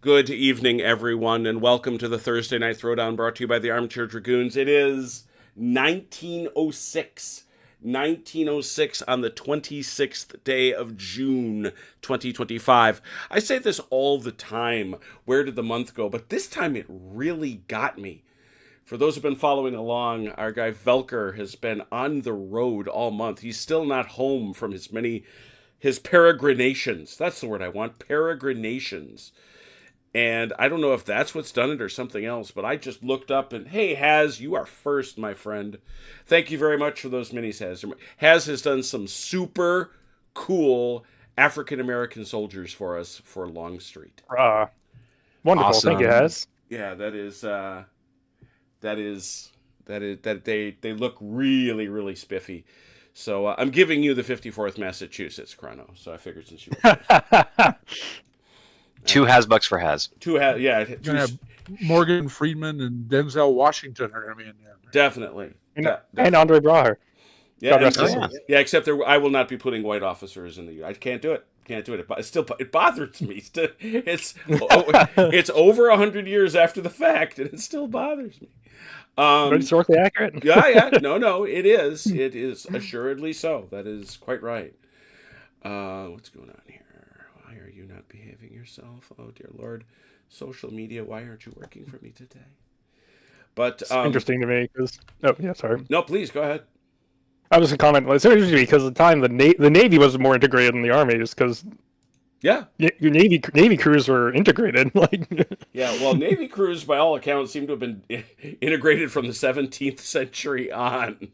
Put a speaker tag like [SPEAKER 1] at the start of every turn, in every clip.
[SPEAKER 1] Good evening, everyone, and welcome to the Thursday Night Throwdown brought to you by the Armchair Dragoons. It is 1906. 1906 on the 26th day of June, 2025. I say this all the time, where did the month go? But this time it really got me. For those who've been following along, our guy Velker has been on the road all month. He's still not home from his peregrinations. That's the word I want, peregrinations. And I don't know if that's what's done it or something else, but I just looked up and, hey, Haz, you are first, my friend. Thank you very much for those minis, Haz. Haz has done some super cool African-American soldiers for us for Longstreet.
[SPEAKER 2] Wonderful.
[SPEAKER 3] Awesome.
[SPEAKER 2] Thank you, Haz.
[SPEAKER 1] Yeah, they look really, really spiffy. So I'm giving you the 54th Massachusetts, Chrono. So I figured since you were first.
[SPEAKER 3] Two Hasbucks for Haz.
[SPEAKER 1] Yeah.
[SPEAKER 4] You're gonna have Morgan Freeman and Denzel Washington are gonna be in there.
[SPEAKER 1] Definitely.
[SPEAKER 2] And Andre Braugher.
[SPEAKER 1] Yeah,
[SPEAKER 2] God rest his soul.
[SPEAKER 1] yeah. Except I will not be putting white officers in the. I can't do it. It bothers me. It's over 100 years after the fact, and it still bothers me.
[SPEAKER 2] But historically accurate.
[SPEAKER 1] Yeah. No, it is. It is assuredly so. That is quite right. What's going on here? Why are you not behaving yourself? Oh, dear Lord. Social media, why aren't you working for me today? But
[SPEAKER 2] It's interesting to me because... Oh, yeah, sorry.
[SPEAKER 1] No, please, go ahead.
[SPEAKER 2] I was going to comment. It's interesting to me because at the time the Navy was more integrated than the Army just because...
[SPEAKER 1] Yeah.
[SPEAKER 2] Your Navy crews were integrated.
[SPEAKER 1] Yeah, well, Navy crews, by all accounts, seem to have been integrated from the 17th century on.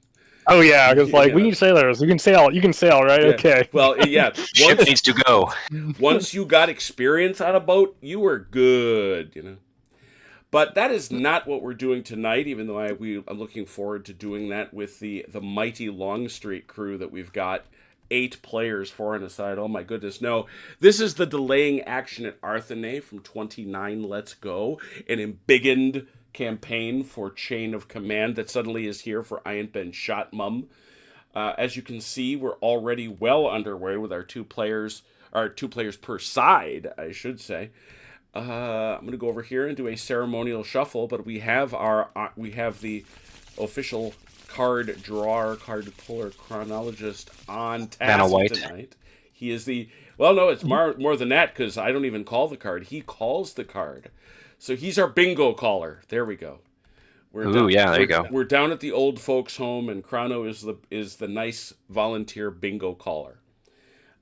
[SPEAKER 2] Oh, yeah, because we need sailors. You can sail, right?
[SPEAKER 1] Yeah.
[SPEAKER 2] Okay.
[SPEAKER 1] Well, yeah.
[SPEAKER 3] Ship needs to go.
[SPEAKER 1] Once you got experience on a boat, you were good, But that is not what we're doing tonight, even though I'm looking forward to doing that with the mighty Longstreet crew that we've got 8 players, 4 on a side. Oh my goodness, no. This is the delaying action at Arthenay from 29 Let's Go, an embiggened campaign for Chain of Command that suddenly is here for I Ain't Been Shot Mum. As you can see, we're already well underway with our two players per side, I should say. I'm going to go over here and do a ceremonial shuffle, but we have the official card drawer, card puller, chronologist on task tonight. He is it's more than that because I don't even call the card. He calls the card. So he's our bingo caller. There we go.
[SPEAKER 3] There you go.
[SPEAKER 1] We're down at the old folks' home, and Chrono is the nice volunteer bingo caller.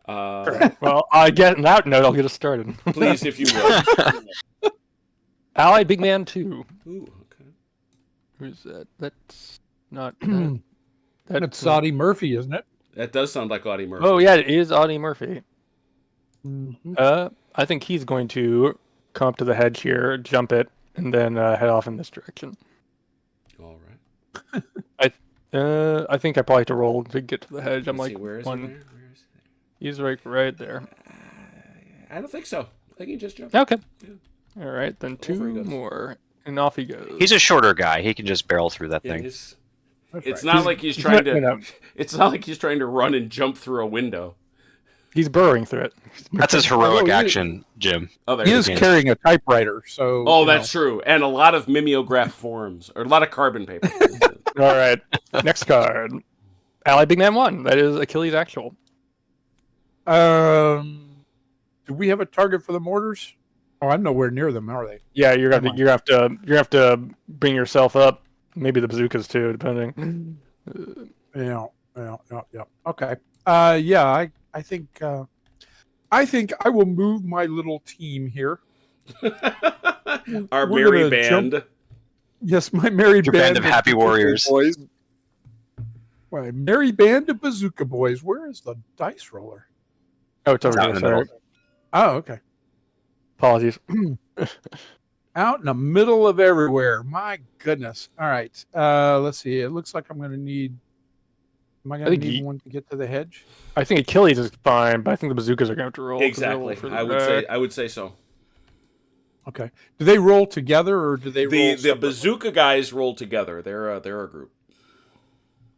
[SPEAKER 2] Well, I get that note. I'll get us started.
[SPEAKER 1] Please, if you will.
[SPEAKER 2] Allied Big Man 2.
[SPEAKER 1] Ooh, okay.
[SPEAKER 2] Who's that? That's not.
[SPEAKER 4] That's Audie Murphy, isn't it?
[SPEAKER 1] That does sound like Audie Murphy.
[SPEAKER 2] Oh yeah, it is Audie Murphy.
[SPEAKER 4] Mm-hmm.
[SPEAKER 2] I think he's going to come up to the hedge here, jump it, and then head off in this direction.
[SPEAKER 1] All right.
[SPEAKER 2] I think I probably have to roll to get to the hedge. I'm
[SPEAKER 1] Let's
[SPEAKER 2] like,
[SPEAKER 1] see, where is he there?
[SPEAKER 2] He's right there.
[SPEAKER 1] I don't think so. I think he just jumped.
[SPEAKER 2] Okay.
[SPEAKER 1] Yeah.
[SPEAKER 2] All right, then
[SPEAKER 1] Over he
[SPEAKER 2] 2
[SPEAKER 1] goes.
[SPEAKER 2] more, and off he goes.
[SPEAKER 3] He's a shorter guy. He can just barrel through that
[SPEAKER 1] Yeah,
[SPEAKER 3] thing.
[SPEAKER 1] it's not like he's trying to. It's not like he's trying to run and jump through a window.
[SPEAKER 2] He's burrowing through it.
[SPEAKER 3] That's his heroic action, Jim.
[SPEAKER 1] Oh, there
[SPEAKER 4] He
[SPEAKER 1] you
[SPEAKER 4] is
[SPEAKER 1] go.
[SPEAKER 4] carrying a typewriter, so.
[SPEAKER 1] Oh, that's true, and a lot of mimeograph forms or a lot of carbon paper.
[SPEAKER 2] All right, next card. Allied Big Man 1. That is Achilles Actual.
[SPEAKER 4] Do we have a target for the mortars? Oh, I'm nowhere near them, are they?
[SPEAKER 2] Yeah, you have to bring yourself up. Maybe the bazookas too, depending.
[SPEAKER 4] Yeah. Okay. I think I will move my little team here.
[SPEAKER 1] Our
[SPEAKER 4] We're
[SPEAKER 1] merry
[SPEAKER 4] gonna
[SPEAKER 1] band.
[SPEAKER 4] Yes, my merry
[SPEAKER 3] Your band of happy
[SPEAKER 4] bazooka
[SPEAKER 3] warriors.
[SPEAKER 4] boys. My merry band of bazooka boys. Where is the dice roller?
[SPEAKER 2] Oh, it's over
[SPEAKER 3] Out
[SPEAKER 2] here.
[SPEAKER 3] in the
[SPEAKER 2] Sorry.
[SPEAKER 3] middle.
[SPEAKER 4] Oh, okay.
[SPEAKER 2] Apologies.
[SPEAKER 4] Out in the middle of everywhere. My goodness. All right. Let's see. It looks like I'm going to need. Am I going to need one to get to the hedge?
[SPEAKER 2] I think Achilles is fine, but I think the bazookas are going to have to roll. 'cause they're a little
[SPEAKER 1] Exactly.
[SPEAKER 2] further
[SPEAKER 1] I would say so.
[SPEAKER 4] Okay. Do they roll together or do they roll
[SPEAKER 1] The
[SPEAKER 4] separately?
[SPEAKER 1] bazooka guys roll together. They're a group.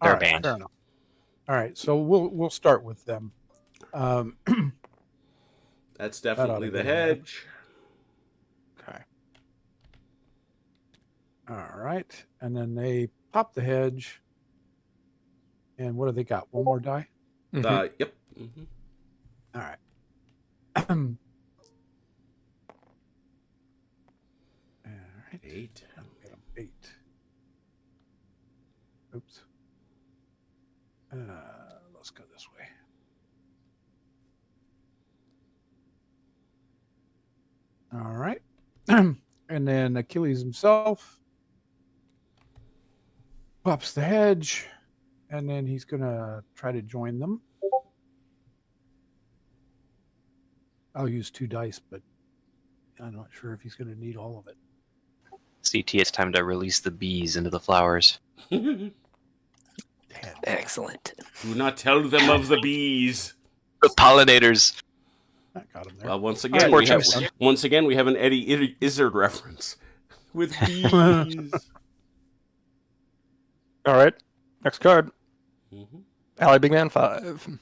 [SPEAKER 3] They're
[SPEAKER 4] All
[SPEAKER 3] a band.
[SPEAKER 4] Fair enough. All right. So we'll start with them.
[SPEAKER 1] That's definitely the hedge.
[SPEAKER 4] right. And then they pop the hedge. And what do they got? One more die?
[SPEAKER 1] Yep. Mm-hmm.
[SPEAKER 4] All right. All right.
[SPEAKER 1] 8.
[SPEAKER 4] I'll get 'em 8. Oops. Let's go this way. All right. And then Achilles himself pops the hedge, and then he's going to try to join them. I'll use 2 dice, but I'm not sure if he's going to need all of it.
[SPEAKER 3] CT, it's time to release the bees into the flowers.
[SPEAKER 5] Excellent.
[SPEAKER 1] Do not tell them of the bees.
[SPEAKER 3] The pollinators.
[SPEAKER 4] I got him there.
[SPEAKER 1] Well, once
[SPEAKER 4] All
[SPEAKER 1] again,
[SPEAKER 4] right,
[SPEAKER 1] we have an Eddie Izzard reference with bees.
[SPEAKER 2] All right. Next card.
[SPEAKER 1] Mm-hmm.
[SPEAKER 2] Ally Big Man 5.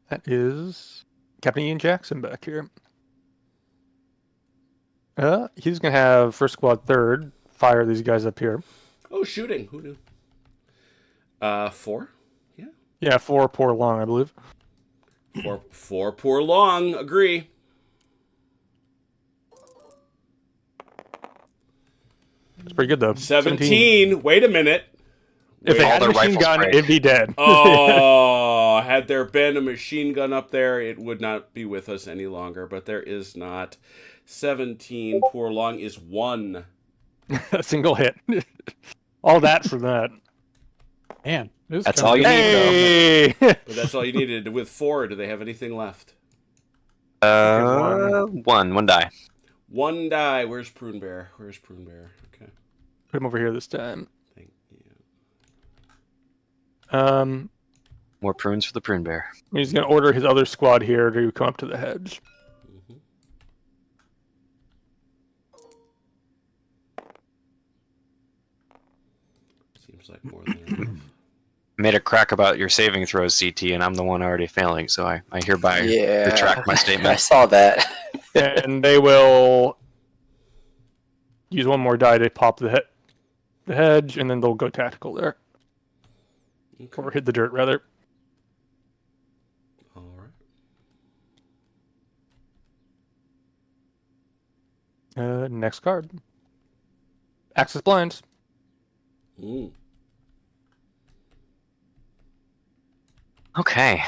[SPEAKER 2] That is Captain Ian Jackson back here. He's going to have first squad third. Fire these guys up here.
[SPEAKER 1] Oh, shooting. Who knew? 4? Yeah.
[SPEAKER 2] Yeah, 4 poor long, I believe.
[SPEAKER 1] 4 poor long. Agree.
[SPEAKER 2] It's pretty good, though.
[SPEAKER 1] 17. Wait a minute.
[SPEAKER 2] If they
[SPEAKER 3] All
[SPEAKER 2] had a
[SPEAKER 3] their
[SPEAKER 2] machine
[SPEAKER 3] rifles
[SPEAKER 2] gun,
[SPEAKER 3] break.
[SPEAKER 2] it'd be dead.
[SPEAKER 1] Oh, had there been a machine gun up there, it would not be with us any longer. But there is not. 17 poor long is 1.
[SPEAKER 2] A single hit. All that for that.
[SPEAKER 4] Man, this is
[SPEAKER 3] That's
[SPEAKER 4] kinda
[SPEAKER 3] all you
[SPEAKER 4] good.
[SPEAKER 3] need,
[SPEAKER 2] Hey!
[SPEAKER 1] But that's all you needed. With 4, do they have anything left?
[SPEAKER 3] One die.
[SPEAKER 1] 1 die. Where's Prune Bear? Okay.
[SPEAKER 2] Put him over here this time.
[SPEAKER 1] Thank you.
[SPEAKER 3] More prunes for the prune bear.
[SPEAKER 2] He's going to order his other squad here to come up to the hedge.
[SPEAKER 1] Mm-hmm. Seems like more than enough.
[SPEAKER 3] Made a crack about your saving throws, CT, and I'm the one already failing, so I hereby retract my
[SPEAKER 5] I
[SPEAKER 3] statement.
[SPEAKER 5] saw that.
[SPEAKER 2] And they will use one more die to pop the hedge, and then they'll go tactical there.
[SPEAKER 1] Okay.
[SPEAKER 2] Or hit the dirt, rather.
[SPEAKER 1] All right.
[SPEAKER 2] Next card. Axis Blinds.
[SPEAKER 1] Mm.
[SPEAKER 3] Okay.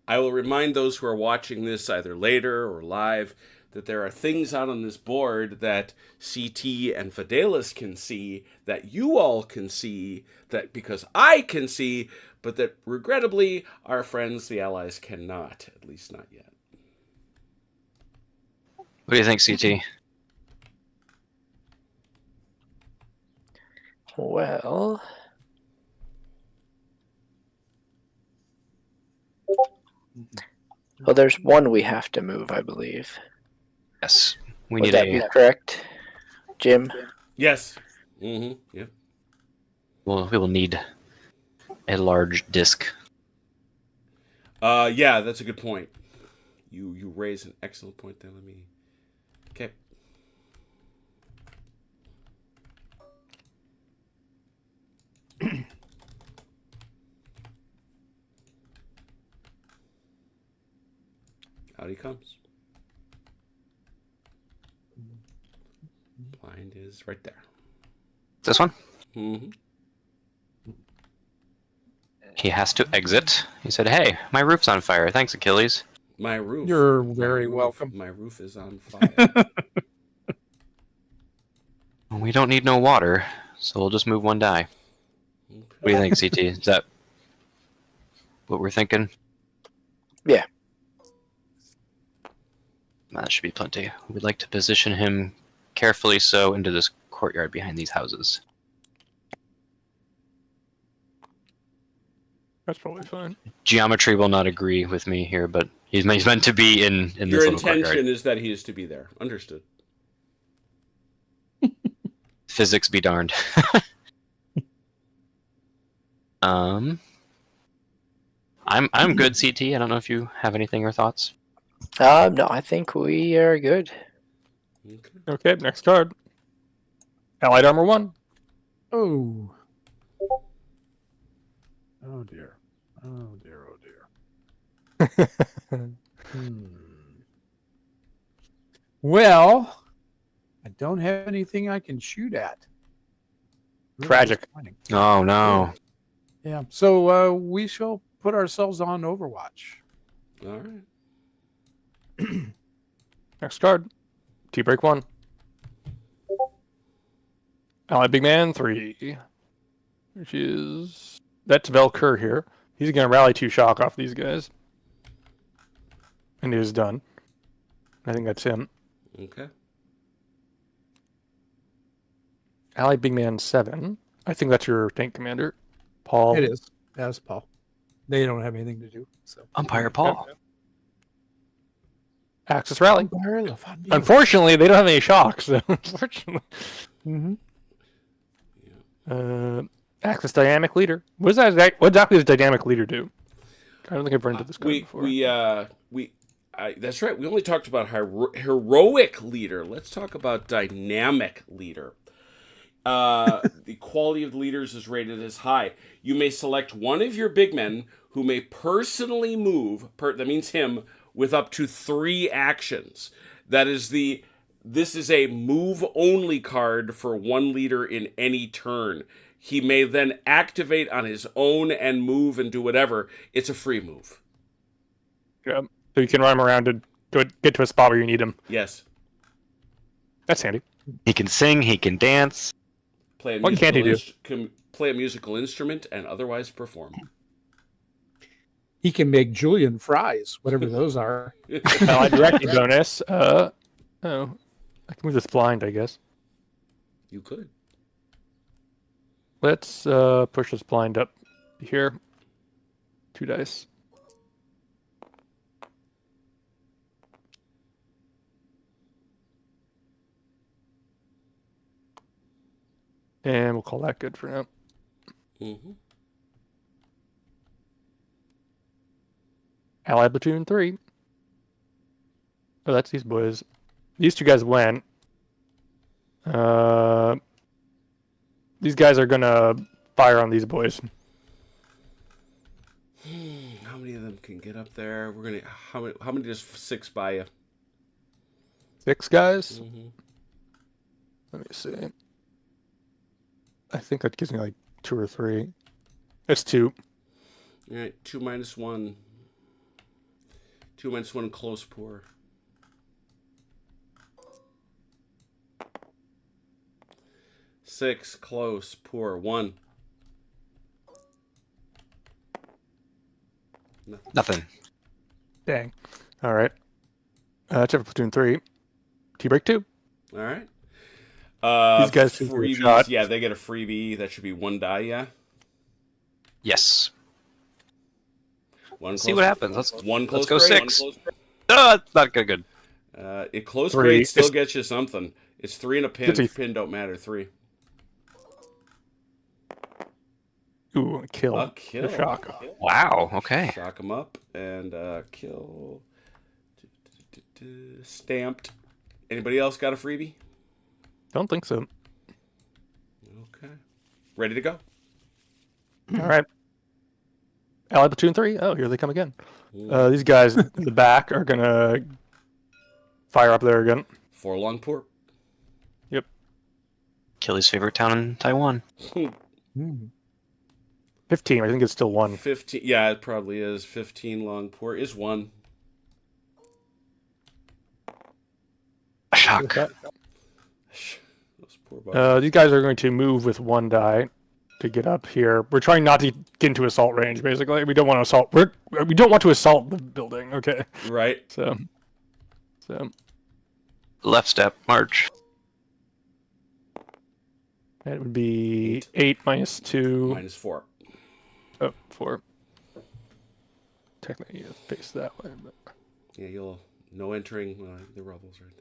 [SPEAKER 1] I will remind those who are watching this either later or live that there are things out on this board that CT and Fidelis can see, that you all can see, that because I can see, but that regrettably our friends, the allies, cannot, at least not yet.
[SPEAKER 3] What do you think, CT?
[SPEAKER 5] Well, there's one we have to move, I believe.
[SPEAKER 3] Yes. We
[SPEAKER 5] Would
[SPEAKER 3] need
[SPEAKER 5] that be
[SPEAKER 3] a.
[SPEAKER 5] correct, Jim?
[SPEAKER 1] Yes. Mm-hmm. Yep.
[SPEAKER 3] Well, we will need a large disc.
[SPEAKER 1] Yeah, that's a good point. You raise an excellent point there. Let me. Okay. Out he comes. Blind is right there.
[SPEAKER 3] This one?
[SPEAKER 1] Mm-hmm.
[SPEAKER 3] He has to exit. He said, "Hey, my roof's on fire. Thanks, Achilles."
[SPEAKER 1] My roof.
[SPEAKER 4] You're
[SPEAKER 1] My
[SPEAKER 4] very
[SPEAKER 1] roof-
[SPEAKER 4] welcome.
[SPEAKER 1] My roof is on fire.
[SPEAKER 3] We don't need no water, so we'll just move one die. What do you think, CT? Is that what we're thinking?
[SPEAKER 5] Yeah.
[SPEAKER 3] That should be plenty. We'd like to position him carefully so into this courtyard behind these houses.
[SPEAKER 2] That's probably fine.
[SPEAKER 3] Geometry will not agree with me here, but he's meant to be in this
[SPEAKER 1] Your
[SPEAKER 3] little
[SPEAKER 1] intention
[SPEAKER 3] courtyard.
[SPEAKER 1] is that he is to be there. Understood.
[SPEAKER 3] Physics be darned. I'm good, CT. I don't know if you have anything or thoughts.
[SPEAKER 5] No, I think we are good.
[SPEAKER 1] Okay.
[SPEAKER 2] Okay, next card. Allied Armor 1.
[SPEAKER 4] Oh. Oh dear. Oh dear. Oh dear. Well, I don't have anything I can shoot at. Really
[SPEAKER 2] Tragic.
[SPEAKER 4] disappointing.
[SPEAKER 3] Oh no.
[SPEAKER 4] Yeah. So we shall put ourselves on Overwatch.
[SPEAKER 1] All right.
[SPEAKER 2] Next card. T-Break 1. Allied Big Man 3. Which is... That's Velkur here. He's going to rally 2 shock off these guys. And he is done. I think that's him.
[SPEAKER 1] Okay.
[SPEAKER 2] Allied Big Man 7. I think that's your tank commander. Paul.
[SPEAKER 4] It is. That's Paul. They don't have anything to do. So
[SPEAKER 3] Umpire Paul.
[SPEAKER 2] Axis Rally.
[SPEAKER 4] Unfortunately.
[SPEAKER 2] Unfortunately, they don't have any shocks. So unfortunately.
[SPEAKER 4] Mm-hmm.
[SPEAKER 2] Axis Dynamic Leader. What exactly does Dynamic Leader do? I don't think I've run into this card before.
[SPEAKER 1] That's right. We only talked about heroic leader. Let's talk about dynamic leader. The quality of the leaders is rated as high. You may select one of your big men who may personally move. That means him with up to 3 actions. This is a move only card for one leader in any turn. He may then activate on his own and move and do whatever. It's a free move.
[SPEAKER 2] Yeah. So you can run him around to get to a spot where you need him.
[SPEAKER 1] Yes.
[SPEAKER 2] That's handy.
[SPEAKER 3] He can sing, he can dance.
[SPEAKER 2] What can't he do?
[SPEAKER 1] Can play a musical instrument and otherwise perform.
[SPEAKER 4] He can make Julian fries, whatever those are.
[SPEAKER 2] Allied Directing bonus. I can move this blind, I guess.
[SPEAKER 1] You could.
[SPEAKER 2] Let's push this blind up here. 2 dice. And we'll call that good for now.
[SPEAKER 1] Mm-hmm.
[SPEAKER 2] Allied Platoon 3. Oh, that's these boys. These 2 guys went. These guys are gonna fire on these boys.
[SPEAKER 1] How many of them can get up there? How many does 6 buy you?
[SPEAKER 2] 6 guys?
[SPEAKER 1] Mm-hmm.
[SPEAKER 2] Let me see. I think that gives me like 2 or 3. It's 2.
[SPEAKER 1] All right, 2 minus 1. 2 minus 1 close pour. 6 close pour 1.
[SPEAKER 3] Nothing.
[SPEAKER 2] Dang. All right. That's it for Platoon 3. T-Break 2.
[SPEAKER 1] All right.
[SPEAKER 2] These guys should get a
[SPEAKER 1] freebies.
[SPEAKER 2] shot.
[SPEAKER 1] Yeah, they get a freebie. That should be 1 die. Yeah.
[SPEAKER 3] Yes.
[SPEAKER 1] One.
[SPEAKER 3] See what happens. Let's
[SPEAKER 1] close
[SPEAKER 3] go
[SPEAKER 1] grade.
[SPEAKER 3] 6. Oh, that's not good.
[SPEAKER 1] It close
[SPEAKER 2] 3.
[SPEAKER 1] grade still gets you something. It's 3 and a pin.
[SPEAKER 2] It's
[SPEAKER 1] Pin don't matter. 3.
[SPEAKER 2] Ooh, a kill.
[SPEAKER 1] A kill.
[SPEAKER 2] A shock.
[SPEAKER 3] Wow. Okay.
[SPEAKER 1] Shock them up and kill. Stamped. Anybody else got a freebie?
[SPEAKER 2] Don't think so.
[SPEAKER 1] Okay. Ready to go?
[SPEAKER 2] All right. Allied Platoon 3. Oh, here they come again. These guys in the back are going to fire up there again.
[SPEAKER 1] 4 long pour.
[SPEAKER 2] Yep.
[SPEAKER 3] Killy's favorite town in Taiwan.
[SPEAKER 2] 15. I think it's still 1.
[SPEAKER 1] 15. Yeah, it probably is. 15 long pour is 1.
[SPEAKER 3] A shock.
[SPEAKER 1] Those poor buggers.
[SPEAKER 2] These guys are going to move with 1 die to get up here. We're trying not to get into assault range, basically. We don't want to assault. We don't want to assault the building. Okay.
[SPEAKER 1] Right.
[SPEAKER 2] So.
[SPEAKER 3] Left step, march.
[SPEAKER 2] It would be 8 minus 2.
[SPEAKER 1] Minus 4.
[SPEAKER 2] Oh, 4. Technically, you face that way, but
[SPEAKER 1] Yeah, you'll no entering the rubbles right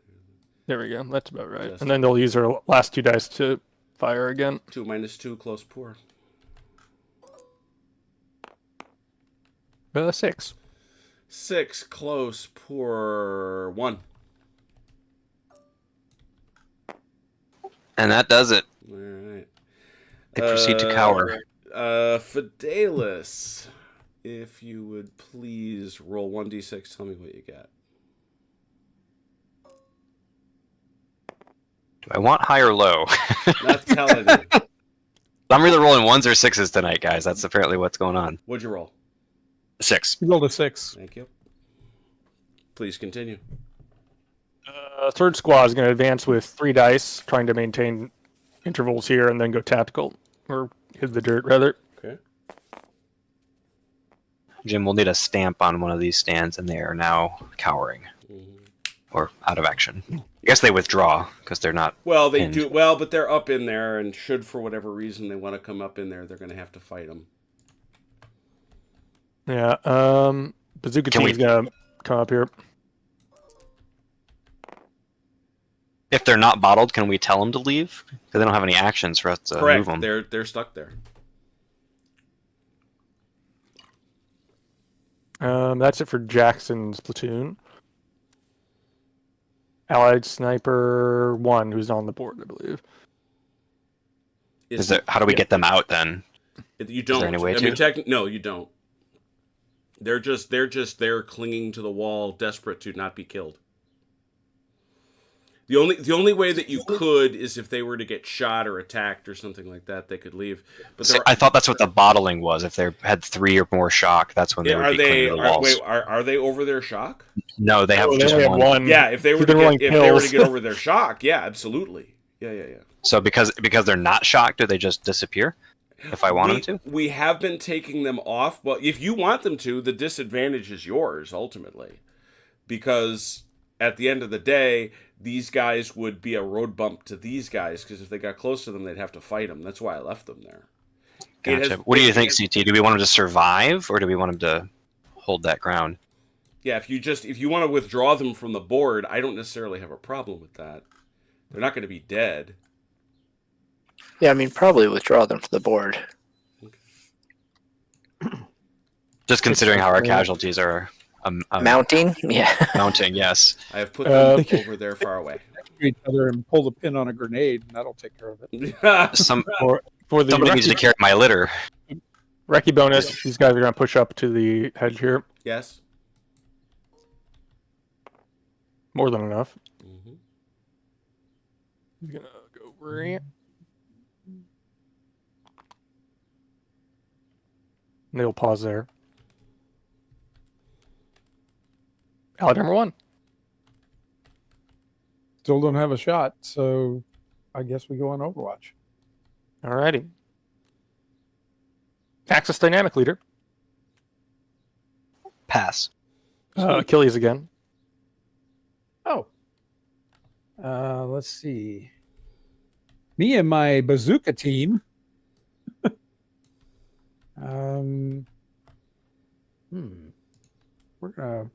[SPEAKER 2] there we go. That's about right.
[SPEAKER 1] Just-
[SPEAKER 2] And then they'll use their last 2 dice to fire again.
[SPEAKER 1] 2 minus 2 close pour.
[SPEAKER 2] 6.
[SPEAKER 1] 6, close, poor 1.
[SPEAKER 3] And that does it.
[SPEAKER 1] All right.
[SPEAKER 3] They proceed to cower.
[SPEAKER 1] Fidelis, if you would please roll 1d6, tell me what you got.
[SPEAKER 3] Do I want high or low?
[SPEAKER 1] Not telling you.
[SPEAKER 3] I'm really rolling 1s or 6s tonight, guys. That's apparently what's going on.
[SPEAKER 1] What'd you roll?
[SPEAKER 3] 6.
[SPEAKER 4] You rolled a 6.
[SPEAKER 1] Thank you. Please continue.
[SPEAKER 2] Third squad is going to advance with 3 dice, trying to maintain intervals here, and then go tactical, or hit the dirt, rather.
[SPEAKER 1] Okay.
[SPEAKER 3] Jim, we'll need a stamp on one of these stands, and they are now cowering. Or out of action. I guess they withdraw, because they're not
[SPEAKER 1] Well, they
[SPEAKER 3] pinned.
[SPEAKER 1] do. Well, but they're up in there, and should for whatever reason they want to come up in there, they're going to have to fight them.
[SPEAKER 2] Yeah, Bazooka
[SPEAKER 3] Can we-
[SPEAKER 2] Team's going to come up here.
[SPEAKER 3] If they're not bottled, can we tell them to leave? Because they don't have any actions for us to move
[SPEAKER 1] Correct.
[SPEAKER 3] them.
[SPEAKER 1] They're stuck there.
[SPEAKER 2] That's it for Jackson's platoon. Allied Sniper 1, who's on the board, I believe.
[SPEAKER 3] How do we get them out then?
[SPEAKER 1] You don't.
[SPEAKER 3] there any way
[SPEAKER 1] I mean,
[SPEAKER 3] to?
[SPEAKER 1] no, you don't. They're just there, clinging to the wall, desperate to not be killed. The only way that you could is if they were to get shot or attacked or something like that, they could leave. But
[SPEAKER 3] See, I thought that's what the bottling was. If they had 3 or more shock, that's when they would be clinging to the walls.
[SPEAKER 1] Are they over their shock?
[SPEAKER 3] No, they have
[SPEAKER 2] Oh, they
[SPEAKER 3] just
[SPEAKER 2] only have
[SPEAKER 3] one.
[SPEAKER 2] one.
[SPEAKER 1] Yeah, if they were
[SPEAKER 2] He's been rolling
[SPEAKER 1] to
[SPEAKER 2] kills.
[SPEAKER 1] get over their shock, yeah, absolutely. Yeah.
[SPEAKER 3] So because they're not shocked, do they just disappear? If I want them to?
[SPEAKER 1] We have been taking them off. Well, if you want them to, the disadvantage is yours, ultimately. Because at the end of the day, these guys would be a road bump to these guys, because if they got close to them, they'd have to fight them. That's why I left them there.
[SPEAKER 3] Gotcha. What do you think, CT? Do we want them to survive, or do we want them to hold that ground?
[SPEAKER 1] Yeah, if you want to withdraw them from the board, I don't necessarily have a problem with that. They're not going to be dead.
[SPEAKER 5] Yeah, I mean, probably withdraw them from the board.
[SPEAKER 3] Just considering how our casualties are
[SPEAKER 5] Mounting? Yeah.
[SPEAKER 3] mounting, yes.
[SPEAKER 1] I have put them over there far away.
[SPEAKER 4] Each other and pull the pin on a grenade, and that'll take care of it.
[SPEAKER 2] For the
[SPEAKER 3] Somebody needs to carry my litter.
[SPEAKER 2] recce bonus, these guys are going to push up to the hedge here.
[SPEAKER 1] Yes.
[SPEAKER 2] More than enough.
[SPEAKER 1] Mm-hmm.
[SPEAKER 2] He's going to go right. And they'll pause there. Allied number 1.
[SPEAKER 4] Still don't have a shot, so I guess we go on Overwatch.
[SPEAKER 2] Alrighty. Axis Dynamic Leader.
[SPEAKER 3] Pass.
[SPEAKER 2] Achilles again.
[SPEAKER 4] Oh. Let's see. Me and my bazooka team. We're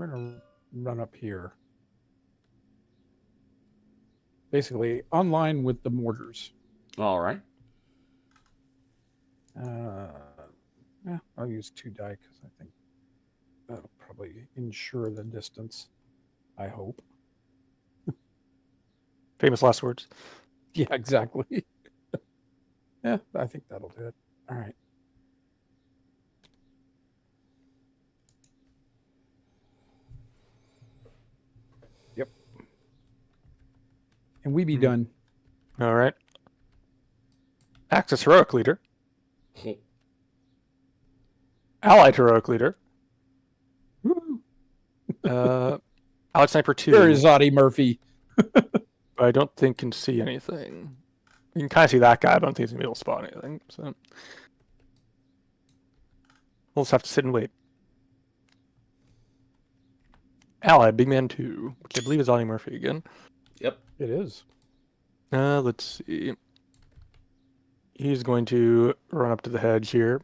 [SPEAKER 4] gonna run up here. Basically, online with the mortars.
[SPEAKER 1] All right.
[SPEAKER 4] Yeah, I'll use 2 die because I think that'll probably ensure the distance. I hope.
[SPEAKER 2] Famous last words.
[SPEAKER 4] Yeah, exactly. Yeah, I think that'll do it. All right. Yep. And we be done.
[SPEAKER 2] All right. Axis Heroic Leader. Allied Heroic Leader.
[SPEAKER 4] Woo.
[SPEAKER 2] Allied Sniper 2.
[SPEAKER 4] There is Zoddy Murphy.
[SPEAKER 2] I don't think can see anything. You can kind of see that guy, but I don't think he's going to be able to spot anything. So we'll just have to sit and wait. Allied Big Man 2, which I believe is Zoddy Murphy again.
[SPEAKER 1] Yep.
[SPEAKER 4] It is.
[SPEAKER 2] Let's see. He's going to run up to the hedge here,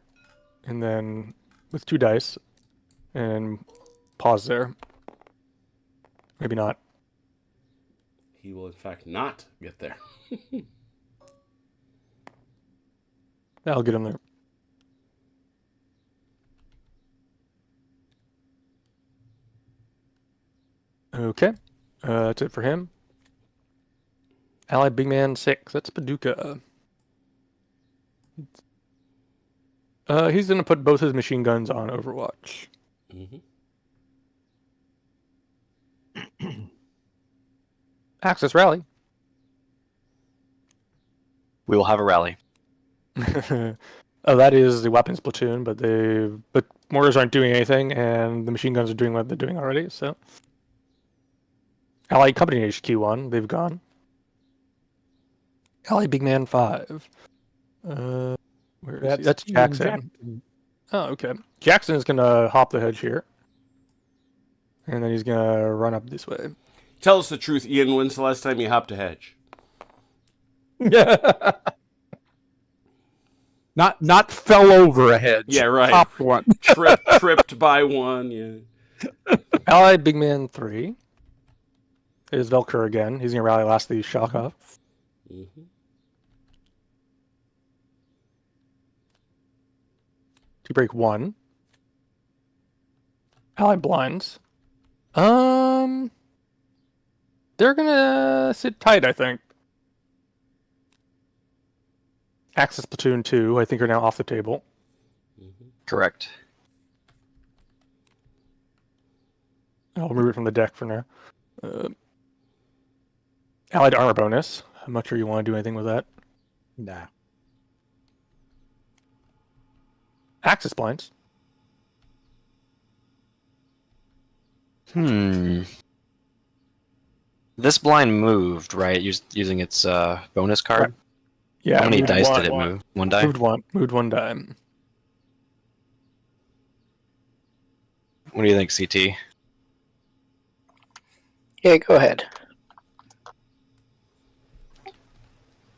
[SPEAKER 2] and then with 2 dice, and pause there. Maybe not.
[SPEAKER 1] He will, in fact, not get there.
[SPEAKER 2] I'll get him there. Okay. That's it for him. Allied big man 6. That's Paducah. He's going to put both his machine guns on Overwatch.
[SPEAKER 1] Mhm.
[SPEAKER 2] Axis rally.
[SPEAKER 3] We will have a rally.
[SPEAKER 2] Oh, that is the weapons platoon, but mortars aren't doing anything, and the machine guns are doing what they're doing already. So, Allied Company HQ1, they've gone. Allied Big Man 5. Where is he? That's Jackson. Oh, okay. Jackson is gonna hop the hedge here, and then he's gonna run up this way.
[SPEAKER 1] Tell us the truth, Ian. When's the last time you hopped a hedge?
[SPEAKER 4] Not fell over a hedge.
[SPEAKER 1] Yeah, right.
[SPEAKER 4] Hopped one.
[SPEAKER 1] Tripped by one. Yeah.
[SPEAKER 2] Allied Big Man 3 is Velker again. He's gonna rally last of these shock off.
[SPEAKER 1] Mm-hmm.
[SPEAKER 2] To break 1. Allied blinds. They're gonna sit tight, I think. Axis platoon 2, I think, are now off the table.
[SPEAKER 3] Correct.
[SPEAKER 2] I'll remove it from the deck for now. Allied armor bonus. I'm not sure you want to do anything with that.
[SPEAKER 4] Nah.
[SPEAKER 2] Axis blinds.
[SPEAKER 3] This blind moved, right? Using its bonus card.
[SPEAKER 2] Right. Yeah.
[SPEAKER 3] How many
[SPEAKER 2] moved
[SPEAKER 3] dice
[SPEAKER 2] one.
[SPEAKER 3] did it move? One die?
[SPEAKER 2] Moved one die.
[SPEAKER 3] What do you think, CT?
[SPEAKER 5] Yeah, go ahead.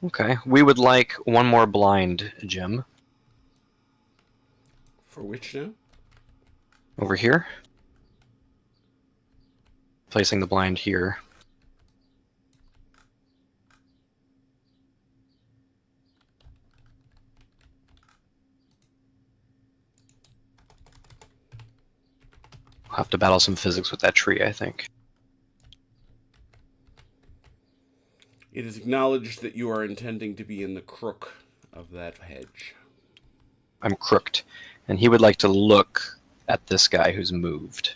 [SPEAKER 3] Okay. We would like one more blind, Jim.
[SPEAKER 1] For which now?
[SPEAKER 3] Over here. Placing the blind here. We'll have to battle some physics with that tree, I think.
[SPEAKER 1] It is acknowledged that you are intending to be in the crook of that hedge.
[SPEAKER 3] I'm crooked. And he would like to look at this guy who's moved.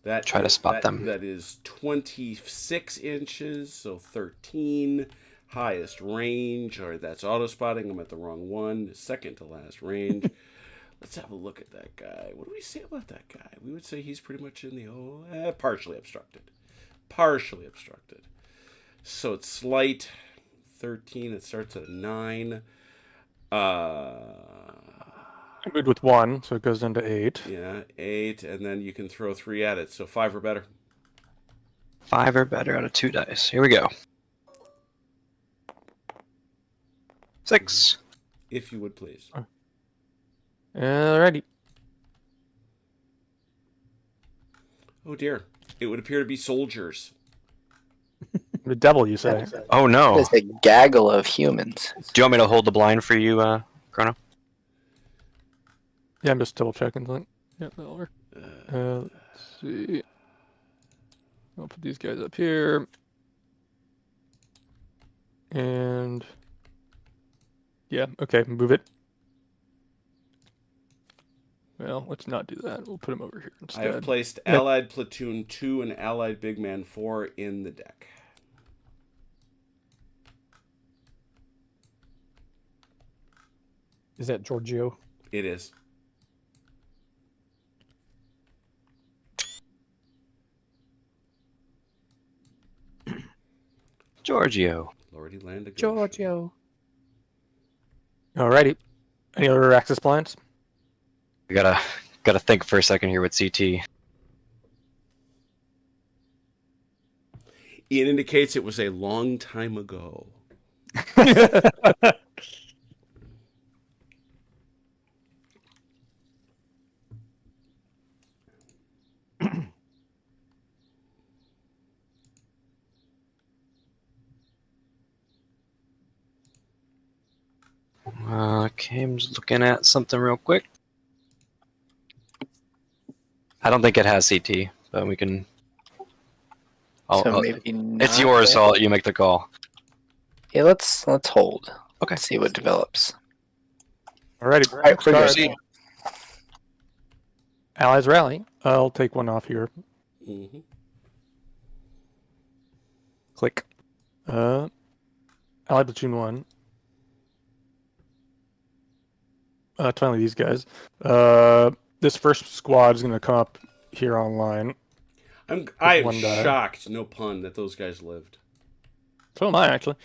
[SPEAKER 3] Try to spot them.
[SPEAKER 1] That is 26 inches, so 13. Highest range, or that's auto spotting. I'm at the wrong one. Second to last range. Let's have a look at that guy. What do we say about that guy? We would say he's pretty much in the partially obstructed. Partially obstructed. So it's slight. 13. It starts at a 9.
[SPEAKER 2] I moved with 1, so it goes down to 8.
[SPEAKER 1] Yeah, 8, and then you can throw 3 at it. So 5 or better.
[SPEAKER 3] 5 or better out of 2 dice. Here we go. 6.
[SPEAKER 1] If you would please.
[SPEAKER 2] Alrighty.
[SPEAKER 1] Oh dear. It would appear to be soldiers.
[SPEAKER 2] The devil, you say?
[SPEAKER 3] Oh no.
[SPEAKER 5] There's a gaggle of humans.
[SPEAKER 3] Do you want me to hold the blind for you, Chrono?
[SPEAKER 2] Yeah, I'm just double checking. Yeah, that'll work. Let's see. I'll put these guys up here. And yeah, okay, move it. Well, let's not do that. We'll put him over here instead.
[SPEAKER 1] I have placed Allied Platoon 2 and Allied Big Man 4 in the deck.
[SPEAKER 4] Is that Giorgio?
[SPEAKER 1] It is.
[SPEAKER 3] Giorgio.
[SPEAKER 1] Lordy land of
[SPEAKER 4] Giorgio.
[SPEAKER 2] Alrighty. Any other access blinds?
[SPEAKER 3] We gotta think for a second here with CT.
[SPEAKER 1] It indicates it was a long time ago.
[SPEAKER 3] Okay, I'm just looking at something real quick. I don't think it has CT, but we can.
[SPEAKER 5] So maybe not
[SPEAKER 3] it's yours, so
[SPEAKER 5] then.
[SPEAKER 3] I'll let you make the call.
[SPEAKER 5] Yeah, let's hold.
[SPEAKER 3] Okay.
[SPEAKER 5] See what develops.
[SPEAKER 2] Alrighty.
[SPEAKER 5] All right, we're
[SPEAKER 2] Start.
[SPEAKER 5] good.
[SPEAKER 2] Allies rally. I'll take one off here.
[SPEAKER 1] Mm-hmm.
[SPEAKER 2] Click. Allied platoon 1. Finally, these guys. This first squad is going to come up here online.
[SPEAKER 1] I'm
[SPEAKER 2] one die.
[SPEAKER 1] shocked, no pun, that those guys lived.
[SPEAKER 2] So am I, actually.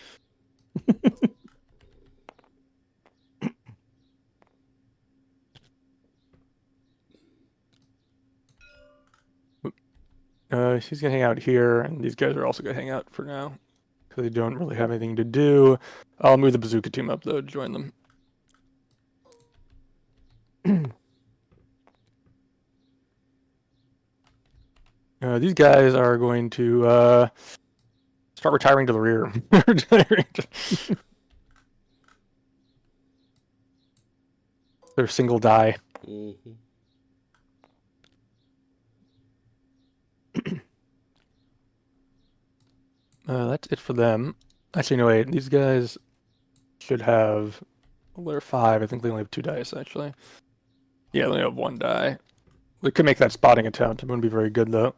[SPEAKER 2] She's going to hang out here, and these guys are also going to hang out for now. Because they don't really have anything to do. I'll move the bazooka team up, though, to join them. These guys are going to start retiring to the rear. They're single die.
[SPEAKER 1] Mm-hmm.
[SPEAKER 2] That's it for them. Actually, no, wait. These guys should have... Well, they're 5. I think they only have 2 dice, actually. Yeah, they only have 1 die. We could make that spotting attempt. It wouldn't be very good, though.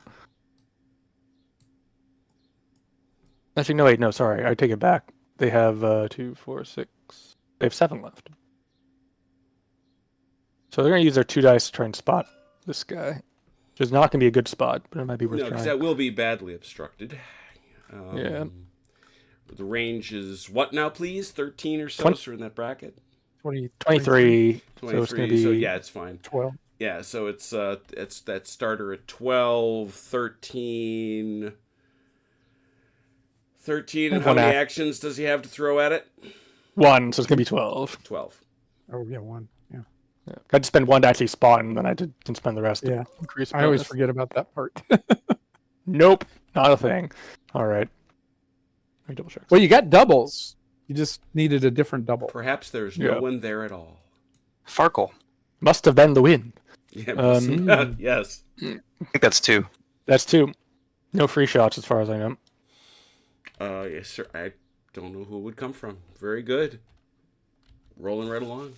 [SPEAKER 2] Actually, no, wait. No, sorry. I take it back. They have 2, 4, 6... They have 7 left. So they're going to use their 2 dice to try and spot this guy. Which is not going to be a good spot, but it might be worth
[SPEAKER 1] No, because
[SPEAKER 2] trying.
[SPEAKER 1] that will be badly obstructed.
[SPEAKER 2] Yeah.
[SPEAKER 1] The range is what now, please? 13 or so,
[SPEAKER 2] 20.
[SPEAKER 1] so in that bracket?
[SPEAKER 2] 23. So it's going to be...
[SPEAKER 1] So yeah, it's fine.
[SPEAKER 4] 12.
[SPEAKER 1] Yeah, so it's that starter at 12, 13... 13, and how
[SPEAKER 2] One
[SPEAKER 1] many
[SPEAKER 2] act.
[SPEAKER 1] actions does he have to throw at it?
[SPEAKER 2] 1, so it's going to be 12.
[SPEAKER 1] 12.
[SPEAKER 4] Oh, yeah, 1. Yeah.
[SPEAKER 2] Yeah. I had to spend 1 to actually spot, and then I can spend the rest
[SPEAKER 4] Yeah.
[SPEAKER 2] to increase
[SPEAKER 4] I always
[SPEAKER 2] bonus.
[SPEAKER 4] forget about that part.
[SPEAKER 2] Nope, not a thing. All right. Let me double check.
[SPEAKER 4] Well, you got doubles. You just needed a different double.
[SPEAKER 1] Perhaps there's
[SPEAKER 2] Yeah.
[SPEAKER 1] no one there at all.
[SPEAKER 3] Farkle.
[SPEAKER 2] Must have been the wind.
[SPEAKER 1] Yeah, yes.
[SPEAKER 3] I think that's 2.
[SPEAKER 2] That's 2. No free shots as far as I know.
[SPEAKER 1] Yes, sir. I don't know who it would come from. Very good. Rolling right along.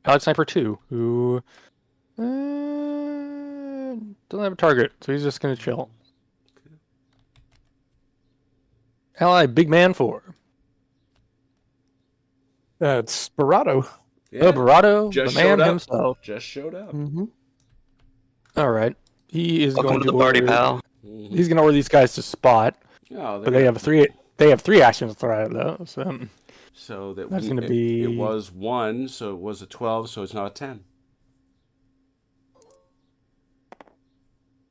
[SPEAKER 2] Allied Sniper 2, who doesn't have a target, so he's just going to chill. Allied Big Man 4.
[SPEAKER 4] It's Barado.
[SPEAKER 1] Yeah,
[SPEAKER 2] Barado,
[SPEAKER 1] just
[SPEAKER 2] the man
[SPEAKER 1] showed up.
[SPEAKER 2] himself.
[SPEAKER 1] Just showed up.
[SPEAKER 4] Mm-hmm.
[SPEAKER 2] All right. He is
[SPEAKER 3] Welcome
[SPEAKER 2] going
[SPEAKER 3] to the party,
[SPEAKER 2] order,
[SPEAKER 3] pal.
[SPEAKER 1] Mhm.
[SPEAKER 2] He's going to order these guys to spot,
[SPEAKER 1] Oh,
[SPEAKER 2] but they have 3. They have 3 actions to throw at it, though.
[SPEAKER 1] So that
[SPEAKER 2] That's
[SPEAKER 1] we-
[SPEAKER 2] gonna be-
[SPEAKER 1] It was 1, so it was a 12, so it's not a 10.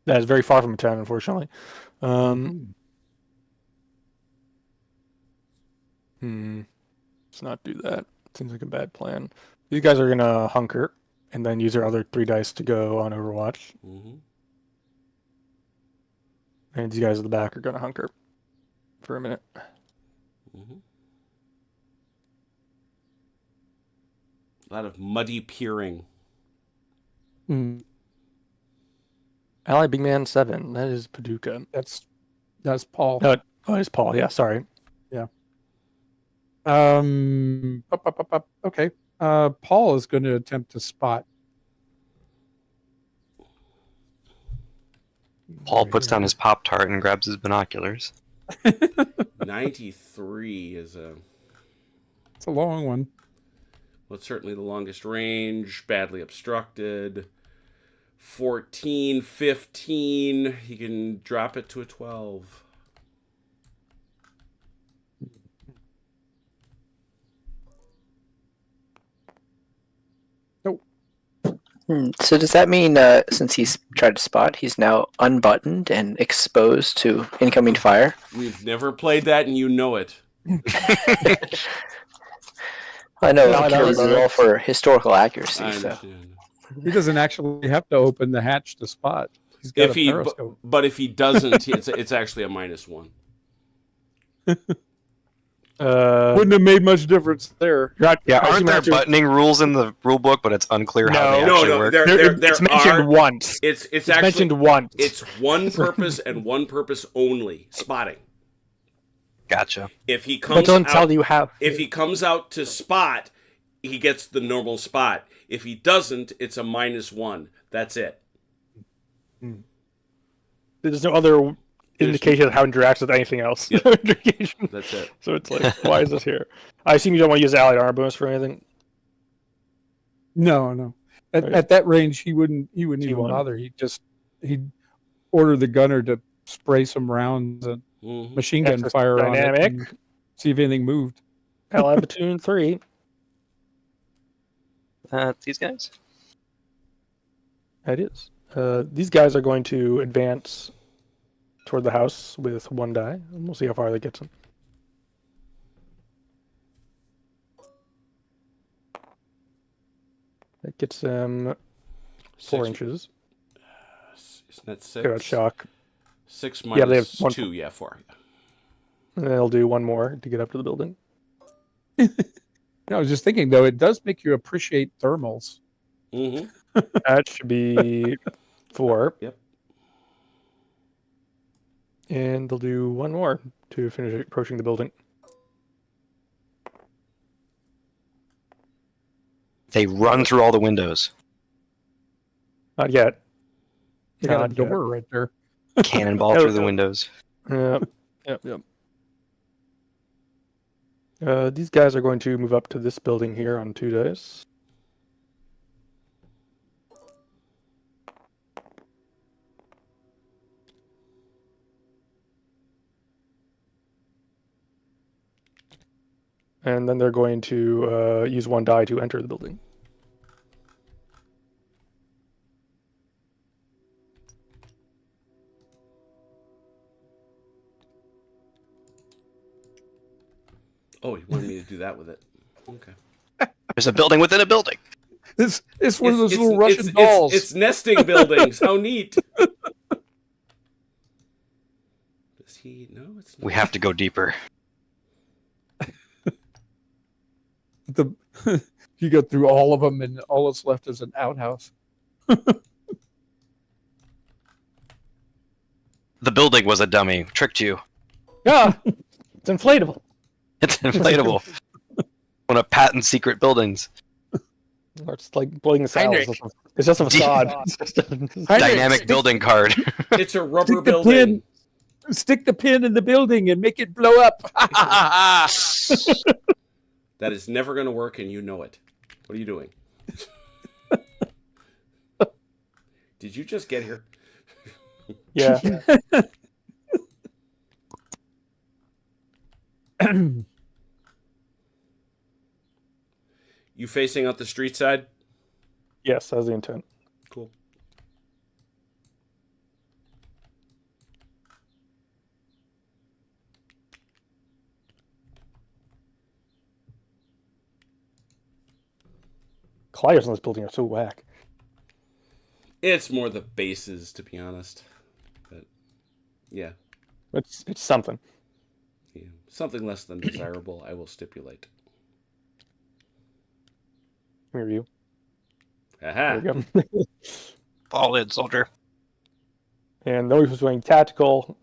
[SPEAKER 2] That is very far from a 10, unfortunately. Let's not do that. Seems like a bad plan. These guys are gonna hunker and then use their other 3 dice to go on Overwatch.
[SPEAKER 1] Mm-hmm.
[SPEAKER 2] And these guys at the back are gonna hunker for a minute.
[SPEAKER 1] Mm-hmm. A lot of muddy peering.
[SPEAKER 4] Mm,
[SPEAKER 2] Ally Big Man 7. That is Paducah.
[SPEAKER 4] that's Paul.
[SPEAKER 2] No, it's Paul. Yeah, sorry.
[SPEAKER 4] Okay. Paul is going to attempt to spot.
[SPEAKER 3] Paul puts down his Pop-Tart and grabs his binoculars.
[SPEAKER 1] 93 is a...
[SPEAKER 4] It's a long one.
[SPEAKER 1] Well, it's certainly the longest range. Badly obstructed. 14, 15. He can drop it to a 12.
[SPEAKER 5] So does that mean, since he's tried to spot, he's now unbuttoned and exposed to incoming fire?
[SPEAKER 1] We've never played that, and you know it.
[SPEAKER 5] I know
[SPEAKER 2] No, I don't
[SPEAKER 5] Achilles is
[SPEAKER 2] remember.
[SPEAKER 5] all for historical accuracy.
[SPEAKER 1] I
[SPEAKER 5] So
[SPEAKER 1] understand.
[SPEAKER 4] He doesn't actually have to open the hatch to spot. He's got
[SPEAKER 1] If
[SPEAKER 4] a
[SPEAKER 1] he,
[SPEAKER 4] periscope.
[SPEAKER 1] but if he doesn't, it's actually a -1.
[SPEAKER 4] Wouldn't have made much difference there.
[SPEAKER 3] Yeah,
[SPEAKER 2] I
[SPEAKER 3] aren't
[SPEAKER 2] assume
[SPEAKER 3] there
[SPEAKER 2] after-
[SPEAKER 3] buttoning rules in the rule book, but it's unclear how they
[SPEAKER 1] No,
[SPEAKER 3] actually
[SPEAKER 1] no,
[SPEAKER 3] work?
[SPEAKER 1] there
[SPEAKER 2] It's mentioned
[SPEAKER 1] are.
[SPEAKER 2] once.
[SPEAKER 1] It's
[SPEAKER 2] It's
[SPEAKER 1] actually
[SPEAKER 2] mentioned once.
[SPEAKER 1] it's one purpose and one purpose only. Spotting.
[SPEAKER 3] Gotcha.
[SPEAKER 1] If he
[SPEAKER 2] But
[SPEAKER 1] comes
[SPEAKER 2] don't
[SPEAKER 1] out,
[SPEAKER 2] tell you how.
[SPEAKER 1] if he comes out to spot, he gets the normal spot. If he doesn't, it's a -1. That's it.
[SPEAKER 2] There's no other indication of how it interacts with anything else.
[SPEAKER 1] Yep.
[SPEAKER 2] No indication.
[SPEAKER 1] That's it.
[SPEAKER 2] So it's like, why is this here? I assume you don't want to use the allied armor bonus for anything.
[SPEAKER 4] No.
[SPEAKER 2] Right.
[SPEAKER 4] At that range, he wouldn't even
[SPEAKER 2] wouldn't.
[SPEAKER 4] bother. He'd order the gunner to spray some rounds and
[SPEAKER 1] Mhm.
[SPEAKER 4] machine gun
[SPEAKER 2] Axis
[SPEAKER 4] fire on it
[SPEAKER 2] dynamic.
[SPEAKER 4] and see if anything moved.
[SPEAKER 2] Allied Platoon 3.
[SPEAKER 3] These guys?
[SPEAKER 2] That is. These guys are going to advance toward the house with 1 die, and we'll see how far that gets them. That gets them 4
[SPEAKER 1] Six-
[SPEAKER 2] inches.
[SPEAKER 1] Isn't that
[SPEAKER 2] Good
[SPEAKER 1] six?
[SPEAKER 2] shock.
[SPEAKER 1] 6
[SPEAKER 2] Yeah, they have
[SPEAKER 1] minus
[SPEAKER 2] one-
[SPEAKER 1] 2. Yeah, 4.
[SPEAKER 2] And then they'll do 1 more to get up to the building.
[SPEAKER 4] I was just thinking, though, it does make you appreciate thermals.
[SPEAKER 1] Mm-hmm.
[SPEAKER 2] That should be 4.
[SPEAKER 1] Yep.
[SPEAKER 2] And they'll do 1 more to finish approaching the building.
[SPEAKER 3] They run through all the windows.
[SPEAKER 2] Not yet.
[SPEAKER 4] They got a
[SPEAKER 2] Not yet.
[SPEAKER 4] door right there.
[SPEAKER 3] Cannonball through the windows.
[SPEAKER 2] Yep. These guys are going to move up to this building here on 2 dice. And then they're going to use 1 die to enter the building.
[SPEAKER 1] Oh, he wanted me to do that with it. Okay.
[SPEAKER 3] There's a building within a building.
[SPEAKER 4] It's one of those
[SPEAKER 1] It's-
[SPEAKER 4] little Russian
[SPEAKER 1] it's-
[SPEAKER 4] dolls.
[SPEAKER 1] It's nesting buildings. How neat. Does he? No, it's not.
[SPEAKER 3] We have to go deeper.
[SPEAKER 4] You go through all of them, and all that's left is an outhouse.
[SPEAKER 3] The building was a dummy. Tricked you.
[SPEAKER 2] Yeah, it's inflatable.
[SPEAKER 3] It's inflatable. One of Patton's secret buildings.
[SPEAKER 2] Or it's like blowing the sails.
[SPEAKER 4] Heinrich.
[SPEAKER 2] It's just a facade. It's just a-
[SPEAKER 4] Heinrich,
[SPEAKER 3] Dynamic
[SPEAKER 4] stick-
[SPEAKER 3] building card.
[SPEAKER 1] It's a rubber
[SPEAKER 4] Stick the
[SPEAKER 1] building.
[SPEAKER 4] Stick the pin in the building and make it blow up.
[SPEAKER 1] That is never going to work, and you know it. What are you doing? Did you just get here?
[SPEAKER 2] Yeah.
[SPEAKER 1] You facing out the street side?
[SPEAKER 2] Yes, that's the intent.
[SPEAKER 1] Cool.
[SPEAKER 2] Colliders on this building are so whack.
[SPEAKER 1] It's more the bases, to be honest. But yeah,
[SPEAKER 2] It's something.
[SPEAKER 1] yeah. Something less than desirable, I will stipulate.
[SPEAKER 2] Come here, you.
[SPEAKER 1] Aha.
[SPEAKER 2] There we go.
[SPEAKER 3] Fall in, soldier.
[SPEAKER 2] And nobody was doing tactical.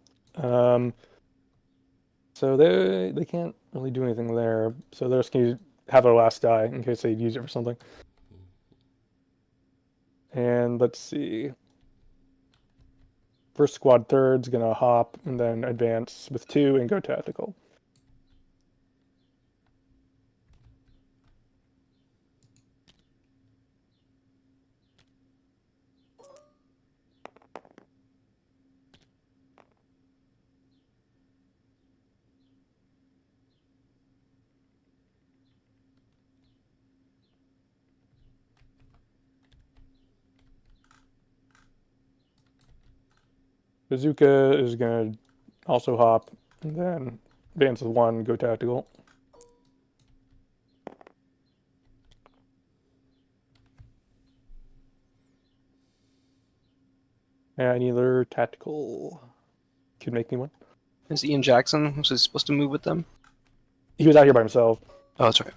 [SPEAKER 2] So they can't really do anything there. So they're just going to have their last die in case they use it for something. And let's see. First squad third's going to hop and then advance with 2 and go tactical. Bazooka is going to also hop and then advance with 1, go tactical. And either tactical could make me one.
[SPEAKER 3] Is Ian Jackson was he supposed to move with them?
[SPEAKER 2] he was out here by himself.
[SPEAKER 3] Oh, that's right.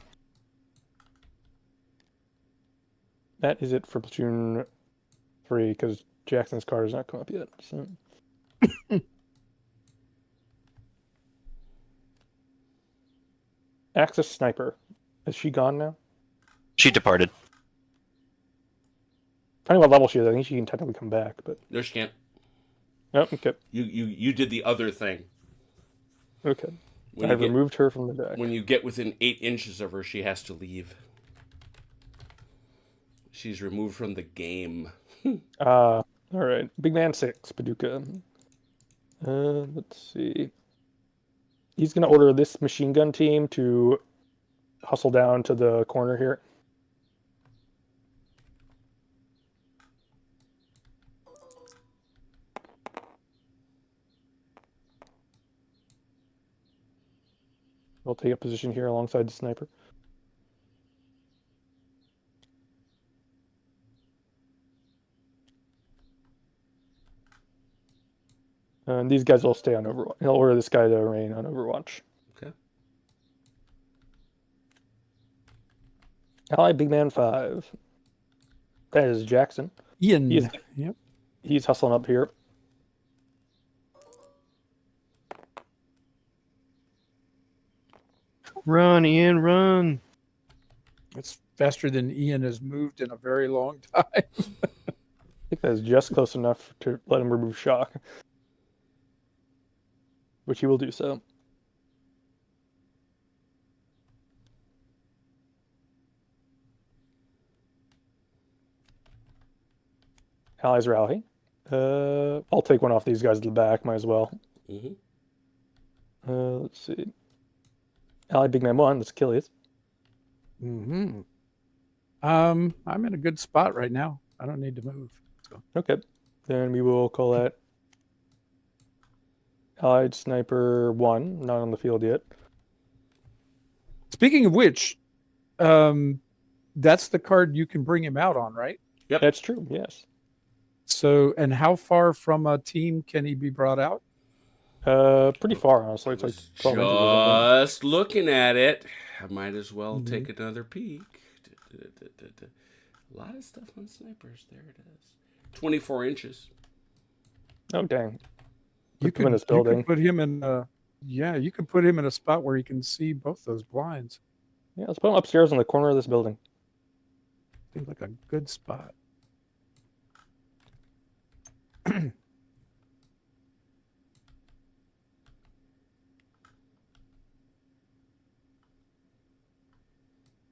[SPEAKER 2] That is it for platoon 3 because Jackson's card has not come up yet. So. Axis Sniper. Is she gone now?
[SPEAKER 3] She departed.
[SPEAKER 2] Depending on what level she is, I think she can technically come back. But
[SPEAKER 1] No, she can't.
[SPEAKER 2] oh, okay.
[SPEAKER 1] You did the other thing.
[SPEAKER 2] Okay.
[SPEAKER 1] When
[SPEAKER 2] I
[SPEAKER 1] you, get,
[SPEAKER 2] removed her from the deck.
[SPEAKER 1] when you get within 8 inches of her, she has to leave. She's removed from the game.
[SPEAKER 2] All right. Big Man 6, Paducah. Let's see. He's going to order this machine gun team to hustle down to the corner here. We'll take a position here alongside the sniper. And these guys will stay on Overwatch. He'll order this guy to remain on Overwatch.
[SPEAKER 1] Okay.
[SPEAKER 2] Ally Big Man 5. That is Jackson.
[SPEAKER 4] Ian.
[SPEAKER 2] He's,
[SPEAKER 4] Yep.
[SPEAKER 2] he's hustling up here.
[SPEAKER 3] Run, Ian, run.
[SPEAKER 4] It's faster than Ian has moved in a very long time.
[SPEAKER 2] I think that is just close enough to let him remove shock. Which he will do so. Allies rally. I'll take one off these guys at the back, might as well.
[SPEAKER 1] Mm-hmm.
[SPEAKER 2] Let's see. Ally Big Man 1, that's Achilles.
[SPEAKER 4] Mm-hmm. I'm in a good spot right now. I don't need to move. So.
[SPEAKER 2] Okay. Then we will call that Allied Sniper 1, not on the field yet.
[SPEAKER 4] Speaking of which, that's the card you can bring him out on, right?
[SPEAKER 1] Yep.
[SPEAKER 2] That's true, yes.
[SPEAKER 4] So, and how far from a team can he be brought out?
[SPEAKER 2] Pretty far, honestly. It's like 12 inches or something.
[SPEAKER 1] Just looking at it, I might as well take another peek. A lot of stuff on snipers. There it is. 24 inches.
[SPEAKER 2] Oh, dang.
[SPEAKER 4] You
[SPEAKER 2] Put him in this building.
[SPEAKER 4] could put him in. You could put him in a spot where he can see both those blinds.
[SPEAKER 2] Yeah, let's put him upstairs in the corner of this building.
[SPEAKER 4] Seems like a good spot.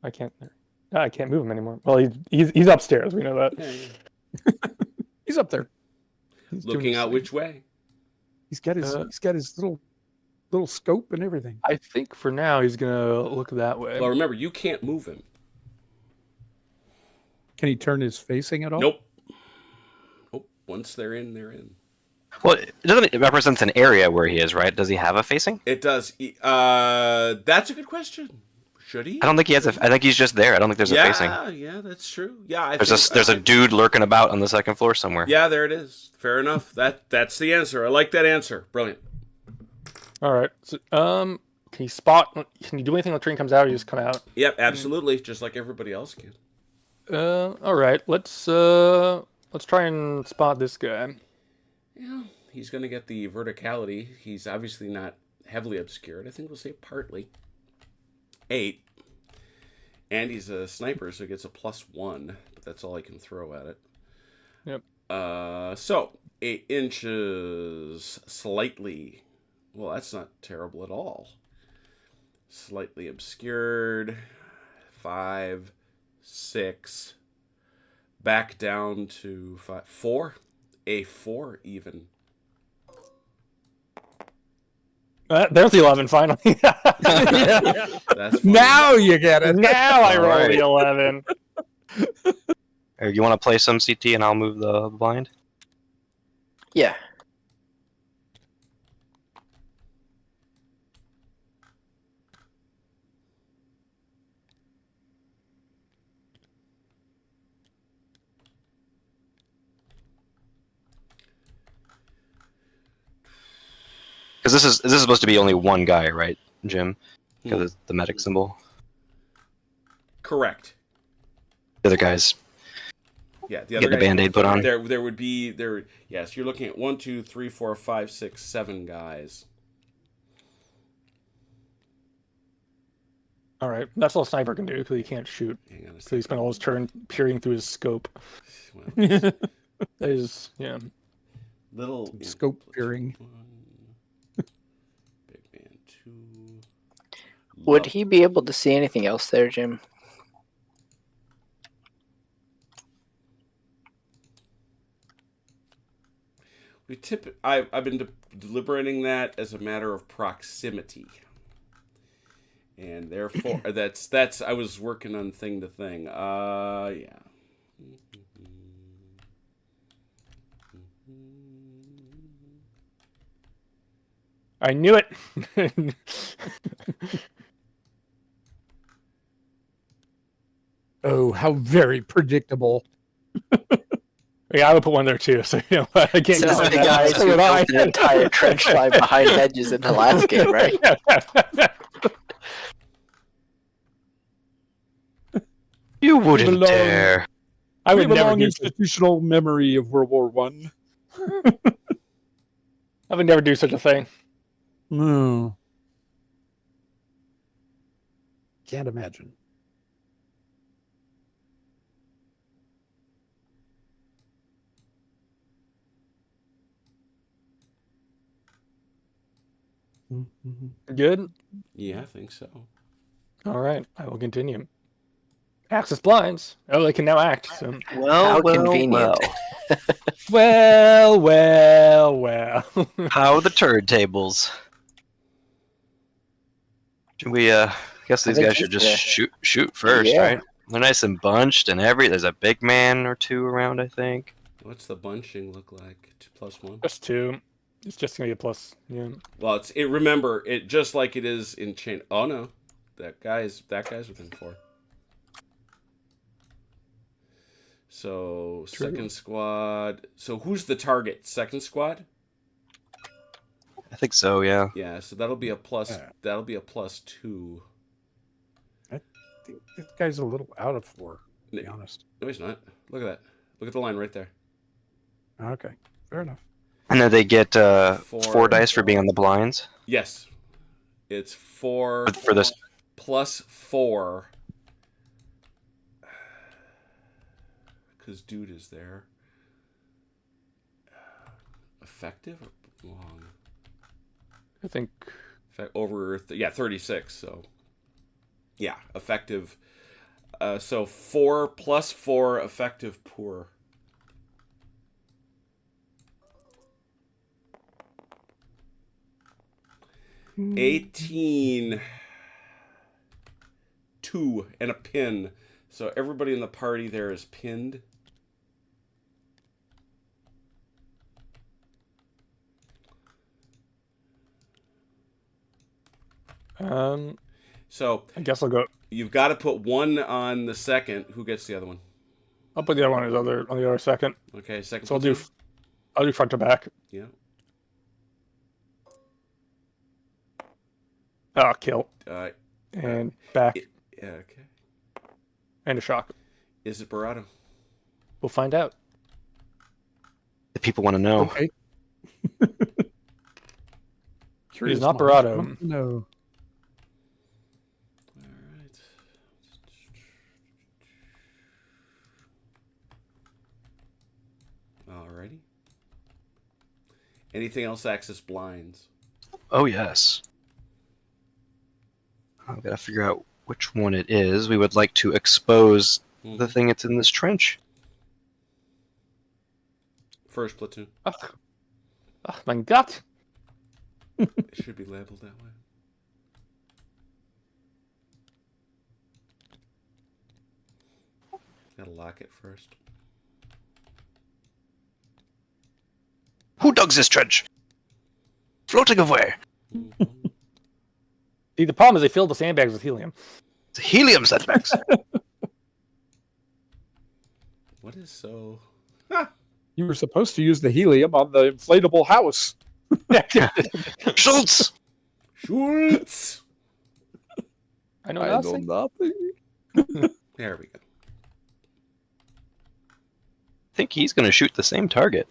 [SPEAKER 2] I can't move him anymore. Well, he's upstairs. We know that.
[SPEAKER 1] Yeah.
[SPEAKER 4] He's up there.
[SPEAKER 2] He's doing
[SPEAKER 1] Looking
[SPEAKER 2] his
[SPEAKER 1] out
[SPEAKER 2] thing.
[SPEAKER 1] which way?
[SPEAKER 4] He's got his little scope and everything.
[SPEAKER 2] I think for now he's gonna look that way.
[SPEAKER 1] Well, remember, you can't move him.
[SPEAKER 4] Can he turn his facing at all?
[SPEAKER 1] Nope. Nope. Once they're in, they're in.
[SPEAKER 3] Well, it represents an area where he is, right? Does he have a facing?
[SPEAKER 1] It does. That's a good question. Should he?
[SPEAKER 3] I don't think he has I think he's just there. I don't think there's a facing.
[SPEAKER 1] Yeah, that's true. Yeah,
[SPEAKER 3] There's a dude lurking about on the second floor somewhere.
[SPEAKER 1] Yeah, there it is. Fair enough. That's the answer. I like that answer. Brilliant.
[SPEAKER 2] All right. So, can you spot? Can you do anything when the train comes out? Or you just come out?
[SPEAKER 1] Yep, absolutely. Just like everybody else can.
[SPEAKER 2] All right. Let's try and spot this guy.
[SPEAKER 1] Yeah, he's going to get the verticality. He's obviously not heavily obscured. I think we'll say partly. 8. And he's a sniper, so he gets a +1. But that's all I can throw at it.
[SPEAKER 2] Yep.
[SPEAKER 1] So 8 inches, slightly. Well, that's not terrible at all. Slightly obscured. 5, 6. Back down to 5, 4. A4 even.
[SPEAKER 2] There's the 11 finally.
[SPEAKER 1] That's funny.
[SPEAKER 4] Now you get it.
[SPEAKER 2] Now I roll
[SPEAKER 3] Alright.
[SPEAKER 2] the 11.
[SPEAKER 3] You want to play some CT and I'll move the blind?
[SPEAKER 5] Yeah.
[SPEAKER 3] Because this is supposed to be only one guy, right, Jim? because it's the medic symbol.
[SPEAKER 1] Correct.
[SPEAKER 3] The other guys
[SPEAKER 1] Yeah, the
[SPEAKER 3] get
[SPEAKER 1] other
[SPEAKER 3] the
[SPEAKER 1] guy-
[SPEAKER 3] Band-Aid put on.
[SPEAKER 1] There would be there. Yes, you're looking at 1, 2, 3, 4, 5, 6, 7 guys.
[SPEAKER 2] All right, that's all a sniper can do because he can't shoot.
[SPEAKER 1] Hang on a
[SPEAKER 2] So he spent all his turn peering through his scope.
[SPEAKER 1] Well,
[SPEAKER 2] That is, yeah.
[SPEAKER 1] little
[SPEAKER 4] Scope peering.
[SPEAKER 1] Big man 2.
[SPEAKER 5] Would he be able to see anything else there, Jim?
[SPEAKER 1] I've been deliberating that as a matter of proximity, and therefore that's I was working on thing to thing. Yeah.
[SPEAKER 2] I knew it.
[SPEAKER 4] Oh, how very predictable.
[SPEAKER 2] Yeah, I would put one there too. So you know, I can't
[SPEAKER 5] So
[SPEAKER 2] go
[SPEAKER 5] the
[SPEAKER 2] with that.
[SPEAKER 5] guys
[SPEAKER 2] So
[SPEAKER 5] who
[SPEAKER 2] would I.
[SPEAKER 5] built an entire trench line behind hedges in the last game, right?
[SPEAKER 3] You wouldn't
[SPEAKER 4] belong-
[SPEAKER 3] dare.
[SPEAKER 2] I
[SPEAKER 4] We
[SPEAKER 2] would
[SPEAKER 4] have a
[SPEAKER 2] never
[SPEAKER 4] long
[SPEAKER 2] do.
[SPEAKER 4] institutional memory of World War One.
[SPEAKER 2] I would never do such a thing.
[SPEAKER 4] No. Can't imagine.
[SPEAKER 2] Good.
[SPEAKER 1] Yeah, I think so.
[SPEAKER 2] All right, I will continue. Access blinds. Oh, they can now act. So.
[SPEAKER 3] Well,
[SPEAKER 5] How convenient.
[SPEAKER 2] Well.
[SPEAKER 3] How the turd tables? Should we? Guess
[SPEAKER 5] I
[SPEAKER 3] these
[SPEAKER 5] think
[SPEAKER 3] guys should just
[SPEAKER 5] he's
[SPEAKER 3] shoot first,
[SPEAKER 5] Yeah.
[SPEAKER 3] right? They're nice and bunched, and there's a big man or two around, I think.
[SPEAKER 1] What's the bunching look like? 2+1.
[SPEAKER 2] Just 2. It's just gonna be a plus. Yeah.
[SPEAKER 1] Well, remember it just like it is in chain. Oh no, that guy's within 4. So
[SPEAKER 2] True.
[SPEAKER 1] second squad. So who's the target? Second squad.
[SPEAKER 3] I think so, yeah.
[SPEAKER 1] Yeah. So that'll be a plus.
[SPEAKER 4] Yeah.
[SPEAKER 1] That'll be a +2.
[SPEAKER 4] I think this guy's a little out of 4, to be honest.
[SPEAKER 1] No, he's not. Look at that. Look at the line right there.
[SPEAKER 4] Okay, fair enough.
[SPEAKER 3] And then they get 4
[SPEAKER 1] Four.
[SPEAKER 3] dice for being on the blinds
[SPEAKER 1] Yes. It's 4
[SPEAKER 3] for this.
[SPEAKER 1] +4. Because dude is there. Effective or long?
[SPEAKER 2] I think.
[SPEAKER 1] Over 36. So yeah, effective. So 4 + 4 effective poor.
[SPEAKER 2] Hmm.
[SPEAKER 1] 18, 2 and a pin. So everybody in the party there is pinned. So
[SPEAKER 2] I guess I'll go.
[SPEAKER 1] you've got to put 1 on the second. Who gets the other one?
[SPEAKER 2] I'll put the other one on the other second.
[SPEAKER 1] Okay, second.
[SPEAKER 2] So I'll do
[SPEAKER 1] platoon?
[SPEAKER 2] front to back.
[SPEAKER 1] Yeah.
[SPEAKER 2] Kill
[SPEAKER 1] Uh,
[SPEAKER 2] and back
[SPEAKER 1] yeah. Okay.
[SPEAKER 2] and a shock.
[SPEAKER 1] Is it Barado?
[SPEAKER 2] We'll find out.
[SPEAKER 3] The people want to know.
[SPEAKER 4] Okay. Curious
[SPEAKER 2] not
[SPEAKER 4] minds
[SPEAKER 2] Barado.
[SPEAKER 4] want to know.
[SPEAKER 1] All right. Alrighty. Anything else access blinds?
[SPEAKER 3] Oh, yes. I've got to figure out which one it is. We would like to expose the thing that's in this trench.
[SPEAKER 1] First platoon.
[SPEAKER 2] Ach, mein Gott.
[SPEAKER 1] It should be labeled that way. Gotta lock it first.
[SPEAKER 3] Who dug this trench? Floating away.
[SPEAKER 2] See, the problem is they filled the sandbags with helium.
[SPEAKER 3] It's helium setbacks.
[SPEAKER 1] What is so?
[SPEAKER 4] You were supposed to use the helium on the inflatable house.
[SPEAKER 3] Schultz!
[SPEAKER 1] Schultz!
[SPEAKER 2] know
[SPEAKER 4] I know
[SPEAKER 2] nothing.
[SPEAKER 4] nothing.
[SPEAKER 1] There we go.
[SPEAKER 3] I think he's going to shoot the same target.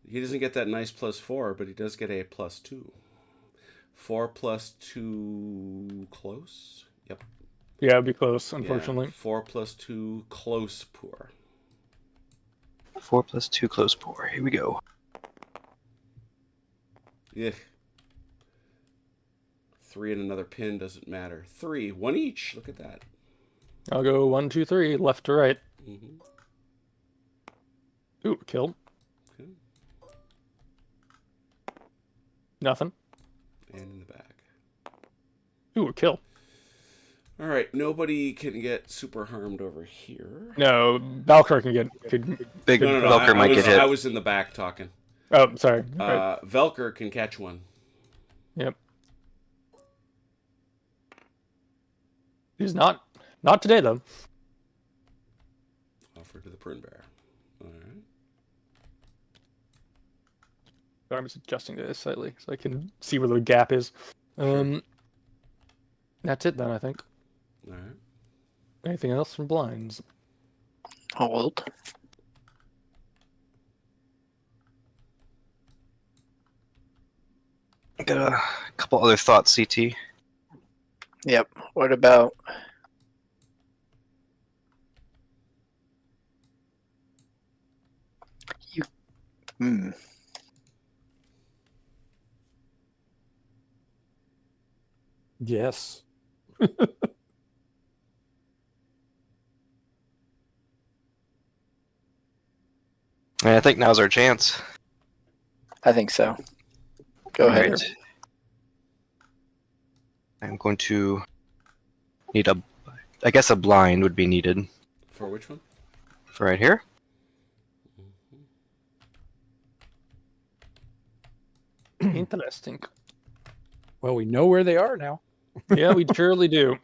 [SPEAKER 1] He doesn't get that nice +4, but he does get a +2. 4 + 2 close. Yep.
[SPEAKER 2] Yeah, it'd be close, unfortunately.
[SPEAKER 1] Yeah, 4 + 2 close poor.
[SPEAKER 3] 4 + 2 close pour. Here we go.
[SPEAKER 1] Yeah. 3 and another pin doesn't matter. 3, 1 each. Look at that.
[SPEAKER 2] I'll go 1, 2, 3, left to right.
[SPEAKER 1] Mm-hmm.
[SPEAKER 2] Ooh, killed.
[SPEAKER 1] Okay.
[SPEAKER 2] Nothing.
[SPEAKER 1] And in the back.
[SPEAKER 2] Ooh, a kill.
[SPEAKER 1] All right, nobody can get super harmed over here.
[SPEAKER 2] No, Valkyr can get.
[SPEAKER 3] Big
[SPEAKER 1] No,
[SPEAKER 3] Velker might get hit.
[SPEAKER 1] I was in the back talking.
[SPEAKER 2] Oh, sorry. Right.
[SPEAKER 1] Velker can catch one.
[SPEAKER 2] Yep. He's not today though.
[SPEAKER 1] Offer to the prune bear. All right.
[SPEAKER 2] Sorry, I'm just adjusting this slightly so I can see where the gap is. That's it then, I think.
[SPEAKER 1] All right.
[SPEAKER 2] Anything else from blinds?
[SPEAKER 5] Hold.
[SPEAKER 3] Got a couple other thoughts, CT.
[SPEAKER 5] Yep. What about you?
[SPEAKER 4] Yes.
[SPEAKER 3] I think now's our chance.
[SPEAKER 5] I think so. Go
[SPEAKER 3] All
[SPEAKER 5] ahead.
[SPEAKER 3] right. I'm going to need I guess a blind would be needed
[SPEAKER 1] For which one?
[SPEAKER 3] for right here.
[SPEAKER 2] Interesting.
[SPEAKER 4] Well, we know where they are now.
[SPEAKER 2] Yeah, we surely do.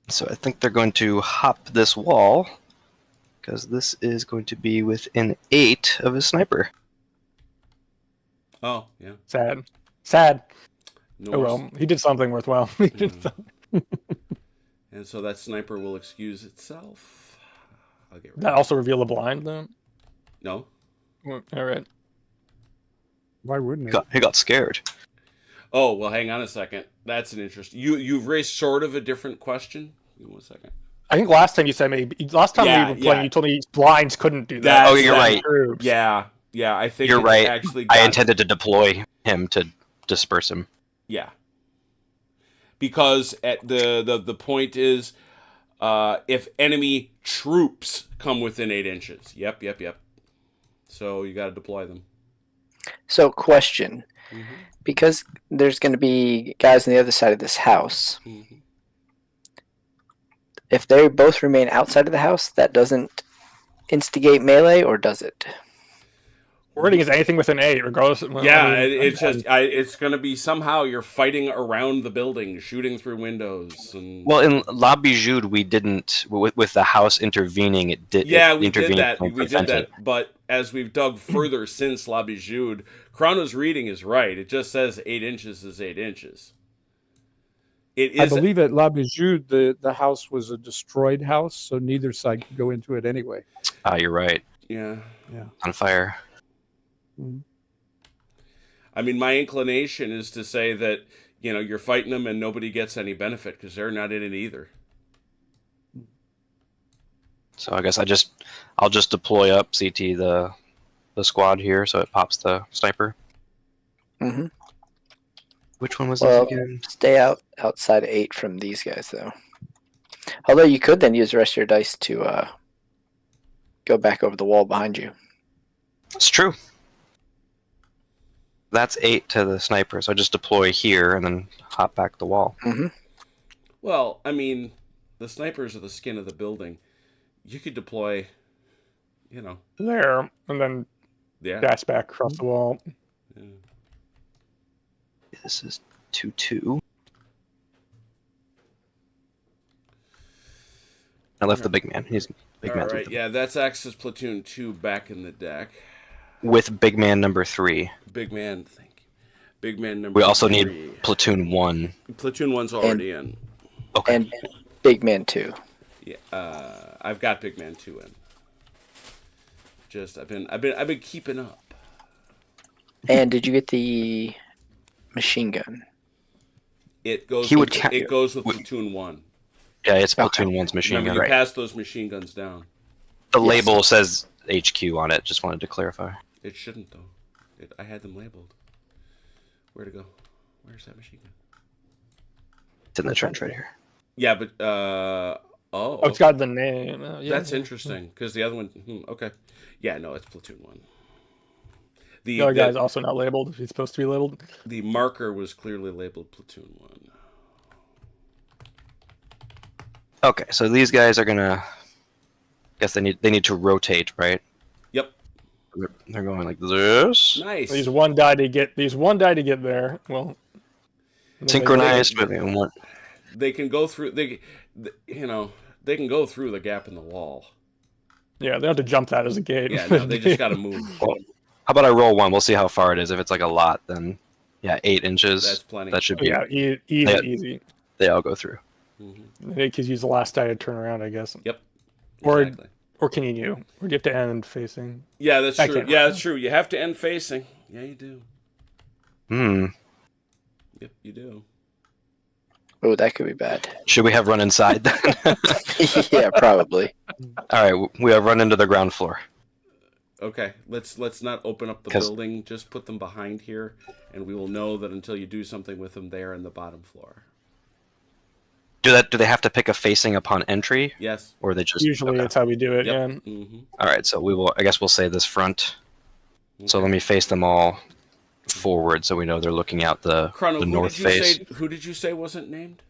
[SPEAKER 3] So I think they're going to hop this wall because this is going to be within 8 of his sniper.
[SPEAKER 1] Oh, yeah.
[SPEAKER 2] Sad.
[SPEAKER 1] No
[SPEAKER 2] Oh
[SPEAKER 1] more
[SPEAKER 2] well, he did something worthwhile. He did something.
[SPEAKER 1] And so that sniper will excuse itself. I'll get rid
[SPEAKER 2] That
[SPEAKER 1] of it.
[SPEAKER 2] also reveal a blind though.
[SPEAKER 1] No?
[SPEAKER 2] Well, all right.
[SPEAKER 4] Why wouldn't
[SPEAKER 3] He got scared.
[SPEAKER 1] Oh, well, hang on a second. That's an interest. You've raised sort of a different question. Give me 1 second.
[SPEAKER 2] I think last time you said maybe last time
[SPEAKER 1] Yeah,
[SPEAKER 2] we were playing,
[SPEAKER 1] yeah.
[SPEAKER 2] you told me blinds couldn't do that.
[SPEAKER 1] That's-
[SPEAKER 3] Oh, you're
[SPEAKER 1] that-
[SPEAKER 3] right.
[SPEAKER 2] Troops.
[SPEAKER 1] Yeah, I think
[SPEAKER 3] You're
[SPEAKER 1] it
[SPEAKER 3] right.
[SPEAKER 1] actually
[SPEAKER 3] I
[SPEAKER 1] got-
[SPEAKER 3] intended to deploy him to disperse him.
[SPEAKER 1] Yeah. Because at the point is if enemy troops come within 8 inches. Yep. So you got to deploy them.
[SPEAKER 5] So, question.
[SPEAKER 1] Mm-hmm.
[SPEAKER 5] Because there's going to be guys on the other side of this house,
[SPEAKER 1] Mm-hmm.
[SPEAKER 5] if they both remain outside of the house, that doesn't instigate melee, or does it?
[SPEAKER 2] Wording is anything within 8, regardless. Well,
[SPEAKER 1] Yeah,
[SPEAKER 2] I mean,
[SPEAKER 1] it's just it's going to be somehow you're fighting around the building, shooting through windows. And
[SPEAKER 3] Well, in La Bijoude, we didn't with the house intervening. It did.
[SPEAKER 1] yeah,
[SPEAKER 3] it
[SPEAKER 1] we did
[SPEAKER 3] intervened
[SPEAKER 1] that.
[SPEAKER 3] to
[SPEAKER 1] We did
[SPEAKER 3] prevent
[SPEAKER 1] that.
[SPEAKER 3] it.
[SPEAKER 1] But as we've dug further since La Bijoude, Chrono's reading is right. It just says 8 inches is 8 inches. It
[SPEAKER 4] I
[SPEAKER 1] is.
[SPEAKER 4] believe at La Bijou, the house was a destroyed house, so neither side could go into it anyway.
[SPEAKER 3] Ah, you're right.
[SPEAKER 1] Yeah.
[SPEAKER 3] On fire.
[SPEAKER 1] I mean, my inclination is to say that, you're fighting them and nobody gets any benefit because they're not in it either.
[SPEAKER 3] So I guess I'll just deploy up CT the squad here so it pops the sniper.
[SPEAKER 5] Mm-hmm.
[SPEAKER 3] Which one was
[SPEAKER 5] Well,
[SPEAKER 3] this again?
[SPEAKER 5] stay outside 8 from these guys, though. Although you could then use the rest of your dice to go back over the wall behind you.
[SPEAKER 3] It's true. That's 8 to the sniper, so I just deploy here and then hop back the wall.
[SPEAKER 5] Mm-hmm.
[SPEAKER 1] Well, I mean, the snipers are the skin of the building. You could deploy,
[SPEAKER 2] there, and then
[SPEAKER 1] yeah.
[SPEAKER 2] dash back across the wall.
[SPEAKER 1] Yeah.
[SPEAKER 3] This is 2-2. I left the big man. He's big
[SPEAKER 1] All
[SPEAKER 3] man.
[SPEAKER 1] right, yeah, that's Axis Platoon 2 back in the deck.
[SPEAKER 3] With big man number 3.
[SPEAKER 1] Big man, thank you. Big man number
[SPEAKER 3] We also
[SPEAKER 1] 3.
[SPEAKER 3] need platoon 1.
[SPEAKER 1] Platoon 1's already in.
[SPEAKER 3] Okay.
[SPEAKER 5] And Big Man 2.
[SPEAKER 1] Yeah, I've got Big Man 2 in. I've been keeping up.
[SPEAKER 5] And did you get the machine gun?
[SPEAKER 1] It goes.
[SPEAKER 3] He would
[SPEAKER 1] it goes with Platoon 1.
[SPEAKER 3] Yeah, it's
[SPEAKER 5] Okay.
[SPEAKER 3] platoon 1's machine
[SPEAKER 1] Remember,
[SPEAKER 3] gun.
[SPEAKER 1] you pass those machine guns down.
[SPEAKER 3] The
[SPEAKER 5] Yes.
[SPEAKER 3] label says HQ on it. Just wanted to clarify.
[SPEAKER 1] It shouldn't though. I had them labeled. Where to go? Where's that machine gun?
[SPEAKER 3] It's in the trench right here.
[SPEAKER 1] Yeah, but
[SPEAKER 2] Oh, it's got the name. Yeah.
[SPEAKER 1] that's interesting because the other one. Okay, yeah, no, it's Platoon 1.
[SPEAKER 2] The other guy's also not labeled. He's supposed to be labeled.
[SPEAKER 1] The marker was clearly labeled Platoon 1.
[SPEAKER 3] Okay, so these guys are gonna. Guess they need to rotate, right?
[SPEAKER 1] Yep.
[SPEAKER 3] They're going like this.
[SPEAKER 1] Nice.
[SPEAKER 2] These one die to get there. Well,
[SPEAKER 3] Synchronized with one.
[SPEAKER 1] They can go through. They can go through the gap in the wall.
[SPEAKER 2] Yeah, they don't have to jump that as a gate.
[SPEAKER 1] Yeah, no, they just got to move.
[SPEAKER 3] Well, how about I roll one? We'll see how far it is. If it's like a lot, then yeah, 8 inches.
[SPEAKER 1] That's plenty.
[SPEAKER 3] That should be.
[SPEAKER 2] Yeah, easy.
[SPEAKER 3] They all go through.
[SPEAKER 1] Mm-hmm.
[SPEAKER 2] They could use the last die to turn around, I guess.
[SPEAKER 1] Yep.
[SPEAKER 2] Or
[SPEAKER 1] Exactly.
[SPEAKER 2] or can you? Or do you have to end facing?
[SPEAKER 1] Yeah, that's
[SPEAKER 2] I
[SPEAKER 1] true.
[SPEAKER 2] can't-
[SPEAKER 1] Yeah, that's true. You have to end facing. Yeah, you do. Yep, you do.
[SPEAKER 5] Oh, that could be bad.
[SPEAKER 3] Should we have run inside then?
[SPEAKER 5] Yeah, probably.
[SPEAKER 3] All right, we have run into the ground floor.
[SPEAKER 1] Okay, let's not open up the
[SPEAKER 3] 'Cause-
[SPEAKER 1] building. Just put them behind here, and we will know that until you do something with them, they are in the bottom floor.
[SPEAKER 3] Do they have to pick a facing upon entry,
[SPEAKER 1] Yes.
[SPEAKER 3] or they just
[SPEAKER 2] Usually,
[SPEAKER 3] okay.
[SPEAKER 2] that's how we do it.
[SPEAKER 1] Yep.
[SPEAKER 2] Yeah.
[SPEAKER 1] Mm-hmm.
[SPEAKER 3] All right, so we will. I guess we'll say this front. So let me face them all forward, so we know they're looking out the
[SPEAKER 1] Chrono,
[SPEAKER 3] north face.
[SPEAKER 1] who did you say wasn't named?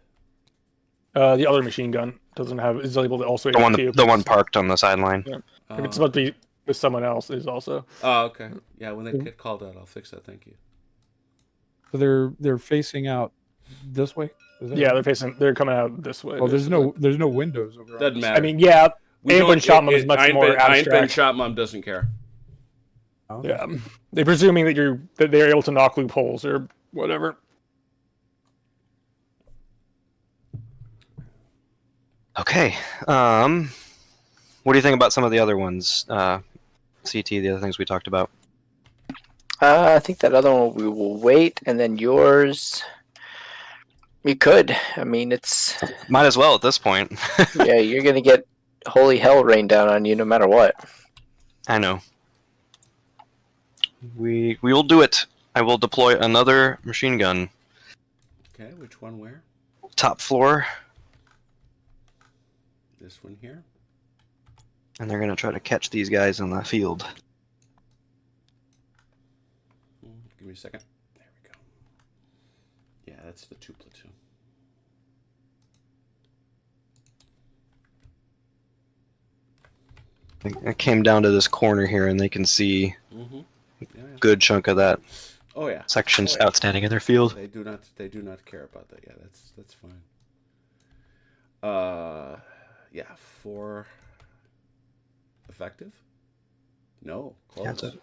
[SPEAKER 2] The other machine gun is labeled also.
[SPEAKER 3] The one,
[SPEAKER 2] HQ.
[SPEAKER 3] the one parked on the sideline.
[SPEAKER 2] Yeah. If it's supposed to be with someone else, is also.
[SPEAKER 1] Oh, okay. Yeah, when they get called out, I'll fix that. Thank you.
[SPEAKER 4] So they're facing out this way. Is that
[SPEAKER 2] Yeah,
[SPEAKER 4] right?
[SPEAKER 2] they're coming out this way.
[SPEAKER 4] Well, there's no windows over. on
[SPEAKER 1] Doesn't
[SPEAKER 4] this
[SPEAKER 1] matter.
[SPEAKER 2] I mean, yeah,
[SPEAKER 1] We don't-
[SPEAKER 2] Aimpen Shotmum is much more
[SPEAKER 1] Einpen
[SPEAKER 2] abstract.
[SPEAKER 1] Shotmum doesn't care.
[SPEAKER 4] side.
[SPEAKER 2] Yeah, they're presuming that they're able to knock loopholes or whatever.
[SPEAKER 3] Okay. What do you think about some of the other ones? CT, the other things we talked about.
[SPEAKER 5] I think that other one we will wait, and then yours. You could. I mean, it's
[SPEAKER 3] Might as well at this point.
[SPEAKER 5] yeah. You're gonna get holy hell rain down on you no matter what.
[SPEAKER 3] I know. We will do it. I will deploy another machine gun.
[SPEAKER 1] Okay, which one where?
[SPEAKER 3] Top floor,
[SPEAKER 1] This one here?
[SPEAKER 3] and they're gonna try to catch these guys in the field.
[SPEAKER 1] Give me a second. There we go. Yeah, that's the 2 platoon.
[SPEAKER 3] I came down to this corner here, and they can see
[SPEAKER 1] Mm-hmm. Yeah, yeah.
[SPEAKER 3] good chunk of that
[SPEAKER 1] Oh yeah.
[SPEAKER 3] section's outstanding in their field.
[SPEAKER 1] They do not care about that. Yeah, that's fine. Yeah, 4 effective? No,
[SPEAKER 3] Yeah,
[SPEAKER 1] close.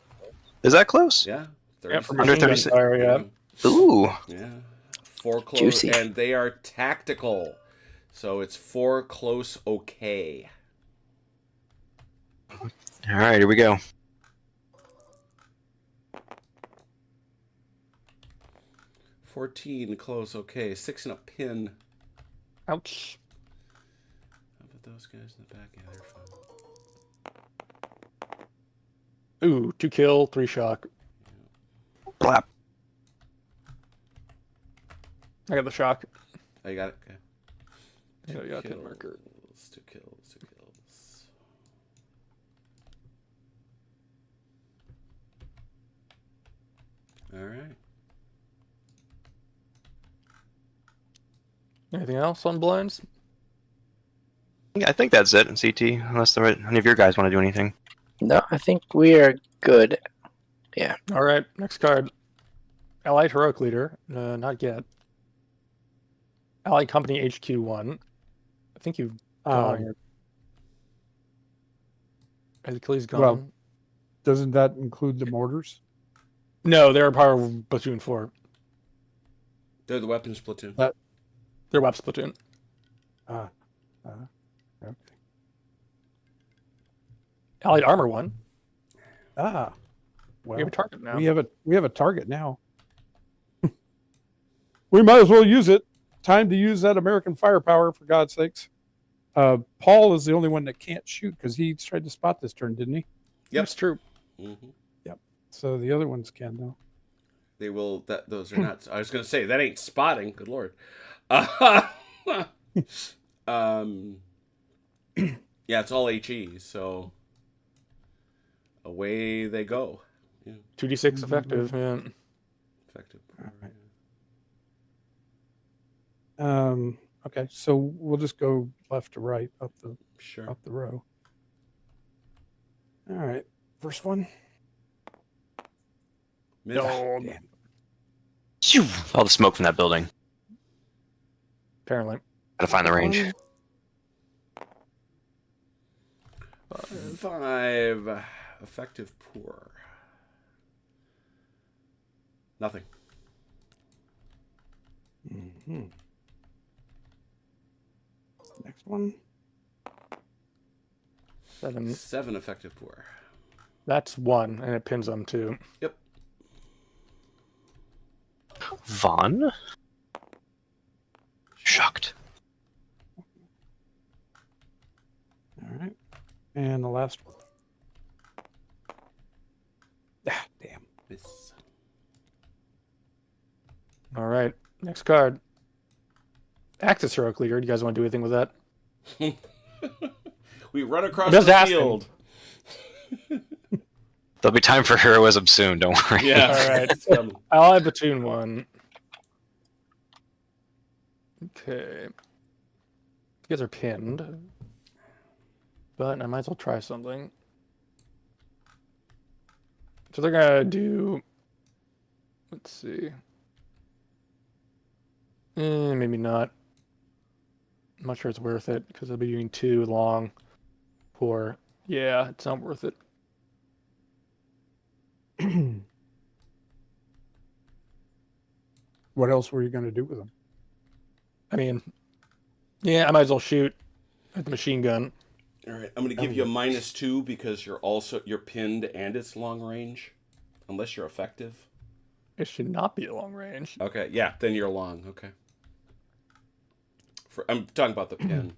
[SPEAKER 3] is that close?
[SPEAKER 1] Yeah,
[SPEAKER 2] Yeah, for
[SPEAKER 1] 36.
[SPEAKER 3] Under
[SPEAKER 2] machine gun
[SPEAKER 3] 36.
[SPEAKER 2] fire, yeah.
[SPEAKER 3] Ooh.
[SPEAKER 1] Yeah. 4 close,
[SPEAKER 5] Juicy.
[SPEAKER 1] and they are tactical. So it's 4 close okay.
[SPEAKER 3] All right, here we go.
[SPEAKER 1] $14 close okay. 6 and a pin.
[SPEAKER 2] Ouch.
[SPEAKER 1] How about those guys in the back? Yeah, they're fine.
[SPEAKER 2] Ooh, 2 kill, 3 shock.
[SPEAKER 3] Blap.
[SPEAKER 2] I got the shock.
[SPEAKER 1] Oh, you got it? Okay.
[SPEAKER 2] Yeah, you got the
[SPEAKER 1] kills,
[SPEAKER 2] marker.
[SPEAKER 1] 2 kills, 2 kills. All right.
[SPEAKER 2] Anything else on blinds?
[SPEAKER 3] Yeah, I think that's it in CT, unless any of your guys want to do anything.
[SPEAKER 5] No, I think we are good.
[SPEAKER 2] All right, next card. Allied Heroic Leader. Not yet. Allied Company HQ1. I think you've gone here. Achilles gone.
[SPEAKER 4] Well, doesn't that include the mortars?
[SPEAKER 2] No, they're part of platoon 4.
[SPEAKER 1] They're the weapons platoon.
[SPEAKER 2] They're weapons platoon.
[SPEAKER 4] Okay.
[SPEAKER 2] Allied armor 1.
[SPEAKER 4] Well,
[SPEAKER 2] We have a target now.
[SPEAKER 4] we have a target now. We might as well use it. Time to use that American firepower, for God's sakes. Paul is the only one that can't shoot because he tried to spot this turn, didn't he?
[SPEAKER 1] Yep.
[SPEAKER 2] That's true.
[SPEAKER 1] Mm-hmm.
[SPEAKER 4] So the other ones can, though.
[SPEAKER 1] They will. Those are not. I was going to say that ain't spotting. Good lord. Yeah, it's all HE. So away they go. Yeah,
[SPEAKER 2] 2d6 effective. Yeah.
[SPEAKER 1] effective.
[SPEAKER 4] All right. Okay, so we'll just go left to right up the
[SPEAKER 1] Sure.
[SPEAKER 4] row. All right, first one.
[SPEAKER 1] Miss.
[SPEAKER 2] No,
[SPEAKER 4] Damn.
[SPEAKER 3] Phew, all the smoke from that building.
[SPEAKER 2] apparently.
[SPEAKER 3] Gotta find the range.
[SPEAKER 1] 5 effective poor. Nothing.
[SPEAKER 4] Mm-hmm. Next one.
[SPEAKER 2] 7.
[SPEAKER 1] 7 effective poor.
[SPEAKER 2] That's 1, and it pins them too.
[SPEAKER 1] Yep.
[SPEAKER 3] Vaughn? Shocked.
[SPEAKER 4] All right, and the last one. Ah, damn.
[SPEAKER 1] Miss.
[SPEAKER 2] All right, next card. Axis hero cleared. You guys want to do anything with that?
[SPEAKER 1] We run across
[SPEAKER 2] Just
[SPEAKER 1] the
[SPEAKER 2] asking.
[SPEAKER 1] field.
[SPEAKER 3] There'll be time for heroism soon, don't worry.
[SPEAKER 1] Yeah.
[SPEAKER 2] All right.
[SPEAKER 1] It's coming.
[SPEAKER 2] I'll have platoon 1. Okay. You guys are pinned. But I might as well try something. So they're gonna do. Let's see. Maybe not. I'm not sure it's worth it because they'll be doing 2 long, poor. Yeah, it's not worth it.
[SPEAKER 4] What else were you going to do with them?
[SPEAKER 2] I mean, yeah, I might as well shoot at the machine gun.
[SPEAKER 1] All right, I'm going to give you a -2 because you're pinned and it's long range, unless you're effective.
[SPEAKER 2] It should not be a long range.
[SPEAKER 1] Okay, yeah, then you're long. Okay. I'm talking about the pin.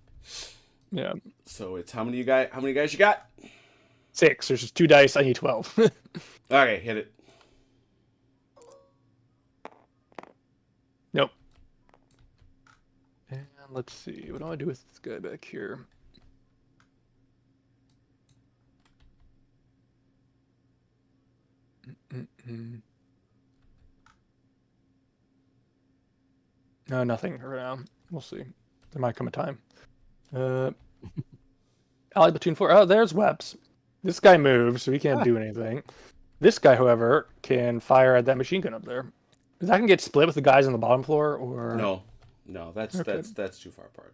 [SPEAKER 2] Yeah,
[SPEAKER 1] So it's how many guys you got?
[SPEAKER 2] 6. There's just 2 dice. I need 12.
[SPEAKER 1] Okay, hit it.
[SPEAKER 2] Nope. And let's see. What do I do with this guy back here? No, nothing right now. We'll see. There might come a time. Allied platoon 4. Oh, there's Webs. This guy moves, so he can't do anything. This guy, however, can fire at that machine gun up there. Is that gonna get split with the guys on the bottom floor, or
[SPEAKER 1] No, that's
[SPEAKER 2] Okay.
[SPEAKER 1] that's too far apart.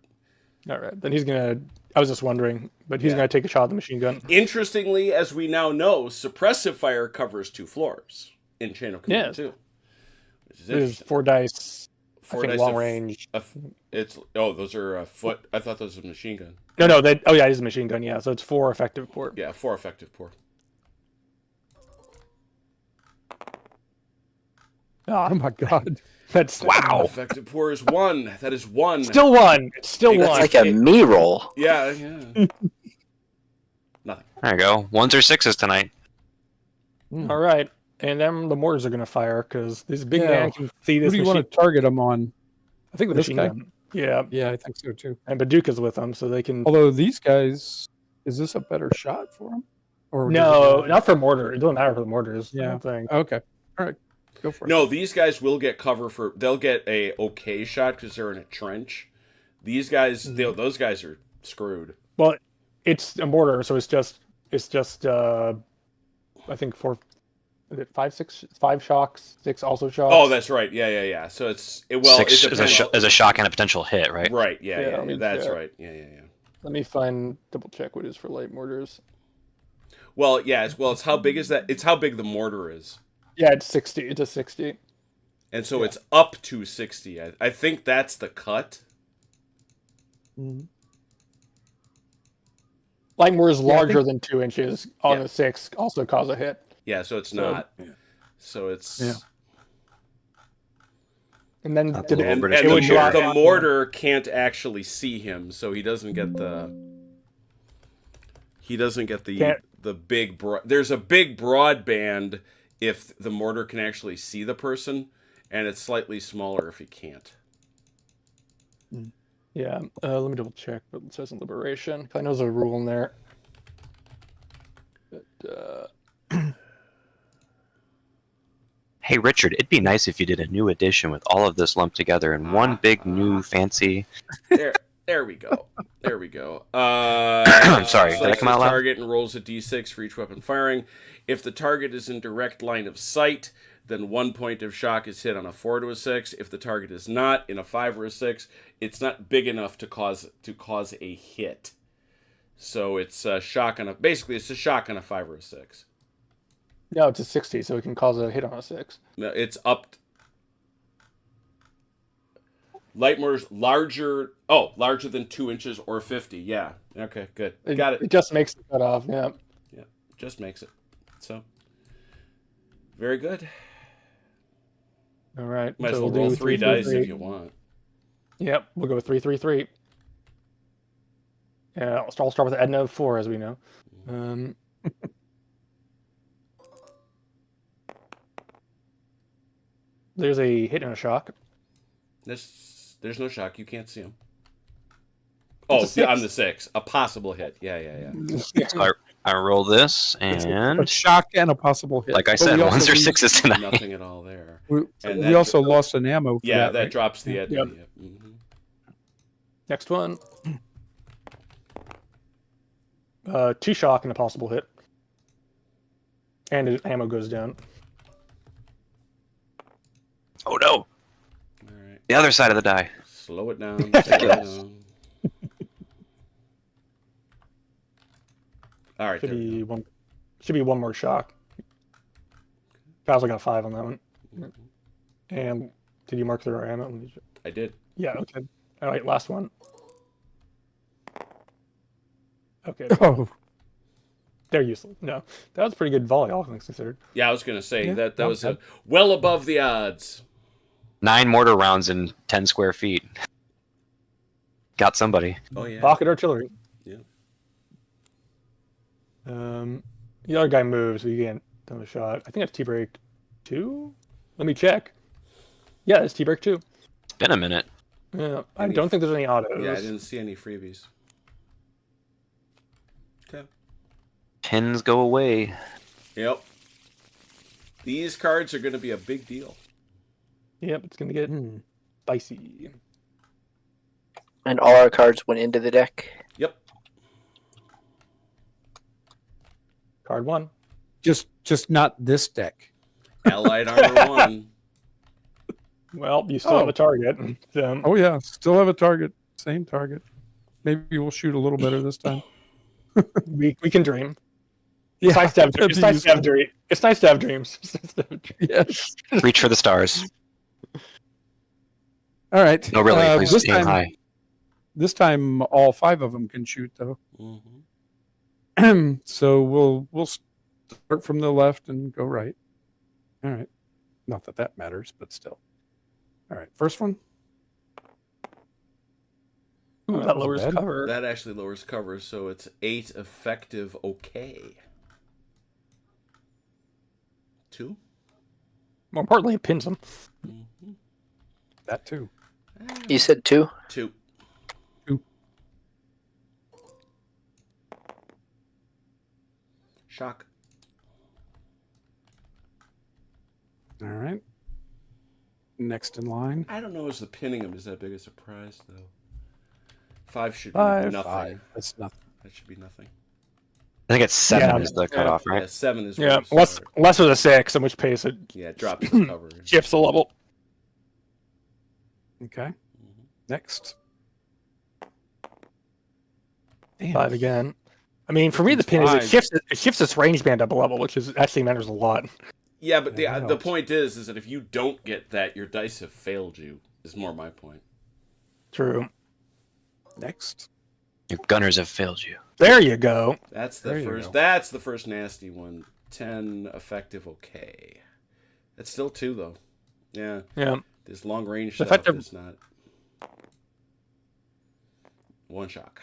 [SPEAKER 2] All right, then he's gonna. I was just wondering, but he's gonna take a shot at the machine gun.
[SPEAKER 1] Interestingly, as we now know, suppressive fire covers 2 floors in Chain of Command
[SPEAKER 2] Yes.
[SPEAKER 1] 2. Which is
[SPEAKER 2] There's
[SPEAKER 1] interesting.
[SPEAKER 2] 4 dice.
[SPEAKER 1] 4
[SPEAKER 2] I think
[SPEAKER 1] dice
[SPEAKER 2] long
[SPEAKER 1] of-
[SPEAKER 2] range.
[SPEAKER 1] those are a foot. I thought those were machine gun.
[SPEAKER 2] No. Oh yeah, it is a machine gun. Yeah, so it's 4 effective port.
[SPEAKER 1] Yeah, 4 effective pour.
[SPEAKER 2] Ah,
[SPEAKER 4] Oh my God.
[SPEAKER 2] that's
[SPEAKER 3] Wow.
[SPEAKER 1] Effective pour is 1. That is 1.
[SPEAKER 2] Still 1. It's still
[SPEAKER 1] That's
[SPEAKER 2] 1.
[SPEAKER 5] It's like a me roll.
[SPEAKER 1] Yeah. Nothing.
[SPEAKER 3] There you go. 1s or 6s tonight.
[SPEAKER 2] All right, and then the mortars are gonna fire because this big
[SPEAKER 4] Yeah.
[SPEAKER 2] man can see
[SPEAKER 4] Who
[SPEAKER 2] this
[SPEAKER 4] do you
[SPEAKER 2] machine.
[SPEAKER 4] want to target them on?
[SPEAKER 2] I think the
[SPEAKER 4] this
[SPEAKER 2] machine
[SPEAKER 4] guy?
[SPEAKER 2] gun. Yeah,
[SPEAKER 4] Yeah, I think so too.
[SPEAKER 2] and Baduka's with them, so they can.
[SPEAKER 4] Although these guys, is this a better shot for them? Or does
[SPEAKER 2] No,
[SPEAKER 4] it matter?
[SPEAKER 2] not for mortar. It doesn't matter for the mortars. I
[SPEAKER 4] Yeah.
[SPEAKER 2] don't think.
[SPEAKER 4] Okay. All right. Go for it.
[SPEAKER 1] No, these guys will get cover for. They'll get a okay shot because they're in a trench. These guys, those guys are screwed.
[SPEAKER 2] Well, it's a mortar, so it's just. I think 4. Is it 5 shocks, 6 also shocks.
[SPEAKER 1] Oh, that's right. Yeah. So it's
[SPEAKER 3] 6
[SPEAKER 1] it
[SPEAKER 3] is a shock and a potential hit, right?
[SPEAKER 1] Right.
[SPEAKER 2] Yeah,
[SPEAKER 1] Yeah.
[SPEAKER 2] I mean,
[SPEAKER 1] That's
[SPEAKER 2] yeah.
[SPEAKER 1] right. Yeah.
[SPEAKER 2] Let me double check what it is for light mortars.
[SPEAKER 1] Well, yeah. It's how big is that? It's how big the mortar is.
[SPEAKER 2] Yeah, it's 60. It's a 60.
[SPEAKER 1] And so it's up to 60. I think that's the cut.
[SPEAKER 4] Mhm.
[SPEAKER 2] Lightmore is
[SPEAKER 4] Yeah, I
[SPEAKER 2] larger
[SPEAKER 4] think-
[SPEAKER 2] than 2 inches on
[SPEAKER 1] Yeah.
[SPEAKER 2] the 6. Also cause a hit.
[SPEAKER 1] Yeah, so it's
[SPEAKER 2] So-
[SPEAKER 1] not. So it's...
[SPEAKER 4] Yeah.
[SPEAKER 2] And then
[SPEAKER 3] That's
[SPEAKER 2] did
[SPEAKER 3] a
[SPEAKER 2] it,
[SPEAKER 3] little
[SPEAKER 1] And,
[SPEAKER 3] British
[SPEAKER 1] and
[SPEAKER 2] it would
[SPEAKER 3] Columbia.
[SPEAKER 2] drop
[SPEAKER 1] the
[SPEAKER 2] down.
[SPEAKER 1] mortar can't actually see him, so he doesn't get the... He doesn't get the
[SPEAKER 2] Can't-
[SPEAKER 1] the big... There's a big broadband if the mortar can actually see the person, and it's slightly smaller if he can't.
[SPEAKER 2] Yeah, let me double check what it says in Liberation. 'Cause I know there's a rule in there. But,
[SPEAKER 3] Hey Richard, it'd be nice if you did a new edition with all of this lumped together in one big new fancy.
[SPEAKER 1] There we go. There we go.
[SPEAKER 3] I'm sorry, did I
[SPEAKER 1] selects
[SPEAKER 3] come out
[SPEAKER 1] the
[SPEAKER 3] loud?
[SPEAKER 1] target and rolls a d6 for each weapon firing. If the target is in direct line of sight, then 1 point of shock is hit on a 4 to a 6. If the target is not in a 5 or a 6, it's not big enough to cause a hit. So it's a shock on basically it's a shock on a 5 or a 6.
[SPEAKER 2] no, it's a 60, so it can cause a hit on a 6.
[SPEAKER 1] No, it's up. Lightmore's larger than 2 inches or 50. Yeah. Okay, good. Got it.
[SPEAKER 2] It just makes the cutoff, yeah.
[SPEAKER 1] Just makes it. So, very good.
[SPEAKER 2] All right.
[SPEAKER 1] Might as
[SPEAKER 2] so
[SPEAKER 1] well
[SPEAKER 2] we'll
[SPEAKER 1] roll
[SPEAKER 2] do
[SPEAKER 1] 3
[SPEAKER 2] 3,
[SPEAKER 1] dice
[SPEAKER 2] 3,
[SPEAKER 1] if you want.
[SPEAKER 2] Yep, we'll go 3, 3, 3. Yeah, I'll start with Edna of 4, as we know. There's a hit and a shock.
[SPEAKER 1] There's no shock. You can't see him.
[SPEAKER 2] It's
[SPEAKER 1] Oh,
[SPEAKER 2] a 6.
[SPEAKER 1] on the 6. A possible hit. Yeah.
[SPEAKER 3] So I roll this,
[SPEAKER 4] A
[SPEAKER 3] and
[SPEAKER 4] shock and a possible hit.
[SPEAKER 3] like I
[SPEAKER 4] But
[SPEAKER 3] said,
[SPEAKER 4] we also
[SPEAKER 3] ones or
[SPEAKER 4] lose-
[SPEAKER 3] sixes tonight.
[SPEAKER 1] Nothing at all there.
[SPEAKER 4] We,
[SPEAKER 1] And
[SPEAKER 4] we
[SPEAKER 1] that-
[SPEAKER 4] also lost an ammo. For
[SPEAKER 1] Yeah,
[SPEAKER 4] that,
[SPEAKER 1] that
[SPEAKER 4] right?
[SPEAKER 1] drops the Edna.
[SPEAKER 2] Yep.
[SPEAKER 1] Yep. Mhm.
[SPEAKER 2] Next one. 2 shock and a possible hit. And his ammo goes down.
[SPEAKER 3] Oh no,
[SPEAKER 1] All right.
[SPEAKER 3] the other side of the die.
[SPEAKER 1] Slow it down. Slow it down. All right.
[SPEAKER 2] Should
[SPEAKER 1] There we
[SPEAKER 2] be
[SPEAKER 1] go.
[SPEAKER 2] one. Should be one more shock. I also got a 5 on that one. And did you mark their ammo? Let me check.
[SPEAKER 1] I did.
[SPEAKER 2] Yeah. Okay. All right. Last one. Okay.
[SPEAKER 4] Oh,
[SPEAKER 2] They're useless. No, that was a pretty good volley, all things considered.
[SPEAKER 1] Yeah, I was gonna say
[SPEAKER 4] Yeah,
[SPEAKER 1] that
[SPEAKER 4] not
[SPEAKER 1] was
[SPEAKER 4] bad.
[SPEAKER 1] well above the odds.
[SPEAKER 3] 9 mortar rounds in 10 square feet. Got somebody.
[SPEAKER 1] Oh yeah.
[SPEAKER 2] Pocket artillery.
[SPEAKER 1] Yeah.
[SPEAKER 2] The other guy moves. So you can't do a shot. I think that's T-break 2. Let me check. Yeah, it's T-break 2.
[SPEAKER 3] It's been a minute.
[SPEAKER 2] Yeah, I
[SPEAKER 1] Any-
[SPEAKER 2] don't think there's any autos.
[SPEAKER 1] Yeah, I didn't see any freebies. Okay.
[SPEAKER 3] Pins go away.
[SPEAKER 1] Yep. These cards are going to be a big deal.
[SPEAKER 2] Yep, it's gonna get
[SPEAKER 4] Hmm.
[SPEAKER 2] spicy.
[SPEAKER 5] And all our cards went into the deck.
[SPEAKER 1] Yep.
[SPEAKER 2] Card 1.
[SPEAKER 4] just not this deck.
[SPEAKER 1] Allied Armor 1.
[SPEAKER 2] Well, you still have
[SPEAKER 4] Oh.
[SPEAKER 2] a target. So,
[SPEAKER 4] Oh yeah, still have a target. Same target. Maybe we'll shoot a little better this time.
[SPEAKER 2] we can dream.
[SPEAKER 4] Yeah,
[SPEAKER 2] It's nice to have,
[SPEAKER 4] that'd
[SPEAKER 2] it's
[SPEAKER 4] be
[SPEAKER 2] nice to have
[SPEAKER 4] useful.
[SPEAKER 2] dreams. It's nice to have dreams. It's nice to have dreams.
[SPEAKER 4] Yes.
[SPEAKER 3] Reach for the stars.
[SPEAKER 4] All right.
[SPEAKER 3] No, really, please
[SPEAKER 4] this
[SPEAKER 3] aim
[SPEAKER 4] time,
[SPEAKER 3] high.
[SPEAKER 4] this time, all 5 of them can shoot though.
[SPEAKER 1] Mhm.
[SPEAKER 4] So we'll start from the left and go right. All right. Not that that matters, but still. All right. First one.
[SPEAKER 2] Ooh,
[SPEAKER 4] that
[SPEAKER 2] that
[SPEAKER 4] was
[SPEAKER 2] lowers
[SPEAKER 4] bad.
[SPEAKER 2] cover.
[SPEAKER 1] That actually lowers cover, so it's 8 effective. Okay. 2.
[SPEAKER 2] More importantly, it pins him.
[SPEAKER 1] Mm-hmm.
[SPEAKER 4] That too.
[SPEAKER 5] You said 2?
[SPEAKER 1] 2. Shock.
[SPEAKER 4] All right. Next in line.
[SPEAKER 1] I don't know if the pinning him is that big a surprise, though. 5 should be
[SPEAKER 2] 5.
[SPEAKER 1] nothing.
[SPEAKER 4] 5. That's nothing.
[SPEAKER 1] That should be nothing.
[SPEAKER 3] I think it's 7
[SPEAKER 2] Yeah.
[SPEAKER 3] is the cutoff,
[SPEAKER 1] Yeah,
[SPEAKER 3] right?
[SPEAKER 1] 7 is where
[SPEAKER 2] Yeah,
[SPEAKER 1] you
[SPEAKER 2] less
[SPEAKER 1] start.
[SPEAKER 2] less of the 6, in which pace it
[SPEAKER 1] Yeah, it drops the cover.
[SPEAKER 2] shifts a level.
[SPEAKER 4] Okay.
[SPEAKER 1] Mhm.
[SPEAKER 4] Next. Damn.
[SPEAKER 2] 5 again. I mean, for me, the pin is
[SPEAKER 4] Five.
[SPEAKER 2] it shifts its range band up a level, which is actually matters a lot.
[SPEAKER 1] Yeah, but
[SPEAKER 4] Yeah,
[SPEAKER 1] the point is that if you don't get that, your dice have failed you. Is more my point.
[SPEAKER 2] True.
[SPEAKER 4] Next.
[SPEAKER 3] Your gunners have failed you.
[SPEAKER 2] There you go.
[SPEAKER 1] That's
[SPEAKER 4] There
[SPEAKER 1] the
[SPEAKER 4] you
[SPEAKER 1] first.
[SPEAKER 4] go.
[SPEAKER 1] That's the first nasty one. 10 effective. Okay. That's still 2 though. Yeah.
[SPEAKER 2] Yeah.
[SPEAKER 1] This long range stuff
[SPEAKER 2] Effective-
[SPEAKER 1] is not. 1 shock.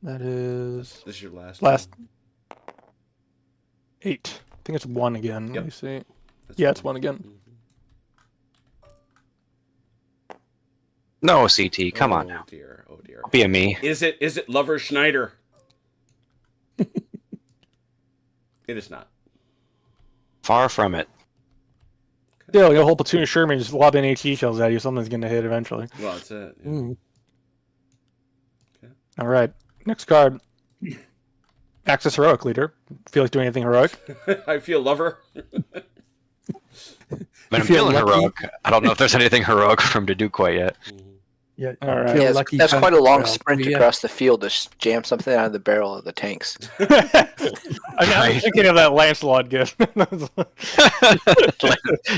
[SPEAKER 2] That is
[SPEAKER 1] This is your last.
[SPEAKER 2] last
[SPEAKER 1] one.
[SPEAKER 2] 8. I think it's 1 again.
[SPEAKER 1] Yep.
[SPEAKER 2] Let me see.
[SPEAKER 1] That's
[SPEAKER 2] Yeah, it's
[SPEAKER 1] fine.
[SPEAKER 2] 1 again.
[SPEAKER 1] Mhm.
[SPEAKER 3] No, CT, come on
[SPEAKER 1] Oh
[SPEAKER 3] now.
[SPEAKER 1] dear. Oh dear.
[SPEAKER 3] Be a me.
[SPEAKER 1] Is it Lover Schneider? It is not.
[SPEAKER 3] Far from it.
[SPEAKER 2] Still, you got a whole platoon of Sherman just lobbing HE shells at you. Something's going to hit eventually.
[SPEAKER 1] Well, that's it. yeah.
[SPEAKER 4] Mm.
[SPEAKER 2] All right. Next card. Axis Heroic Leader. Feel like doing anything heroic?
[SPEAKER 1] I feel Lover.
[SPEAKER 3] But I'm
[SPEAKER 4] feel
[SPEAKER 3] feeling
[SPEAKER 4] lucky?
[SPEAKER 3] heroic. I don't know if there's anything heroic for him to do quite yet.
[SPEAKER 4] Yeah.
[SPEAKER 2] All right.
[SPEAKER 4] feel
[SPEAKER 5] Yeah,
[SPEAKER 4] lucky
[SPEAKER 5] that's
[SPEAKER 4] time-
[SPEAKER 5] quite a long
[SPEAKER 4] well,
[SPEAKER 5] sprint
[SPEAKER 4] yeah.
[SPEAKER 5] across the field to jam something out of the barrel of the tanks.
[SPEAKER 2] I was thinking of that Lancelot gift.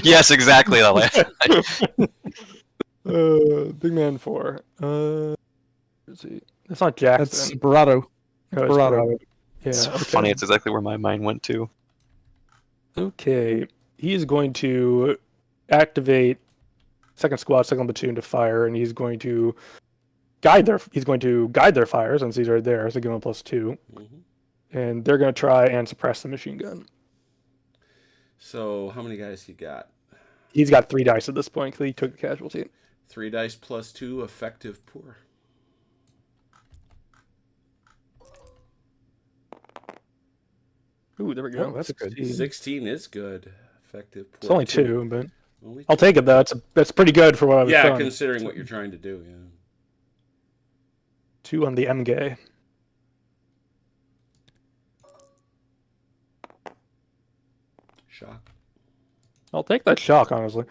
[SPEAKER 3] Yes, exactly. The last.
[SPEAKER 2] Big Man 4. Let's see. That's not Jackson.
[SPEAKER 4] That's Barato.
[SPEAKER 2] No, it's
[SPEAKER 4] Barato.
[SPEAKER 2] Barato. Yeah,
[SPEAKER 3] It's
[SPEAKER 2] okay.
[SPEAKER 3] funny. It's exactly where my mind went to.
[SPEAKER 2] Okay. He is going to activate second squad, second platoon to fire, and he's going to guide their fire since he's right there, so give him a +2.
[SPEAKER 1] Mhm.
[SPEAKER 2] And they're going to try and suppress the machine gun.
[SPEAKER 1] So how many guys you got?
[SPEAKER 2] He's got 3 dice at this point because he took the casualty.
[SPEAKER 1] 3 dice +2 effective poor.
[SPEAKER 2] Ooh, there we go.
[SPEAKER 4] Oh, that's good.
[SPEAKER 2] 16.
[SPEAKER 1] 16 is good. Effective poor.
[SPEAKER 2] It's only 2, but
[SPEAKER 1] Only
[SPEAKER 2] I'll
[SPEAKER 1] 2.
[SPEAKER 2] take it though. That's pretty good for what I was
[SPEAKER 1] Yeah,
[SPEAKER 2] throwing.
[SPEAKER 1] considering what you're trying to do. Yeah.
[SPEAKER 2] 2 on the MG.
[SPEAKER 1] Shock.
[SPEAKER 2] I'll take that shock, honestly.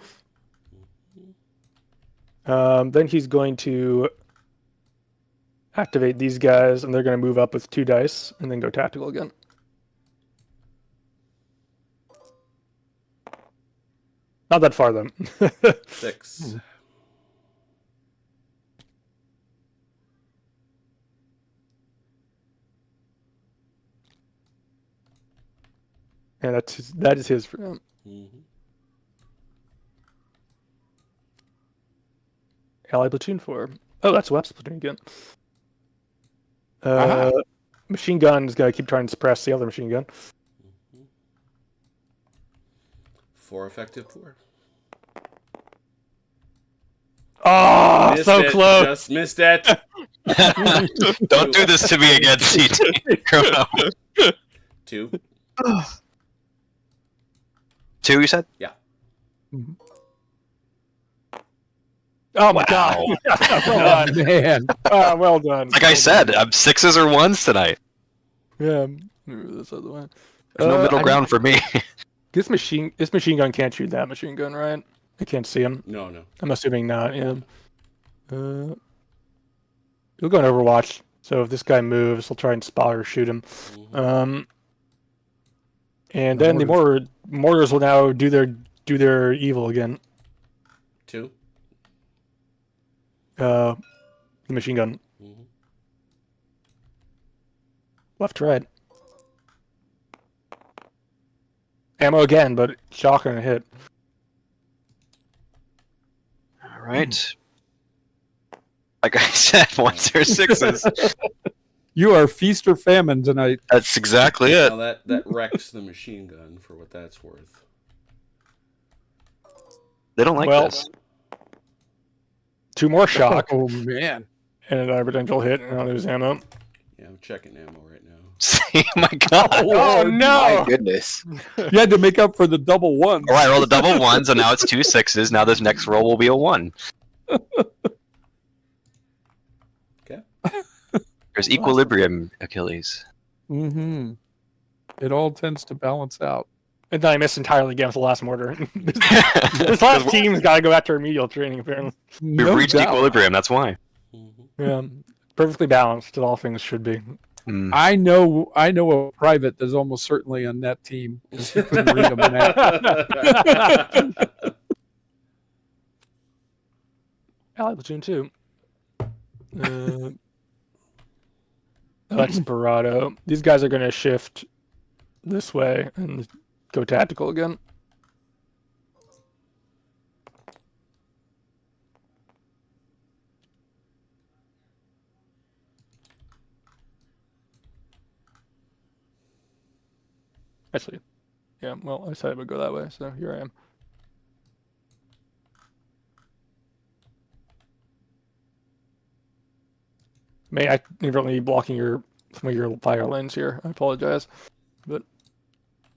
[SPEAKER 2] Then he's going to activate these guys, and they're going to move up with 2 dice, and then go tactical again. Not that far, though.
[SPEAKER 1] 6.
[SPEAKER 2] And that is his for him.
[SPEAKER 1] Mhm.
[SPEAKER 2] Ally platoon 4. Oh, that's Web's platoon again.
[SPEAKER 4] Aha.
[SPEAKER 2] Machine gun is going to keep trying to suppress the other machine gun.
[SPEAKER 1] 4 effective poor.
[SPEAKER 2] Oh,
[SPEAKER 1] Missed
[SPEAKER 2] so
[SPEAKER 1] it,
[SPEAKER 2] close.
[SPEAKER 1] Just missed it.
[SPEAKER 3] Don't do this to me again, CT. Come on.
[SPEAKER 1] 2.
[SPEAKER 3] 2, you said?
[SPEAKER 2] Oh my god. well done.
[SPEAKER 4] Man.
[SPEAKER 2] Well done.
[SPEAKER 3] Like I said, I'm 6s or 1s tonight.
[SPEAKER 2] Yeah. Move this other way.
[SPEAKER 3] There's no middle ground for me.
[SPEAKER 2] This machine gun can't shoot that machine gun, right? I can't see him.
[SPEAKER 1] No.
[SPEAKER 2] I'm assuming not. Yeah. He'll go in Overwatch. So if this guy moves, he'll try and spot or shoot him.
[SPEAKER 1] Mhm.
[SPEAKER 2] And then the mortars will now do their evil again.
[SPEAKER 1] 2.
[SPEAKER 2] The machine gun,
[SPEAKER 1] Mhm.
[SPEAKER 2] left to right. Ammo again, but shock and a hit.
[SPEAKER 3] All right. Like I said, 1s or 6s.
[SPEAKER 4] You are feast or famine tonight.
[SPEAKER 3] That's exactly it.
[SPEAKER 1] Now that wrecks the machine gun for what that's worth.
[SPEAKER 3] They don't like
[SPEAKER 2] Well,
[SPEAKER 3] this.
[SPEAKER 2] 2 more shock
[SPEAKER 4] Oh man.
[SPEAKER 2] and another potential hit, and I'll lose ammo.
[SPEAKER 1] Yeah, I'm checking ammo right now.
[SPEAKER 3] See, my God.
[SPEAKER 2] Oh
[SPEAKER 5] My
[SPEAKER 2] no!
[SPEAKER 5] goodness.
[SPEAKER 4] You had to make up for the double one.
[SPEAKER 3] All right, I rolled a double 1s, and now it's 2 6s. Now this next roll will be a 1.
[SPEAKER 1] Okay.
[SPEAKER 3] There's equilibrium, Achilles.
[SPEAKER 4] Mm-hmm. It all tends to balance out.
[SPEAKER 2] And then I missed entirely again with the last mortar. This last team's got to go after remedial training, apparently.
[SPEAKER 3] We've reached equilibrium, that's why.
[SPEAKER 1] Mhm.
[SPEAKER 2] Yeah. perfectly balanced, as all things should be.
[SPEAKER 3] Hmm.
[SPEAKER 4] I know a private that's almost certainly on that team. 'Cause he couldn't read them that.
[SPEAKER 2] Ally platoon 2. That's Parado. These guys are going to shift this way and go tactical again. Actually, yeah, well, I said I would go that way, so here I am. May I inadvertently blocking some of your fire lanes here. I apologize. But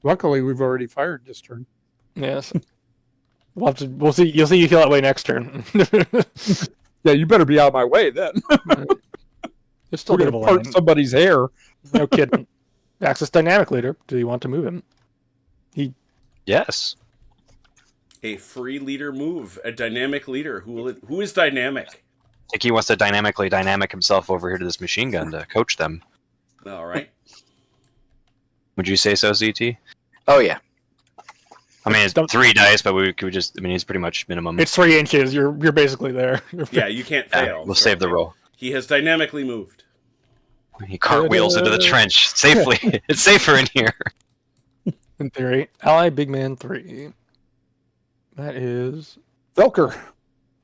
[SPEAKER 4] Luckily, we've already fired this turn.
[SPEAKER 2] yes. We'll see. You'll see you kill that way next turn.
[SPEAKER 4] Yeah, you better be out of my way then.
[SPEAKER 2] There's still a
[SPEAKER 4] We're
[SPEAKER 2] bit of
[SPEAKER 4] going
[SPEAKER 2] a
[SPEAKER 4] to part
[SPEAKER 2] lane.
[SPEAKER 4] somebody's hair.
[SPEAKER 2] No kidding. Access dynamic leader. Do you want to move him?
[SPEAKER 3] Yes.
[SPEAKER 1] A free leader move, a dynamic leader. Who is dynamic?
[SPEAKER 3] I think he wants to dynamic himself over here to this machine gun to coach them.
[SPEAKER 1] All right.
[SPEAKER 3] Would you say so, CT?
[SPEAKER 5] Oh yeah.
[SPEAKER 3] I mean, it's
[SPEAKER 2] Don't-
[SPEAKER 3] 3 dice, but we could just. I mean, he's pretty much minimum.
[SPEAKER 2] It's 3 inches. You're basically there.
[SPEAKER 1] Yeah, you can't
[SPEAKER 3] Yeah,
[SPEAKER 1] fail.
[SPEAKER 3] we'll save the roll.
[SPEAKER 1] He has dynamically moved.
[SPEAKER 3] He cartwheels into the trench safely. It's safer in here.
[SPEAKER 2] In theory. Ally big man 3. That is.
[SPEAKER 4] Velker.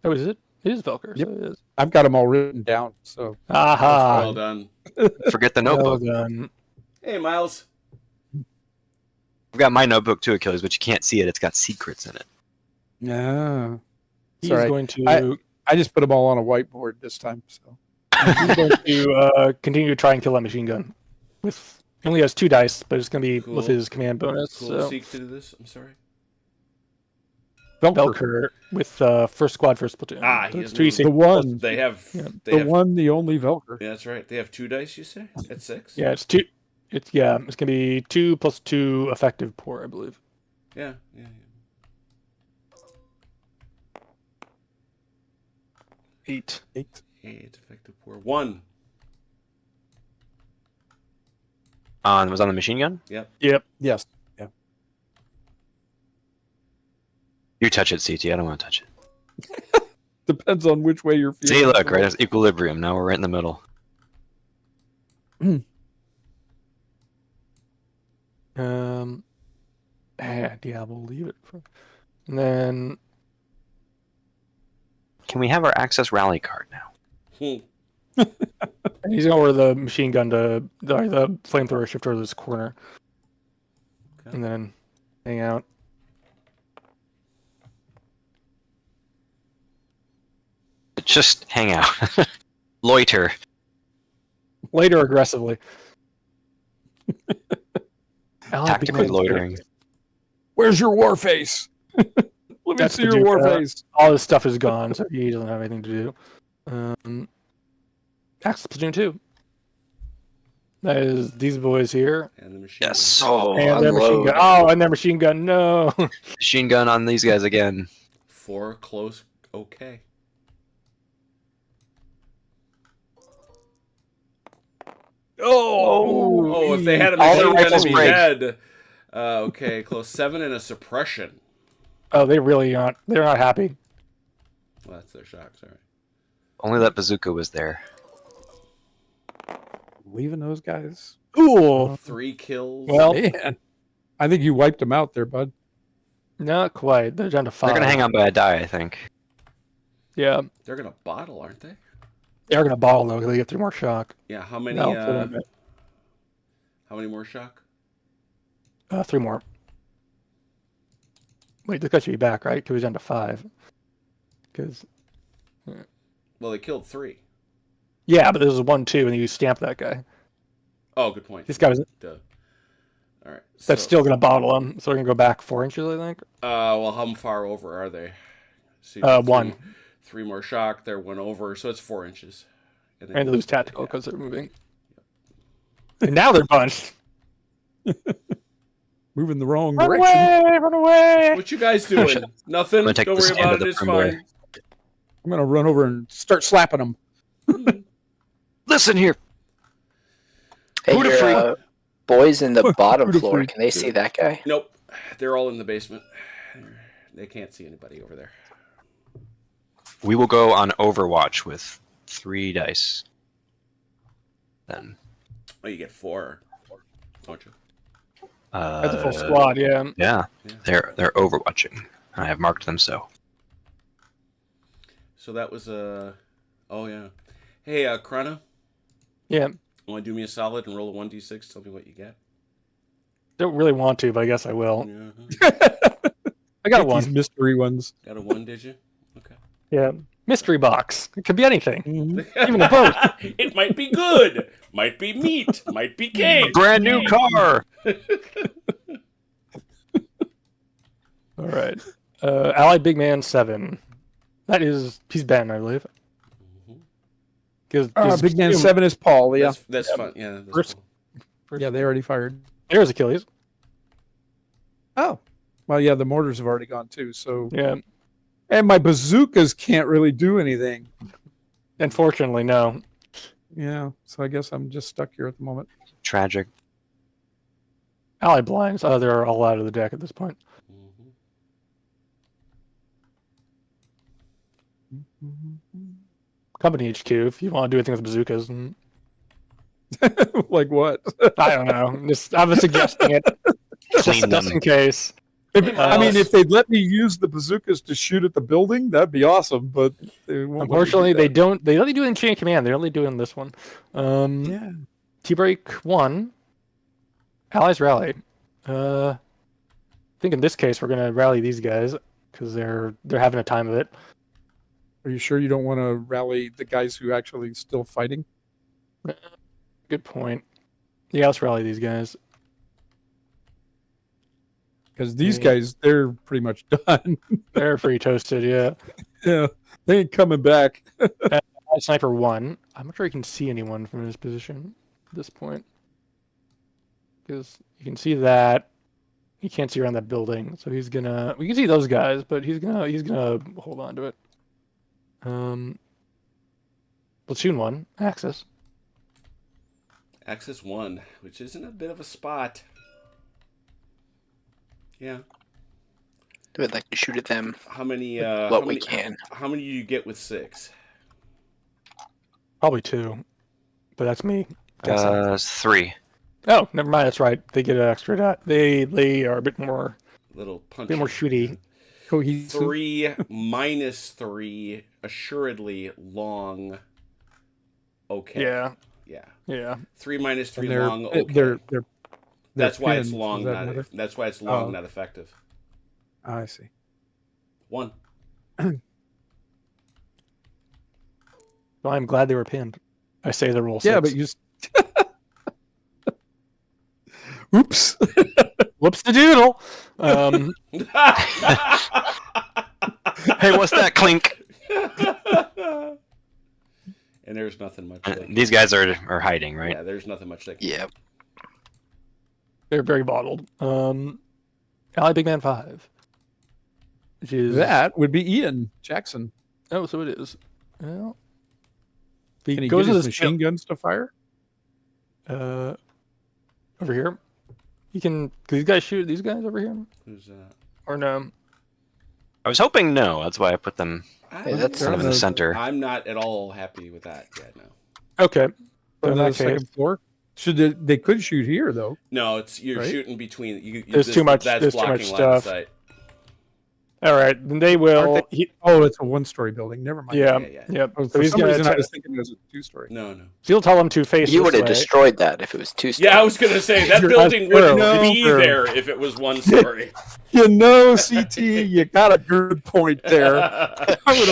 [SPEAKER 2] Oh, is it? It is Velker.
[SPEAKER 4] Yep.
[SPEAKER 2] So it is.
[SPEAKER 4] I've got them all written down. So
[SPEAKER 2] Aha.
[SPEAKER 1] Well done.
[SPEAKER 3] Forget the
[SPEAKER 2] Well
[SPEAKER 3] notebook.
[SPEAKER 2] done.
[SPEAKER 1] Hey, Miles.
[SPEAKER 3] I've got my notebook too, Achilles, but you can't see it. It's got secrets in it.
[SPEAKER 4] yeah,
[SPEAKER 2] He's
[SPEAKER 4] all right.
[SPEAKER 2] going to.
[SPEAKER 4] I just put them all on a whiteboard this time. So
[SPEAKER 2] He's going to continue to try and kill that machine gun. He only has 2 dice, but it's going to be
[SPEAKER 1] Cool.
[SPEAKER 2] with his command bonus.
[SPEAKER 1] Cool.
[SPEAKER 2] So
[SPEAKER 1] Seek to do this. I'm sorry.
[SPEAKER 4] Velker,
[SPEAKER 2] Velker with first squad, first platoon.
[SPEAKER 1] Ah,
[SPEAKER 2] So
[SPEAKER 1] he
[SPEAKER 2] it's
[SPEAKER 1] has
[SPEAKER 2] 2
[SPEAKER 1] moved.
[SPEAKER 4] the one,
[SPEAKER 1] They have.
[SPEAKER 2] Yeah.
[SPEAKER 1] They
[SPEAKER 4] the
[SPEAKER 1] have.
[SPEAKER 4] one, the only Velker.
[SPEAKER 1] Yeah, that's right. They have 2 dice. You say at 6.
[SPEAKER 2] Yeah, it's 2. It's going to be 2 plus 2 effective pour, I believe.
[SPEAKER 1] Yeah.
[SPEAKER 2] 8.
[SPEAKER 4] 8.
[SPEAKER 1] 8 effective pour. 1.
[SPEAKER 3] Was on the machine gun?
[SPEAKER 2] Yep.
[SPEAKER 4] Yes.
[SPEAKER 3] You touch it, CT. I don't want to touch it.
[SPEAKER 4] Depends on which way you're feeling.
[SPEAKER 3] See, look, right? That's equilibrium. Now we're right in the middle.
[SPEAKER 2] Yeah, we'll leave it. And then
[SPEAKER 3] Can we have our access rally card now?
[SPEAKER 1] Hmm.
[SPEAKER 2] he's going over the machine gun to the flamethrower shift over this corner.
[SPEAKER 1] Okay.
[SPEAKER 2] And then hang out.
[SPEAKER 3] Just hang out. Loiter.
[SPEAKER 2] Later aggressively.
[SPEAKER 3] Tactically loitering.
[SPEAKER 4] Where's your war face? Let me
[SPEAKER 2] That's
[SPEAKER 4] see
[SPEAKER 2] the
[SPEAKER 4] your war
[SPEAKER 2] Duke,
[SPEAKER 4] face.
[SPEAKER 2] All his stuff is gone, so he doesn't have anything to do. Access platoon 2. That is these boys here.
[SPEAKER 1] And the machine.
[SPEAKER 3] Yes.
[SPEAKER 5] Oh,
[SPEAKER 2] And their machine
[SPEAKER 5] unload.
[SPEAKER 2] gun. Oh, and their machine gun. No.
[SPEAKER 3] Machine gun on these guys again.
[SPEAKER 1] 4 close. Okay. Oh, if they had a
[SPEAKER 3] All
[SPEAKER 1] machine
[SPEAKER 3] their
[SPEAKER 1] gun,
[SPEAKER 3] rifles
[SPEAKER 1] it'd be
[SPEAKER 3] break.
[SPEAKER 1] dead. Okay, close 7 and a suppression.
[SPEAKER 2] Oh, they really aren't. They're not happy.
[SPEAKER 1] Well, that's their shock. Sorry.
[SPEAKER 3] Only that bazooka was there.
[SPEAKER 4] Leaving those guys.
[SPEAKER 2] Ooh.
[SPEAKER 1] 3 kills.
[SPEAKER 2] Well,
[SPEAKER 4] Man, I think you wiped them out there, bud.
[SPEAKER 2] not quite. They're down to 5.
[SPEAKER 3] They're gonna hang on by a die, I think.
[SPEAKER 2] Yeah.
[SPEAKER 1] They're gonna bottle, aren't they?
[SPEAKER 2] They're going to bottle, though, because they get 3 more shock.
[SPEAKER 1] Yeah. How many?
[SPEAKER 2] No, for a bit.
[SPEAKER 1] How many more shock?
[SPEAKER 2] 3 more. Wait, this guy should be back, right? Because he's down to 5. Because
[SPEAKER 1] Well, they killed 3.
[SPEAKER 2] yeah, but this is 1, 2, and you stamp that guy.
[SPEAKER 1] Oh, good point.
[SPEAKER 2] This guy was
[SPEAKER 1] Duh. All right.
[SPEAKER 2] that's still going to bottle him, so we're going to go back 4 inches, I think.
[SPEAKER 1] Well, how far over are they? See,
[SPEAKER 2] 1.
[SPEAKER 1] 3 more shock. They're 1 over, so it's 4 inches.
[SPEAKER 2] And they lose tactical
[SPEAKER 1] Yeah.
[SPEAKER 2] because they're moving. And now they're bunched.
[SPEAKER 4] Moving the wrong
[SPEAKER 2] Run
[SPEAKER 4] direction.
[SPEAKER 2] away! Run away!
[SPEAKER 1] What you guys doing? Nothing.
[SPEAKER 3] I'm gonna take
[SPEAKER 1] Don't
[SPEAKER 3] the
[SPEAKER 1] worry
[SPEAKER 3] stand
[SPEAKER 1] about
[SPEAKER 3] of
[SPEAKER 1] it.
[SPEAKER 3] the
[SPEAKER 1] It's
[SPEAKER 3] prim boy.
[SPEAKER 1] fine.
[SPEAKER 4] I'm gonna run over and start slapping them.
[SPEAKER 3] Listen here.
[SPEAKER 5] Hey,
[SPEAKER 3] Who the
[SPEAKER 5] your
[SPEAKER 3] freak-
[SPEAKER 5] boys in the bottom
[SPEAKER 4] Who the
[SPEAKER 5] floor.
[SPEAKER 4] freak-
[SPEAKER 5] Can they see that guy?
[SPEAKER 1] Nope, they're all in the basement. They can't see anybody over there.
[SPEAKER 3] We will go on Overwatch with 3 dice. Then.
[SPEAKER 1] Oh, you get 4, don't you?
[SPEAKER 2] That's a full squad, yeah.
[SPEAKER 3] Yeah,
[SPEAKER 1] Yeah.
[SPEAKER 3] they're overwatching. I have marked them so.
[SPEAKER 1] So that was Oh yeah. Hey, Krana,
[SPEAKER 2] Yeah.
[SPEAKER 1] want to do me a solid and roll a 1d6? Tell me what you get.
[SPEAKER 2] Don't really want to, but I guess I will.
[SPEAKER 1] Yeah.
[SPEAKER 2] I got
[SPEAKER 4] Get
[SPEAKER 2] one.
[SPEAKER 4] these mystery ones.
[SPEAKER 1] Got a 1, did you? Okay.
[SPEAKER 2] Yeah. Mystery box. It could be anything.
[SPEAKER 4] Mhm.
[SPEAKER 2] Even a boat.
[SPEAKER 1] It might be good. Might be meat. Might be cake.
[SPEAKER 3] Brand new car.
[SPEAKER 2] All right. Allied Big Man 7. He's Ben, I believe.
[SPEAKER 4] Big Man 7 is Paul. Yeah,
[SPEAKER 1] That's fun. Yeah. That's
[SPEAKER 2] First-
[SPEAKER 1] fun.
[SPEAKER 4] yeah, they already fired.
[SPEAKER 2] There's Achilles.
[SPEAKER 4] Oh, well, yeah, the mortars have already gone too. So,
[SPEAKER 2] Yeah.
[SPEAKER 4] and my bazookas can't really do anything.
[SPEAKER 2] Unfortunately, no.
[SPEAKER 4] Yeah, so I guess I'm just stuck here at the moment.
[SPEAKER 3] Tragic.
[SPEAKER 2] Allied blinds. They're all out of the deck at this point.
[SPEAKER 1] Mhm.
[SPEAKER 2] Company HQ, if you want to do anything with bazookas.
[SPEAKER 4] Like what?
[SPEAKER 2] I don't know. I was suggesting it.
[SPEAKER 3] Clean
[SPEAKER 2] Just
[SPEAKER 3] them.
[SPEAKER 2] in case.
[SPEAKER 4] I mean, if they'd let me use the bazookas to shoot at the building, that'd be awesome. But they won't let me do
[SPEAKER 2] Unfortunately, they
[SPEAKER 4] that.
[SPEAKER 2] don't. They only do it in chain command. They're only doing this one.
[SPEAKER 4] Yeah.
[SPEAKER 2] T-break 1. Allies rally. I think in this case we're gonna rally these guys because they're having a time of it.
[SPEAKER 4] Are you sure you don't want to rally the guys who actually still fighting?
[SPEAKER 2] Good point. Yeah, let's rally these guys.
[SPEAKER 4] Because these
[SPEAKER 2] Yeah.
[SPEAKER 4] guys, they're pretty much done.
[SPEAKER 2] They're pretty toasted. Yeah.
[SPEAKER 4] Yeah, they ain't coming back.
[SPEAKER 2] Sniper 1. I'm not sure you can see anyone from his position at this point. Because you can see that. You can't see around that building. So he's gonna we can see those guys, but he's gonna hold on to it. Platoon 1, Axis.
[SPEAKER 1] Axis 1, which isn't a bit of a spot. Yeah.
[SPEAKER 5] We'd like to shoot at them
[SPEAKER 1] How many?
[SPEAKER 5] what
[SPEAKER 1] how
[SPEAKER 5] we
[SPEAKER 1] many,
[SPEAKER 5] can.
[SPEAKER 1] How many do you get with 6?
[SPEAKER 2] Probably 2. But that's me. guessing.
[SPEAKER 3] 3.
[SPEAKER 2] Oh, never mind, that's right. They get an extra dot. They are a bit more
[SPEAKER 1] Little punch.
[SPEAKER 2] shooty.
[SPEAKER 4] Cohesive.
[SPEAKER 1] 3 minus 3, assuredly long. Okay.
[SPEAKER 2] Yeah.
[SPEAKER 1] Yeah.
[SPEAKER 2] Yeah.
[SPEAKER 1] 3 minus 3
[SPEAKER 4] And they're,
[SPEAKER 1] long. Okay.
[SPEAKER 4] they're
[SPEAKER 1] That's why it's
[SPEAKER 4] pinned.
[SPEAKER 1] long.
[SPEAKER 4] Does that
[SPEAKER 1] Not,
[SPEAKER 4] matter?
[SPEAKER 1] that's why it's long,
[SPEAKER 4] Oh.
[SPEAKER 1] not effective.
[SPEAKER 4] I see.
[SPEAKER 1] 1.
[SPEAKER 2] Well, I'm glad they were pinned. I say the roll 6.
[SPEAKER 4] Yeah, but you. Oops.
[SPEAKER 2] Whoops the doodle.
[SPEAKER 3] Hey, what's that clink?
[SPEAKER 1] And there's nothing much. They can,
[SPEAKER 3] These guys are hiding, right?
[SPEAKER 1] Yeah, there's nothing much they can.
[SPEAKER 5] Yeah.
[SPEAKER 2] They're very bottled. Ally Big Man 5. Which is
[SPEAKER 4] That would be Ian Jackson.
[SPEAKER 2] Oh, so it is. Well, if
[SPEAKER 4] Can he
[SPEAKER 2] goes
[SPEAKER 4] get
[SPEAKER 2] to
[SPEAKER 4] his
[SPEAKER 2] this
[SPEAKER 4] machine guns to fire?
[SPEAKER 2] over here. He can these guys shoot these guys over here?
[SPEAKER 1] Who's that?
[SPEAKER 2] Or no?
[SPEAKER 3] I was hoping no. That's why I put them
[SPEAKER 5] Hey, that's
[SPEAKER 3] kind of in the center.
[SPEAKER 1] I'm not at all happy with that yet. No.
[SPEAKER 2] Okay.
[SPEAKER 4] From
[SPEAKER 2] In
[SPEAKER 4] the
[SPEAKER 2] that case,
[SPEAKER 4] second floor? They could shoot here though.
[SPEAKER 1] No, it's you're
[SPEAKER 4] Right?
[SPEAKER 1] shooting between.
[SPEAKER 2] There's too much-
[SPEAKER 1] That's
[SPEAKER 2] there's too
[SPEAKER 1] blocking
[SPEAKER 2] much
[SPEAKER 1] line of
[SPEAKER 2] stuff.
[SPEAKER 1] sight.
[SPEAKER 2] all right, then they will.
[SPEAKER 4] Aren't Oh, it's a one-story building. Never mind.
[SPEAKER 2] Yeah,
[SPEAKER 1] Yeah, yeah.
[SPEAKER 2] yep.
[SPEAKER 4] Oh,
[SPEAKER 2] So
[SPEAKER 4] for
[SPEAKER 2] he's
[SPEAKER 4] some
[SPEAKER 2] gonna.
[SPEAKER 4] reason, I was thinking it was a two-story.
[SPEAKER 1] No, no.
[SPEAKER 2] He'll tell them to face.
[SPEAKER 5] You
[SPEAKER 2] this
[SPEAKER 5] would have
[SPEAKER 2] way.
[SPEAKER 5] destroyed that if it was 2 stories.
[SPEAKER 1] Yeah, I was gonna say that
[SPEAKER 4] You're
[SPEAKER 1] building
[SPEAKER 4] not
[SPEAKER 1] wouldn't
[SPEAKER 4] sure.
[SPEAKER 1] be
[SPEAKER 4] No.
[SPEAKER 1] there if it was 1 story.
[SPEAKER 4] You know, CT, you got a good point there. I would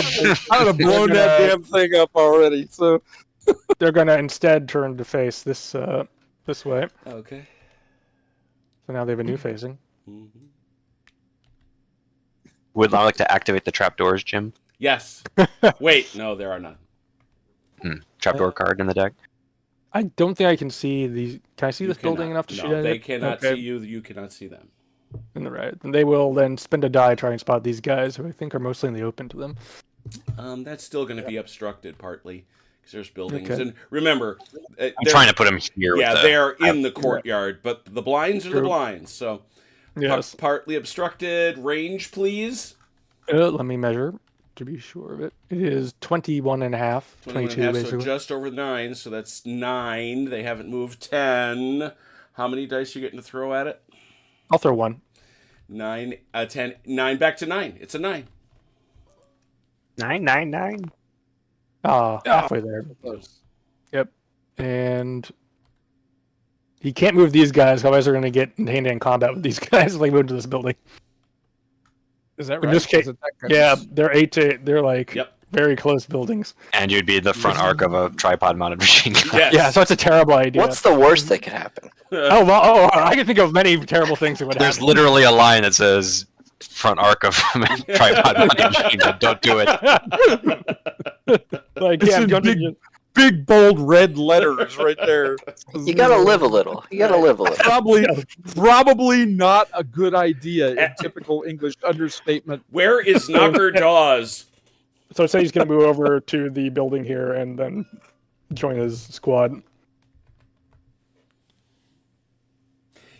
[SPEAKER 4] have blown that damn thing up already. So
[SPEAKER 2] They're gonna instead turn to face this this way.
[SPEAKER 1] Okay.
[SPEAKER 2] So now they have a new facing.
[SPEAKER 1] Mhm.
[SPEAKER 3] Would I like to activate the trapdoors, Jim?
[SPEAKER 1] Yes. Wait, no, there are none.
[SPEAKER 3] Trapdoor card in the deck.
[SPEAKER 2] I don't think I can see these. Can I see
[SPEAKER 1] You
[SPEAKER 2] this building
[SPEAKER 1] cannot-
[SPEAKER 2] enough to
[SPEAKER 1] no,
[SPEAKER 2] shoot at
[SPEAKER 1] they
[SPEAKER 2] it?
[SPEAKER 1] cannot
[SPEAKER 2] Okay.
[SPEAKER 1] see you. You cannot see them.
[SPEAKER 2] In the right. And they will then spend a die trying to spot these guys, who I think are mostly in the open to them.
[SPEAKER 1] That's still going to be obstructed partly because there's buildings.
[SPEAKER 2] Okay.
[SPEAKER 1] And remember,
[SPEAKER 3] I'm trying to put them here.
[SPEAKER 1] Yeah,
[SPEAKER 3] with
[SPEAKER 1] they are in the courtyard, but the blinds are the
[SPEAKER 2] True.
[SPEAKER 1] blinds. So
[SPEAKER 2] Yes.
[SPEAKER 1] partly obstructed. Range, please.
[SPEAKER 2] Let me measure to be sure of it. It is 21 and a half.
[SPEAKER 1] 21
[SPEAKER 2] 22,
[SPEAKER 1] and a half,
[SPEAKER 2] basically.
[SPEAKER 1] so just over 9. So that's 9. They haven't moved 10. How many dice are you getting to throw at it?
[SPEAKER 2] I'll throw 1.
[SPEAKER 1] 9, 10, 9 back to 9. It's a 9.
[SPEAKER 3] 999.
[SPEAKER 2] Halfway there. Yep. And he can't move these guys, otherwise they're going to get in hand-to-hand combat with these guys if they move into this building.
[SPEAKER 4] Is that
[SPEAKER 2] In
[SPEAKER 4] right?
[SPEAKER 2] this case-
[SPEAKER 4] Is it that good?
[SPEAKER 2] Yeah, they're 8 to... They're like
[SPEAKER 1] Yep.
[SPEAKER 2] very close buildings.
[SPEAKER 3] And you'd be the front arc of a tripod-mounted machine gun.
[SPEAKER 1] Yes.
[SPEAKER 2] Yeah, so it's a terrible idea.
[SPEAKER 5] What's the worst that could happen?
[SPEAKER 2] I can think of many terrible things that would
[SPEAKER 3] There's
[SPEAKER 2] happen.
[SPEAKER 3] literally a line that says front arc of tripod-mounted machine gun. Don't do it.
[SPEAKER 2] Like,
[SPEAKER 4] It's
[SPEAKER 2] yeah,
[SPEAKER 4] in
[SPEAKER 2] don't
[SPEAKER 4] big-
[SPEAKER 2] do-
[SPEAKER 4] Big bold red letters right there.
[SPEAKER 5] You gotta live a little. You gotta live a little.
[SPEAKER 4] Probably not a good idea in typical English understatement.
[SPEAKER 1] Where is Knocker Dawes?
[SPEAKER 2] So say he's going to move over to the building here and then join his squad.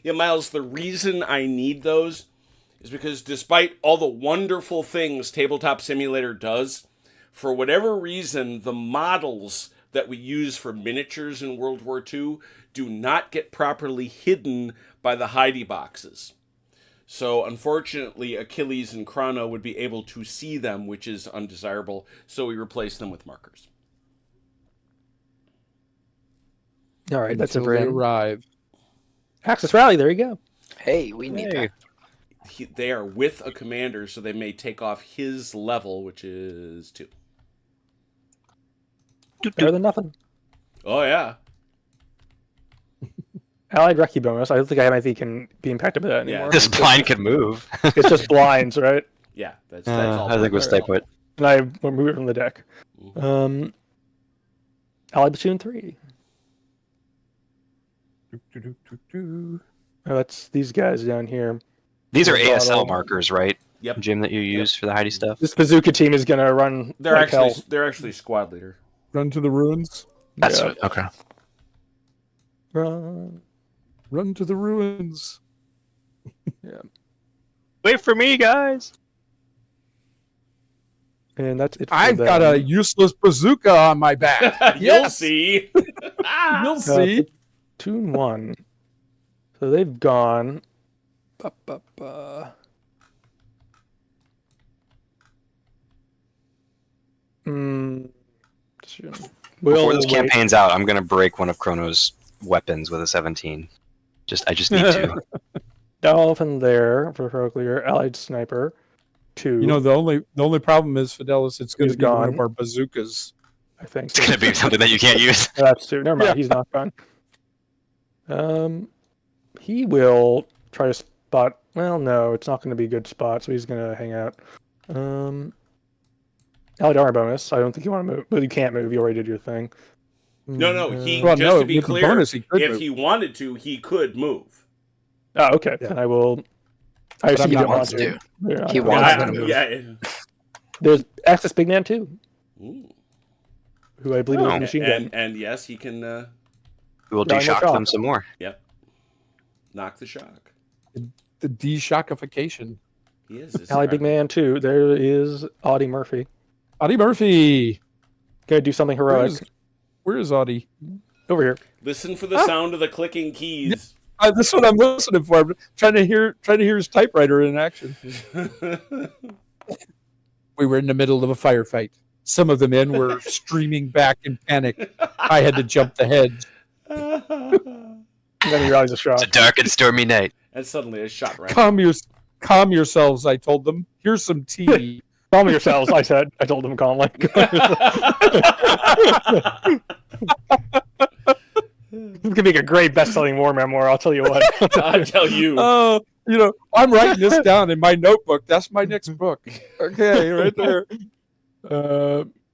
[SPEAKER 1] Yeah, Miles, the reason I need those is because despite all the wonderful things Tabletop Simulator does, for whatever reason, the models that we use for miniatures in World War II do not get properly hidden by the hidey boxes. So, unfortunately, Achilles and Chrono would be able to see them, which is undesirable, so we replace them with markers.
[SPEAKER 2] All right, that's it
[SPEAKER 4] Until
[SPEAKER 2] for
[SPEAKER 4] they
[SPEAKER 2] him.
[SPEAKER 4] arrive.
[SPEAKER 2] Axis Rally, there you go.
[SPEAKER 5] Hey, we need that.
[SPEAKER 1] They are with a commander, so they may take off his level, which is 2.
[SPEAKER 2] Better than nothing.
[SPEAKER 1] Oh, yeah.
[SPEAKER 2] Allied Recce bonus. I don't think IMIV can be impacted by that anymore.
[SPEAKER 3] This blind could move.
[SPEAKER 2] It's just blinds, right?
[SPEAKER 1] Yeah, that's all.
[SPEAKER 3] I think we'll stay put.
[SPEAKER 2] And I will move it from the deck. Allied Platoon 3. Oh, that's these guys down here.
[SPEAKER 3] These are
[SPEAKER 2] Bottle.
[SPEAKER 3] ASL markers, right?
[SPEAKER 1] Yep.
[SPEAKER 3] Jim, that you use for the Heidi stuff.
[SPEAKER 2] This bazooka team is going to run.
[SPEAKER 1] They're
[SPEAKER 2] like hell.
[SPEAKER 1] actually squad leader.
[SPEAKER 4] Run to the ruins.
[SPEAKER 3] That's
[SPEAKER 2] Yeah.
[SPEAKER 3] okay.
[SPEAKER 2] Run.
[SPEAKER 4] Run to the ruins.
[SPEAKER 3] Wait for me, guys.
[SPEAKER 2] And that's it. For
[SPEAKER 4] I've
[SPEAKER 2] them.
[SPEAKER 4] got a useless bazooka on my back.
[SPEAKER 1] You'll
[SPEAKER 4] Yes!
[SPEAKER 1] see.
[SPEAKER 4] You'll see.
[SPEAKER 2] Platoon 1. So they've gone.
[SPEAKER 3] Before this campaign's out, I'm gonna break one of Chrono's weapons with a 17. I just need to.
[SPEAKER 2] Dolphin there for Heroclear, Allied Sniper. 2.
[SPEAKER 4] You know, the only problem is, Fidelis, it's going
[SPEAKER 2] He's
[SPEAKER 4] to be one
[SPEAKER 2] gone.
[SPEAKER 4] of our bazookas.
[SPEAKER 2] I think
[SPEAKER 3] It's gonna be something that you can't use.
[SPEAKER 2] that's 2. Never mind,
[SPEAKER 4] Yeah.
[SPEAKER 2] he's not gone. He will try to spot. Well, no, it's not going to be a good spot, so he's going to hang out. Allied Armor bonus. I don't think you want to move. Well, you can't move. You already did your thing.
[SPEAKER 1] No, he
[SPEAKER 4] Well,
[SPEAKER 1] just
[SPEAKER 4] no,
[SPEAKER 1] to be
[SPEAKER 4] with the
[SPEAKER 1] clear,
[SPEAKER 4] bonus, he could
[SPEAKER 1] if
[SPEAKER 4] move.
[SPEAKER 1] he wanted to, he could move.
[SPEAKER 2] Oh, okay.
[SPEAKER 4] Yeah.
[SPEAKER 2] Then I will. I
[SPEAKER 4] But
[SPEAKER 2] assume
[SPEAKER 4] I'm
[SPEAKER 2] you
[SPEAKER 4] not
[SPEAKER 2] don't want
[SPEAKER 5] wants
[SPEAKER 2] to.
[SPEAKER 5] to.
[SPEAKER 2] Yeah,
[SPEAKER 5] He
[SPEAKER 2] I-
[SPEAKER 5] wants
[SPEAKER 1] Yeah,
[SPEAKER 5] to move.
[SPEAKER 1] yeah.
[SPEAKER 2] There's Axis Big Man 2,
[SPEAKER 1] Ooh.
[SPEAKER 2] who I believe is
[SPEAKER 3] Oh.
[SPEAKER 2] a machine gun.
[SPEAKER 1] And yes, he can
[SPEAKER 3] We'll
[SPEAKER 2] No, no
[SPEAKER 3] de-shock
[SPEAKER 2] shock.
[SPEAKER 3] them some more.
[SPEAKER 1] knock the shock.
[SPEAKER 4] The de-shockification.
[SPEAKER 1] He is.
[SPEAKER 2] Allied Big Man 2. There is Audie Murphy.
[SPEAKER 4] Audie Murphy.
[SPEAKER 2] Gonna do something heroic.
[SPEAKER 4] Where is Audie?
[SPEAKER 2] Over here.
[SPEAKER 1] Listen for the sound of the clicking keys.
[SPEAKER 4] This is what I'm listening for. I'm trying to hear his typewriter in action. We were in the middle of a firefight. Some of the men were streaming back in panic. I had to jump the hedge.
[SPEAKER 2] And then he rises a shot.
[SPEAKER 3] It's a dark and stormy night.
[SPEAKER 1] And suddenly a shot rang.
[SPEAKER 4] Calm yourselves, I told them. Here's some tea.
[SPEAKER 2] Calm yourselves, I said. I told him calmly. This could make a great best-selling war memoir, I'll tell you what.
[SPEAKER 1] I tell you.
[SPEAKER 4] Oh, I'm writing this down in my notebook. That's my next book. Okay, right there.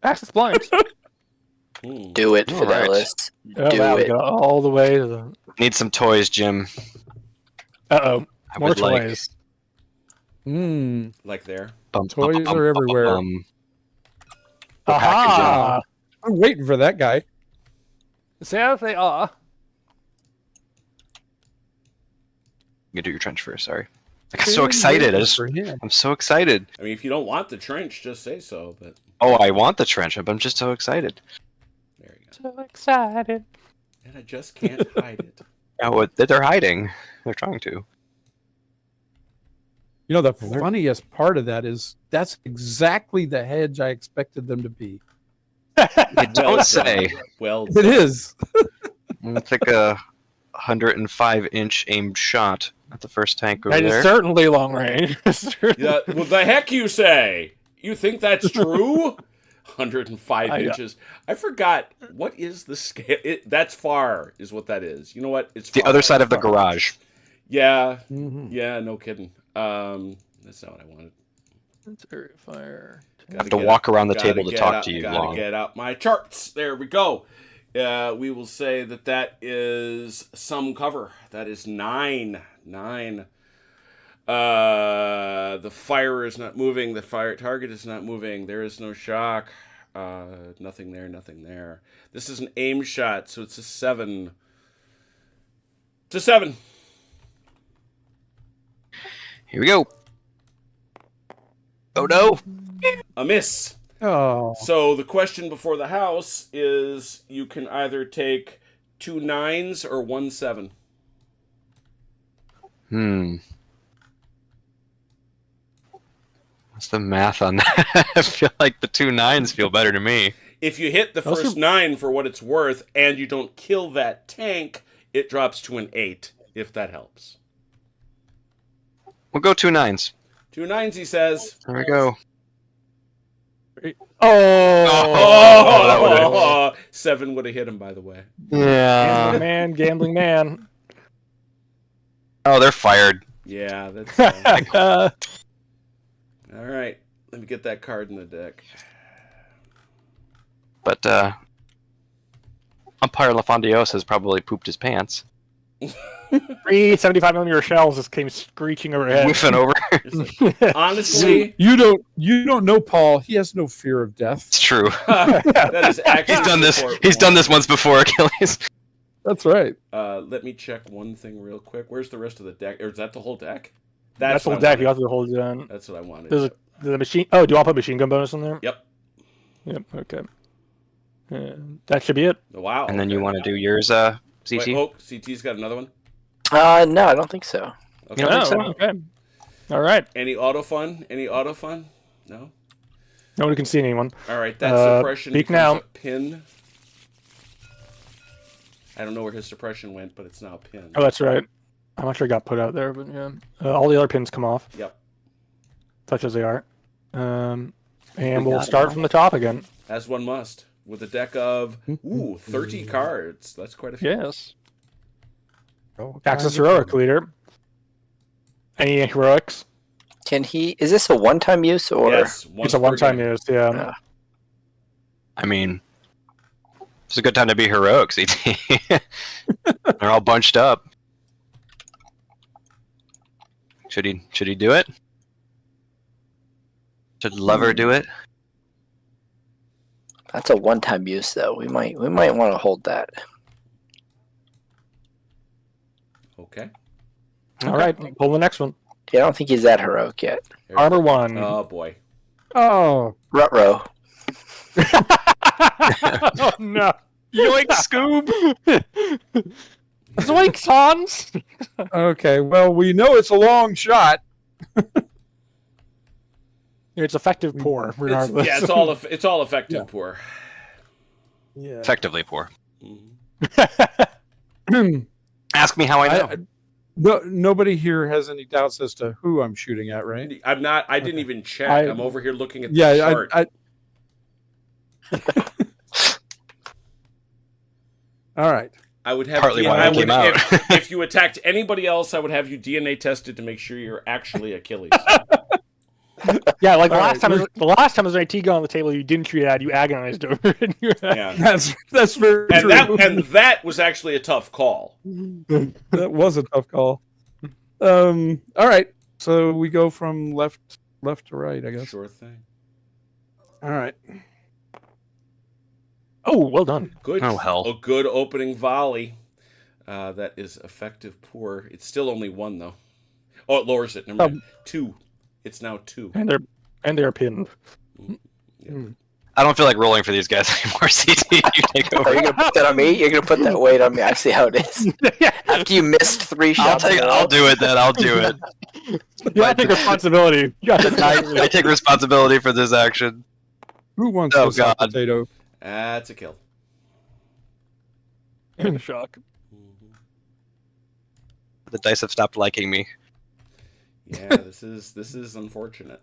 [SPEAKER 2] Axis Blinds.
[SPEAKER 1] Hmm.
[SPEAKER 5] Do it,
[SPEAKER 3] All right.
[SPEAKER 5] Fidelis.
[SPEAKER 2] Oh,
[SPEAKER 5] Do
[SPEAKER 2] wow, we
[SPEAKER 5] it.
[SPEAKER 2] got all the way to the...
[SPEAKER 3] Need some toys, Jim.
[SPEAKER 2] Uh-oh.
[SPEAKER 3] I
[SPEAKER 2] More
[SPEAKER 3] would like
[SPEAKER 2] toys.
[SPEAKER 1] Like there.
[SPEAKER 4] Toys are everywhere.
[SPEAKER 3] We'll package
[SPEAKER 2] Aha!
[SPEAKER 4] I'm waiting for that guy.
[SPEAKER 2] So they are.
[SPEAKER 3] You can do your trench first. Sorry. I got so excited. I'm so excited.
[SPEAKER 1] I mean, if you don't want the trench, just say so. But
[SPEAKER 3] Oh, I want the trench. I'm just so excited.
[SPEAKER 1] there you go.
[SPEAKER 2] So excited.
[SPEAKER 1] And I just can't hide it.
[SPEAKER 3] Oh, they're hiding. They're trying to.
[SPEAKER 4] You know, the funniest part of that is that's exactly the hedge I expected them to be.
[SPEAKER 3] You don't say.
[SPEAKER 1] Well,
[SPEAKER 4] It is.
[SPEAKER 3] It's like a 105-inch aimed shot at the first tank over
[SPEAKER 2] That is
[SPEAKER 3] there.
[SPEAKER 2] certainly long range.
[SPEAKER 1] yeah, well, the heck you say? You think that's true? 105 inches. I forgot. What is the scale? That's far, is what that is. You know what? It's
[SPEAKER 3] The
[SPEAKER 1] far.
[SPEAKER 3] other side of the garage.
[SPEAKER 1] Yeah.
[SPEAKER 4] Mhm.
[SPEAKER 1] Yeah, no kidding. That's not what I wanted.
[SPEAKER 2] Fire.
[SPEAKER 3] I have to walk around the table to talk to you
[SPEAKER 1] Gotta
[SPEAKER 3] long.
[SPEAKER 1] get out my charts. There we go. We will say that is some cover. That is 9. 9. The fire is not moving. The fire target is not moving. There is no shock. Nothing there. Nothing there. This is an aim shot, so it's a 7. It's a 7.
[SPEAKER 3] Here we go. Oh no!
[SPEAKER 1] A miss.
[SPEAKER 4] Oh,
[SPEAKER 1] So the question before the house is: you can either take 2 9s or 1 7.
[SPEAKER 3] What's the math on that? I feel like the 2 9s feel better to me.
[SPEAKER 1] If you hit the first 9 for what it's worth and you don't kill that tank, it drops to an 8, if that helps.
[SPEAKER 3] We'll go 2 9s.
[SPEAKER 1] 2 9s, he says.
[SPEAKER 3] There we go.
[SPEAKER 1] Oh, 7 would have hit him, by the way.
[SPEAKER 3] Yeah.
[SPEAKER 2] Gambling man.
[SPEAKER 3] Oh, they're fired.
[SPEAKER 1] Yeah, that's... all right, let me get that card in the deck.
[SPEAKER 3] But Umpire LaFondios has probably pooped his pants.
[SPEAKER 2] 3 75mm shells just came screeching overhead.
[SPEAKER 3] Whiffing over.
[SPEAKER 1] Honestly,
[SPEAKER 4] you don't know Paul. He has no fear of death.
[SPEAKER 3] It's true.
[SPEAKER 1] that is actually...
[SPEAKER 3] He's done this. He's done this once before, Achilles.
[SPEAKER 4] That's right.
[SPEAKER 1] Let me check one thing real quick. Where's the rest of the deck? Or is that the whole deck?
[SPEAKER 2] That's the
[SPEAKER 1] what
[SPEAKER 2] whole
[SPEAKER 1] I
[SPEAKER 2] deck. You
[SPEAKER 1] wanted.
[SPEAKER 2] have to hold it down.
[SPEAKER 1] That's what I wanted.
[SPEAKER 2] There's a machine. Oh, do you want to put machine gun bonus in there?
[SPEAKER 1] Yep.
[SPEAKER 2] Yep. Okay. That should be it.
[SPEAKER 1] Wow.
[SPEAKER 3] And then you
[SPEAKER 1] okay.
[SPEAKER 3] want to do yours, CT?
[SPEAKER 1] Wait, oh, CT's got another one?
[SPEAKER 5] No, I don't think so.
[SPEAKER 1] Okay.
[SPEAKER 3] You don't think so?
[SPEAKER 2] Okay. All right.
[SPEAKER 1] Any auto fun? Any auto fun? No?
[SPEAKER 2] Nobody can see anyone.
[SPEAKER 1] All right, that suppression
[SPEAKER 2] speak
[SPEAKER 1] becomes
[SPEAKER 2] now.
[SPEAKER 1] a pin. I don't know where his suppression went, but it's now a pin.
[SPEAKER 2] Oh, that's right. I'm not sure it got put out there, but yeah. All the other pins come off.
[SPEAKER 1] Yep.
[SPEAKER 2] Such as they are. And we'll start from the top again.
[SPEAKER 1] As one must. With a deck of, 30 cards. That's quite a few.
[SPEAKER 2] Yes. Axis Heroic Leader. Any heroics?
[SPEAKER 5] Can he? Is this a one-time use or?
[SPEAKER 1] Yes.
[SPEAKER 2] It's a one-time use, yeah.
[SPEAKER 3] I mean, it's a good time to be heroic, CT. They're all bunched up. Should he do it? Should Lover do it?
[SPEAKER 5] That's a one-time use, though. We might want to hold that.
[SPEAKER 1] Okay.
[SPEAKER 2] All right, pull the next one.
[SPEAKER 5] Yeah, I don't think he's that heroic yet.
[SPEAKER 2] Armor 1.
[SPEAKER 1] Oh, boy.
[SPEAKER 4] Oh,
[SPEAKER 5] Rutrow.
[SPEAKER 2] Oh, no.
[SPEAKER 3] Yoink, Scoob!
[SPEAKER 2] Zoinks, Hans!
[SPEAKER 4] okay. Well, we know it's a long shot.
[SPEAKER 2] It's effective poor, regardless.
[SPEAKER 1] It's all effective
[SPEAKER 4] Yeah.
[SPEAKER 1] poor.
[SPEAKER 4] Yeah.
[SPEAKER 3] Effectively poor.
[SPEAKER 1] Mhm.
[SPEAKER 3] Ask me how I know.
[SPEAKER 4] Nobody here has any doubts as to who I'm shooting at, right?
[SPEAKER 1] I'm not. I didn't even check. I'm over here looking at the
[SPEAKER 4] Yeah,
[SPEAKER 1] chart.
[SPEAKER 4] All right.
[SPEAKER 1] I would have
[SPEAKER 3] Partly why I came out.
[SPEAKER 1] If you attacked anybody else, I would have you DNA tested to make sure you're actually Achilles.
[SPEAKER 2] Yeah, like the
[SPEAKER 4] All
[SPEAKER 2] last
[SPEAKER 4] right,
[SPEAKER 2] time there was an IT gun on the table, you didn't treat it, you agonized over it.
[SPEAKER 1] Yeah.
[SPEAKER 4] That's very true.
[SPEAKER 1] And that was actually a tough call.
[SPEAKER 4] That was a tough call. All right. So we go from left to right, I guess.
[SPEAKER 1] Sure thing.
[SPEAKER 4] All right.
[SPEAKER 2] Oh, well done.
[SPEAKER 1] Good.
[SPEAKER 3] Oh, hell.
[SPEAKER 1] A good opening volley. That is effective poor. It's still only 1 though. Oh, it lowers it. Never mind. 2. It's now 2.
[SPEAKER 2] And they're pinned.
[SPEAKER 1] Yeah.
[SPEAKER 3] I don't feel like rolling for these guys anymore. CT, you take
[SPEAKER 5] Are
[SPEAKER 3] over.
[SPEAKER 5] you gonna put that on me? You're gonna put that weight on me. I see how it is. After you missed 3 shots,
[SPEAKER 3] I'll do it then. I'll do it.
[SPEAKER 2] You gotta take responsibility. You gotta
[SPEAKER 3] I take responsibility for this action.
[SPEAKER 4] Who wants
[SPEAKER 3] Oh,
[SPEAKER 4] this hot
[SPEAKER 3] God.
[SPEAKER 4] potato?
[SPEAKER 1] That's a kill.
[SPEAKER 2] in shock.
[SPEAKER 3] The dice have stopped liking me.
[SPEAKER 1] Yeah, this is unfortunate.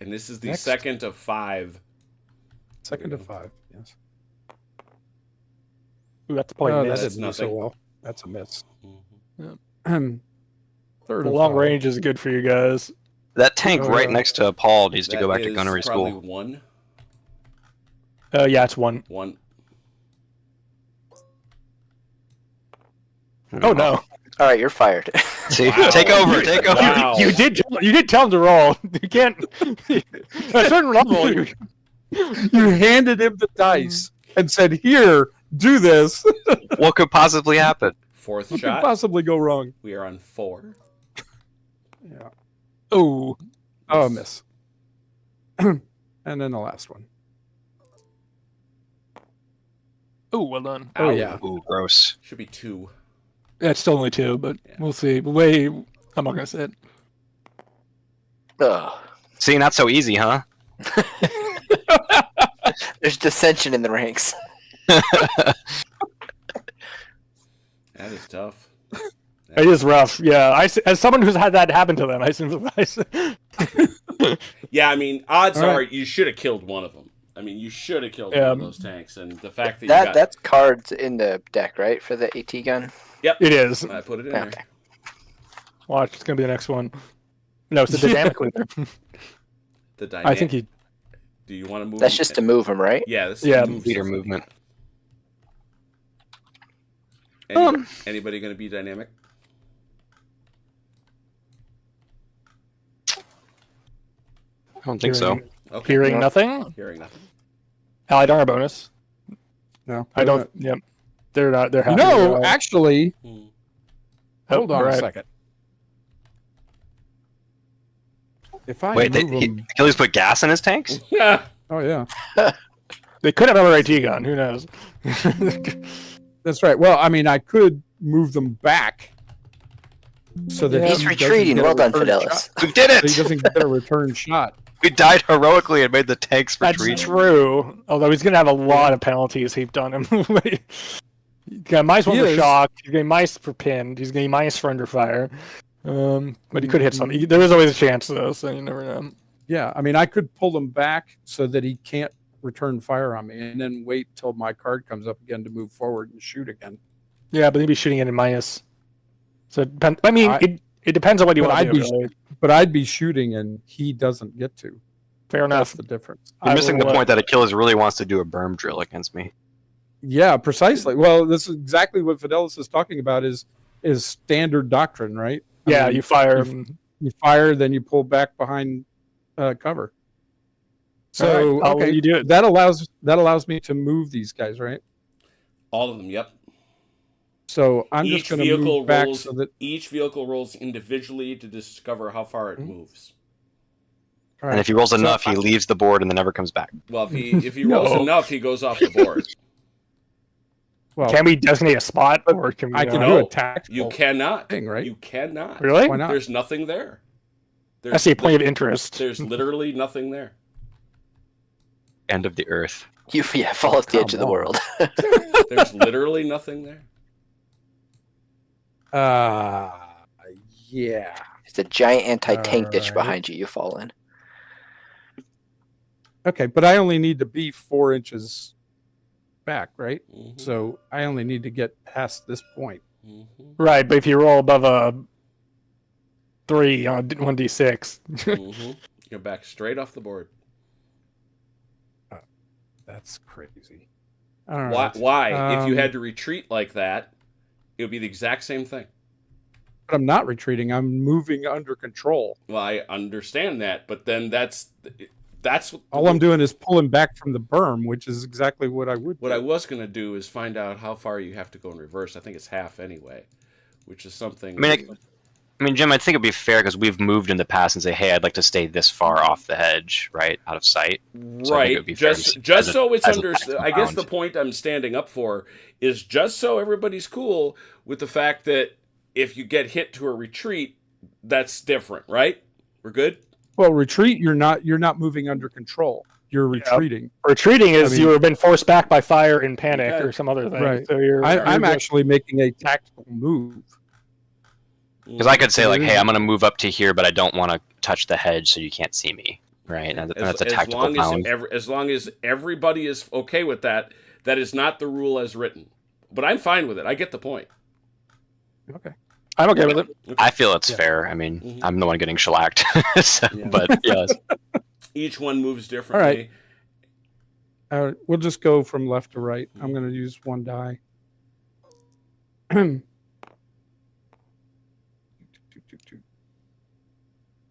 [SPEAKER 1] And this is the
[SPEAKER 4] Next.
[SPEAKER 1] second of 5.
[SPEAKER 4] Second of 5. Yes.
[SPEAKER 2] Ooh, that's a point.
[SPEAKER 4] Oh, that
[SPEAKER 2] miss.
[SPEAKER 1] That's
[SPEAKER 4] didn't do so
[SPEAKER 1] nothing.
[SPEAKER 4] well. That's a miss.
[SPEAKER 1] Mhm.
[SPEAKER 4] Third
[SPEAKER 2] The
[SPEAKER 4] of
[SPEAKER 2] long
[SPEAKER 4] 5.
[SPEAKER 2] range is good for you guys.
[SPEAKER 3] That tank
[SPEAKER 4] Oh,
[SPEAKER 3] right
[SPEAKER 4] yeah.
[SPEAKER 3] next to Paul needs to
[SPEAKER 1] That
[SPEAKER 3] go back to
[SPEAKER 1] is
[SPEAKER 3] gunnery
[SPEAKER 1] probably
[SPEAKER 3] school.
[SPEAKER 1] 1.
[SPEAKER 2] Yeah, it's 1.
[SPEAKER 1] 1.
[SPEAKER 2] Oh no!
[SPEAKER 5] All right, you're fired.
[SPEAKER 3] See,
[SPEAKER 1] Wow.
[SPEAKER 3] take over, take over.
[SPEAKER 1] Wow.
[SPEAKER 2] You did tell him to roll. You can't. At a certain level, you.
[SPEAKER 4] You handed him the dice and said, "Here, do this."
[SPEAKER 3] What could possibly happen?
[SPEAKER 1] 4th
[SPEAKER 4] What could
[SPEAKER 1] shot.
[SPEAKER 4] possibly go wrong?
[SPEAKER 1] We are on 4.
[SPEAKER 4] Yeah.
[SPEAKER 2] Oh,
[SPEAKER 4] Oh, miss. And then the last one.
[SPEAKER 2] oh, well done.
[SPEAKER 4] Oh,
[SPEAKER 1] Ow.
[SPEAKER 4] yeah.
[SPEAKER 3] Ooh, gross.
[SPEAKER 1] Should be 2.
[SPEAKER 2] Yeah, it's still only 2, but
[SPEAKER 1] Yeah.
[SPEAKER 2] we'll see. Wait, I'm not gonna say it.
[SPEAKER 5] Ugh.
[SPEAKER 3] See, not so easy, huh?
[SPEAKER 5] There's dissension in the ranks.
[SPEAKER 1] That is tough.
[SPEAKER 2] It is rough. Yeah, as someone who's had that happen to them, I sympathize.
[SPEAKER 1] Yeah, I mean, odds
[SPEAKER 4] All right.
[SPEAKER 1] are you should have killed one of them. I mean, you should have killed one of those tanks, and the fact that you got
[SPEAKER 5] That's cards in the deck, right, for the AT gun?
[SPEAKER 2] It is.
[SPEAKER 1] I put it in
[SPEAKER 5] Okay.
[SPEAKER 1] there.
[SPEAKER 2] Watch, it's gonna be the next one. No, it's the dynamic leader.
[SPEAKER 1] The dynamic.
[SPEAKER 2] I think he.
[SPEAKER 1] Do you want to move?
[SPEAKER 5] That's just to move them, right?
[SPEAKER 1] Yeah, this
[SPEAKER 2] Yeah.
[SPEAKER 1] is move
[SPEAKER 3] Leader
[SPEAKER 1] something.
[SPEAKER 3] movement.
[SPEAKER 1] Anybody going to be dynamic?
[SPEAKER 3] I don't think so.
[SPEAKER 1] Okay.
[SPEAKER 2] Hearing
[SPEAKER 5] No.
[SPEAKER 2] nothing.
[SPEAKER 1] Hearing nothing.
[SPEAKER 2] Allied armor bonus.
[SPEAKER 4] No,
[SPEAKER 2] I don't. Yep. They're not. They're
[SPEAKER 4] You
[SPEAKER 2] happy.
[SPEAKER 4] know, actually,
[SPEAKER 1] Hmm.
[SPEAKER 4] hold on a
[SPEAKER 2] right.
[SPEAKER 4] second. If I
[SPEAKER 3] Wait,
[SPEAKER 4] move them,
[SPEAKER 3] Achilles put gas in his tanks?
[SPEAKER 1] Yeah.
[SPEAKER 4] oh yeah,
[SPEAKER 2] They could have another AT gun. Who knows?
[SPEAKER 4] that's right. Well, I mean, I could move them back so that
[SPEAKER 2] Yeah.
[SPEAKER 5] He's
[SPEAKER 4] he doesn't
[SPEAKER 5] retreating.
[SPEAKER 4] get a
[SPEAKER 5] Well done,
[SPEAKER 4] return
[SPEAKER 5] Fidelis.
[SPEAKER 4] shot.
[SPEAKER 3] We did
[SPEAKER 4] So he
[SPEAKER 3] it!
[SPEAKER 4] doesn't get a return shot.
[SPEAKER 3] We died heroically and made the tanks
[SPEAKER 2] That's
[SPEAKER 3] retreat.
[SPEAKER 2] true. Although he's gonna have a lot of penalties heaped on him. He's got minus 1
[SPEAKER 4] He
[SPEAKER 2] for
[SPEAKER 4] is.
[SPEAKER 2] shock. He's getting minus for pinned. He's getting minus for under fire. But he could hit something. There is always a chance though, so you never know.
[SPEAKER 4] Yeah, I mean, I could pull them back so that he can't return fire on me, and then wait till my card comes up again to move forward and shoot again.
[SPEAKER 2] Yeah, but he'd be shooting it in minus. So it depends. I mean, it depends on what you
[SPEAKER 4] but
[SPEAKER 2] want to
[SPEAKER 4] I'd
[SPEAKER 2] do.
[SPEAKER 4] be-
[SPEAKER 2] Really.
[SPEAKER 4] But I'd be shooting, and he doesn't get to.
[SPEAKER 2] Fair
[SPEAKER 4] That's
[SPEAKER 2] enough.
[SPEAKER 4] the difference.
[SPEAKER 3] You're
[SPEAKER 2] I
[SPEAKER 3] missing
[SPEAKER 2] will,
[SPEAKER 3] the point that Achilles really wants to do a berm drill against me.
[SPEAKER 4] Yeah, precisely. Well, this is exactly what Fidelis is talking about. Is standard doctrine, right? I
[SPEAKER 2] Yeah,
[SPEAKER 4] mean,
[SPEAKER 2] you fire.
[SPEAKER 4] you fire, then you pull back behind cover. So
[SPEAKER 2] All right, I'll let
[SPEAKER 4] okay,
[SPEAKER 2] you do it.
[SPEAKER 4] that allows me to move these guys, right?
[SPEAKER 1] All of them. Yep.
[SPEAKER 4] So I'm
[SPEAKER 1] Each
[SPEAKER 4] just going to
[SPEAKER 1] vehicle
[SPEAKER 4] move back
[SPEAKER 1] rolls.
[SPEAKER 4] so that.
[SPEAKER 1] Each vehicle rolls individually to discover how far it
[SPEAKER 4] Mhm.
[SPEAKER 1] moves.
[SPEAKER 4] All
[SPEAKER 3] And
[SPEAKER 4] right.
[SPEAKER 3] if he rolls
[SPEAKER 4] So
[SPEAKER 3] enough, he leaves the board and then never comes back.
[SPEAKER 1] Well, if he rolls
[SPEAKER 2] No.
[SPEAKER 1] enough, he goes off the board.
[SPEAKER 4] well,
[SPEAKER 2] Can we designate a spot, or can we?
[SPEAKER 4] I can
[SPEAKER 2] not?
[SPEAKER 4] do
[SPEAKER 1] No,
[SPEAKER 4] a tactical
[SPEAKER 1] You cannot.
[SPEAKER 4] thing, right?
[SPEAKER 1] You cannot.
[SPEAKER 2] Really?
[SPEAKER 4] Why not?
[SPEAKER 1] There's nothing there.
[SPEAKER 2] I see a point of interest.
[SPEAKER 1] There's literally nothing there.
[SPEAKER 3] End of the earth.
[SPEAKER 5] You fall off the edge of the
[SPEAKER 4] Come on.
[SPEAKER 5] world.
[SPEAKER 1] There's literally nothing there.
[SPEAKER 4] Yeah.
[SPEAKER 5] It's a giant anti-tank ditch
[SPEAKER 4] Alright.
[SPEAKER 5] behind you. You fall in.
[SPEAKER 4] Okay, but I only need to be 4 inches back, right?
[SPEAKER 1] Mhm.
[SPEAKER 4] So I only need to get past this point.
[SPEAKER 1] Mhm.
[SPEAKER 2] Right, but if you roll above a 3 on 1d6,
[SPEAKER 1] Mhm. You're back straight off the board.
[SPEAKER 4] That's crazy. All right.
[SPEAKER 1] Why? If you
[SPEAKER 4] Um,
[SPEAKER 1] had to retreat like that, it would be the exact same thing.
[SPEAKER 4] But I'm not retreating. I'm moving under control.
[SPEAKER 1] Well, I understand that, but then that's That's what,
[SPEAKER 4] All I'm doing is pulling back from the berm, which is exactly what I would.
[SPEAKER 1] what
[SPEAKER 4] do.
[SPEAKER 1] I was going to do is find out how far you have to go in reverse. I think it's half anyway, which is something.
[SPEAKER 3] I mean, Jim, I think it'd be fair because we've moved in the past and say, "Hey, I'd like to stay this far off the hedge, right, out of sight." So I think it
[SPEAKER 1] Right.
[SPEAKER 3] would be fair
[SPEAKER 1] Just so it's
[SPEAKER 3] as a
[SPEAKER 1] understood.
[SPEAKER 3] tactical
[SPEAKER 1] I guess the
[SPEAKER 3] round.
[SPEAKER 1] point I'm standing up for is just so everybody's cool with the fact that if you get hit to a retreat, that's different, right? We're good.
[SPEAKER 4] Well, retreat. You're not moving under control. You're retreating.
[SPEAKER 2] Retreating is
[SPEAKER 4] I mean-
[SPEAKER 2] you have been forced back by fire in panic
[SPEAKER 1] Okay.
[SPEAKER 2] or some other thing.
[SPEAKER 4] Right.
[SPEAKER 2] So you're.
[SPEAKER 4] I'm
[SPEAKER 2] you're just-
[SPEAKER 4] actually making a tactical move.
[SPEAKER 3] Because I could say like,
[SPEAKER 4] There
[SPEAKER 3] "Hey,
[SPEAKER 4] is-
[SPEAKER 3] I'm going to move up to here, but I don't want to touch the hedge, so you can't see me." Right, and that's a tactical pound.
[SPEAKER 1] As long as everybody is okay with that, that is not the rule as written. But I'm fine with it. I get the point.
[SPEAKER 4] Okay.
[SPEAKER 2] I'm okay with it.
[SPEAKER 3] I feel it's
[SPEAKER 4] Yeah.
[SPEAKER 3] fair. I mean,
[SPEAKER 1] Mhm.
[SPEAKER 3] I'm the one getting shellacked, so,
[SPEAKER 1] Yeah.
[SPEAKER 3] but yes.
[SPEAKER 1] Each one moves differently.
[SPEAKER 4] We'll just go from left to right. I'm going to use one die.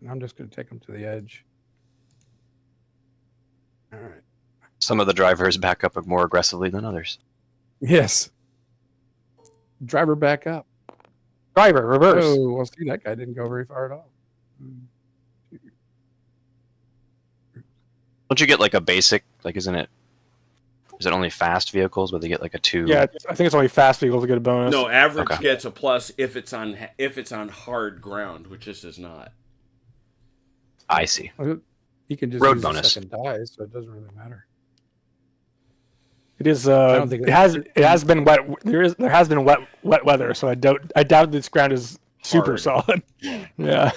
[SPEAKER 4] And I'm just going to take them to the edge. All right.
[SPEAKER 3] Some of the drivers back up more aggressively than others.
[SPEAKER 4] Yes. Driver back up.
[SPEAKER 2] Driver, reverse.
[SPEAKER 4] Oh, well, see, that guy didn't go very far at all.
[SPEAKER 3] Don't you get like a basic? Like, isn't it? Is it only fast vehicles where they get like a 2?
[SPEAKER 2] Yeah, I think it's only fast vehicles to get a bonus.
[SPEAKER 1] No, average
[SPEAKER 3] Okay.
[SPEAKER 1] gets a plus if it's on hard ground, which this is not.
[SPEAKER 3] I see.
[SPEAKER 4] He can just
[SPEAKER 3] Road
[SPEAKER 4] use
[SPEAKER 3] bonus.
[SPEAKER 4] the second die, so it doesn't really matter.
[SPEAKER 2] It is.
[SPEAKER 4] don't think
[SPEAKER 2] It has been wet. There has been wet weather, so I doubt this ground is super
[SPEAKER 1] Hard.
[SPEAKER 2] solid. Yeah.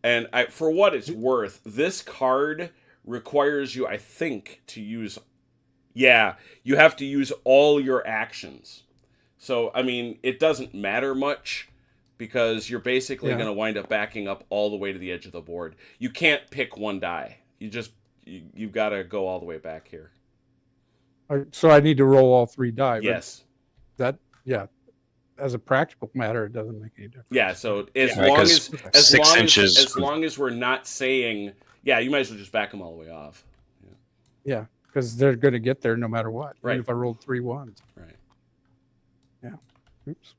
[SPEAKER 1] And for what it's worth, this card requires you, I think, to use. Yeah, you have to use all your actions. So, I mean, it doesn't matter much because you're basically
[SPEAKER 4] Yeah.
[SPEAKER 1] going to wind up backing up all the way to the edge of the board. You can't pick one die. You've got to go all the way back here.
[SPEAKER 4] So I need to roll all 3 die. but
[SPEAKER 1] Yes.
[SPEAKER 4] Yeah. As a practical matter, it doesn't make any difference.
[SPEAKER 1] Yeah, so as
[SPEAKER 3] Right,
[SPEAKER 1] long
[SPEAKER 3] 'cause
[SPEAKER 1] as
[SPEAKER 3] 6 inches.
[SPEAKER 1] as long as we're not saying, yeah, you might as well just back them all the way off.
[SPEAKER 4] Yeah, because they're going to get there no matter what.
[SPEAKER 1] Right.
[SPEAKER 4] Even if I rolled 3 ones.
[SPEAKER 1] Right.
[SPEAKER 4] Oops.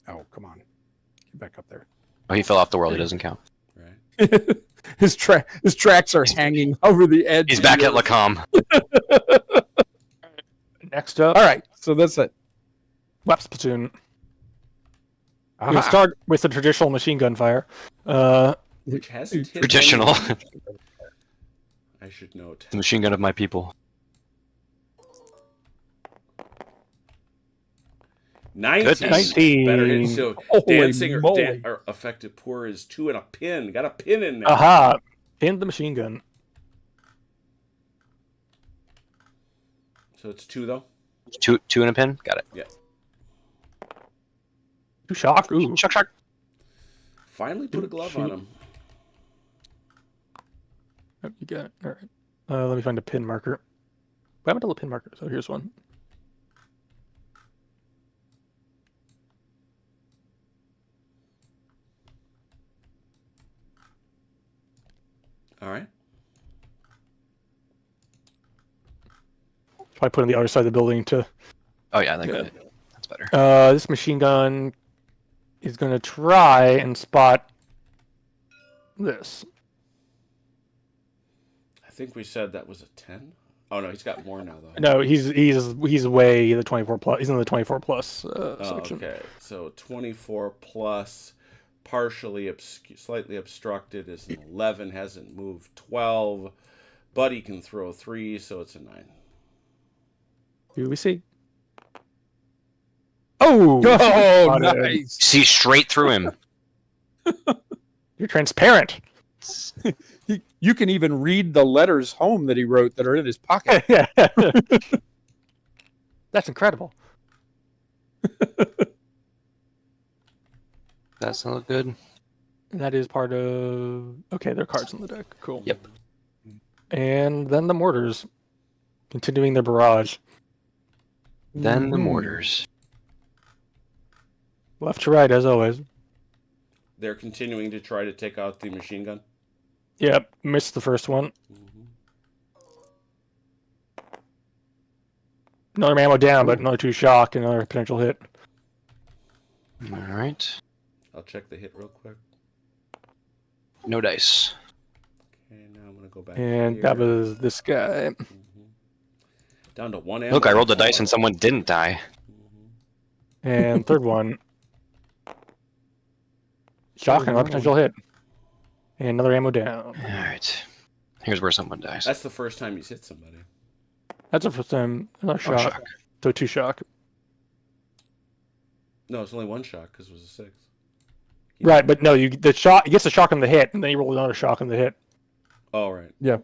[SPEAKER 4] Oh, come on. Get back up there.
[SPEAKER 3] Oh, he fell off the world. He doesn't count.
[SPEAKER 1] Right.
[SPEAKER 4] his tracks are hanging over the edge.
[SPEAKER 3] He's back at Lacombe.
[SPEAKER 2] Next up,
[SPEAKER 4] All right, so that's it.
[SPEAKER 2] Weps platoon. We
[SPEAKER 4] Aha.
[SPEAKER 2] start with the traditional machine gun fire.
[SPEAKER 1] Which hasn't hit
[SPEAKER 3] Traditional.
[SPEAKER 1] anyone, I should note.
[SPEAKER 3] The machine gun of my people.
[SPEAKER 1] 19.
[SPEAKER 2] 19.
[SPEAKER 1] Better hit. So
[SPEAKER 4] Holy
[SPEAKER 1] dancing
[SPEAKER 4] moly.
[SPEAKER 1] or effective pour is 2 and a pin. Got a pin in there.
[SPEAKER 2] Aha! Pinned the machine gun.
[SPEAKER 1] So it's 2 though.
[SPEAKER 3] Two and a pin. Got it.
[SPEAKER 2] Two shock. Ooh.
[SPEAKER 3] Shock.
[SPEAKER 1] Finally put a glove on him.
[SPEAKER 2] Oh, you got it. All right. Let me find a pin marker. We haven't done a pin marker, so here's one.
[SPEAKER 1] All right.
[SPEAKER 2] Probably put on the other side of the building to.
[SPEAKER 3] Oh yeah, that
[SPEAKER 2] Yeah.
[SPEAKER 3] good. That's better.
[SPEAKER 2] This machine gun is going to try and spot this.
[SPEAKER 1] I think we said that was a 10. Oh no, he's got more now though.
[SPEAKER 2] No, he's way the 24 plus. He's in the 24 plus
[SPEAKER 1] Oh,
[SPEAKER 2] section.
[SPEAKER 1] okay. So 24 plus, partially slightly obstructed is an 11. Hasn't moved 12, but he can throw 3, so it's a 9.
[SPEAKER 2] Do we see? Oh!
[SPEAKER 4] Oh,
[SPEAKER 2] Spotted.
[SPEAKER 4] nice.
[SPEAKER 3] See straight through him.
[SPEAKER 2] You're transparent.
[SPEAKER 4] You can even read the letters home that he wrote that are in his pocket.
[SPEAKER 2] Yeah. That's incredible.
[SPEAKER 3] That's not good.
[SPEAKER 2] That is part of. Okay, there are cards on the deck. Cool.
[SPEAKER 3] Yep.
[SPEAKER 2] And then the mortars, continuing their barrage.
[SPEAKER 3] Then the
[SPEAKER 4] Mhm.
[SPEAKER 3] mortars.
[SPEAKER 2] Left to right, as always.
[SPEAKER 1] They're continuing to try to take out the machine gun.
[SPEAKER 2] Yep, missed the first one.
[SPEAKER 1] Mm-hmm.
[SPEAKER 2] Another ammo down, but another 2 shock, and another potential hit.
[SPEAKER 3] All right.
[SPEAKER 1] I'll check the hit real quick.
[SPEAKER 3] No dice.
[SPEAKER 1] Okay, now I'm gonna go back.
[SPEAKER 2] And
[SPEAKER 1] here.
[SPEAKER 2] that was this guy.
[SPEAKER 1] Down to 1 ammo.
[SPEAKER 3] Look, I rolled the dice and someone didn't die.
[SPEAKER 2] And third one. Shock, another potential hit. And another ammo down.
[SPEAKER 3] All right. Here's where someone dies.
[SPEAKER 1] That's the first time he's hit somebody.
[SPEAKER 2] That's the first time. Another
[SPEAKER 3] Oh,
[SPEAKER 2] shock.
[SPEAKER 3] shock.
[SPEAKER 2] So 2 shock.
[SPEAKER 1] No, it's only 1 shot because it was a 6.
[SPEAKER 2] Right, but no, the shot. He gets a shock on the hit, and then you roll another shock on the hit.
[SPEAKER 1] Oh, right.
[SPEAKER 4] Yeah.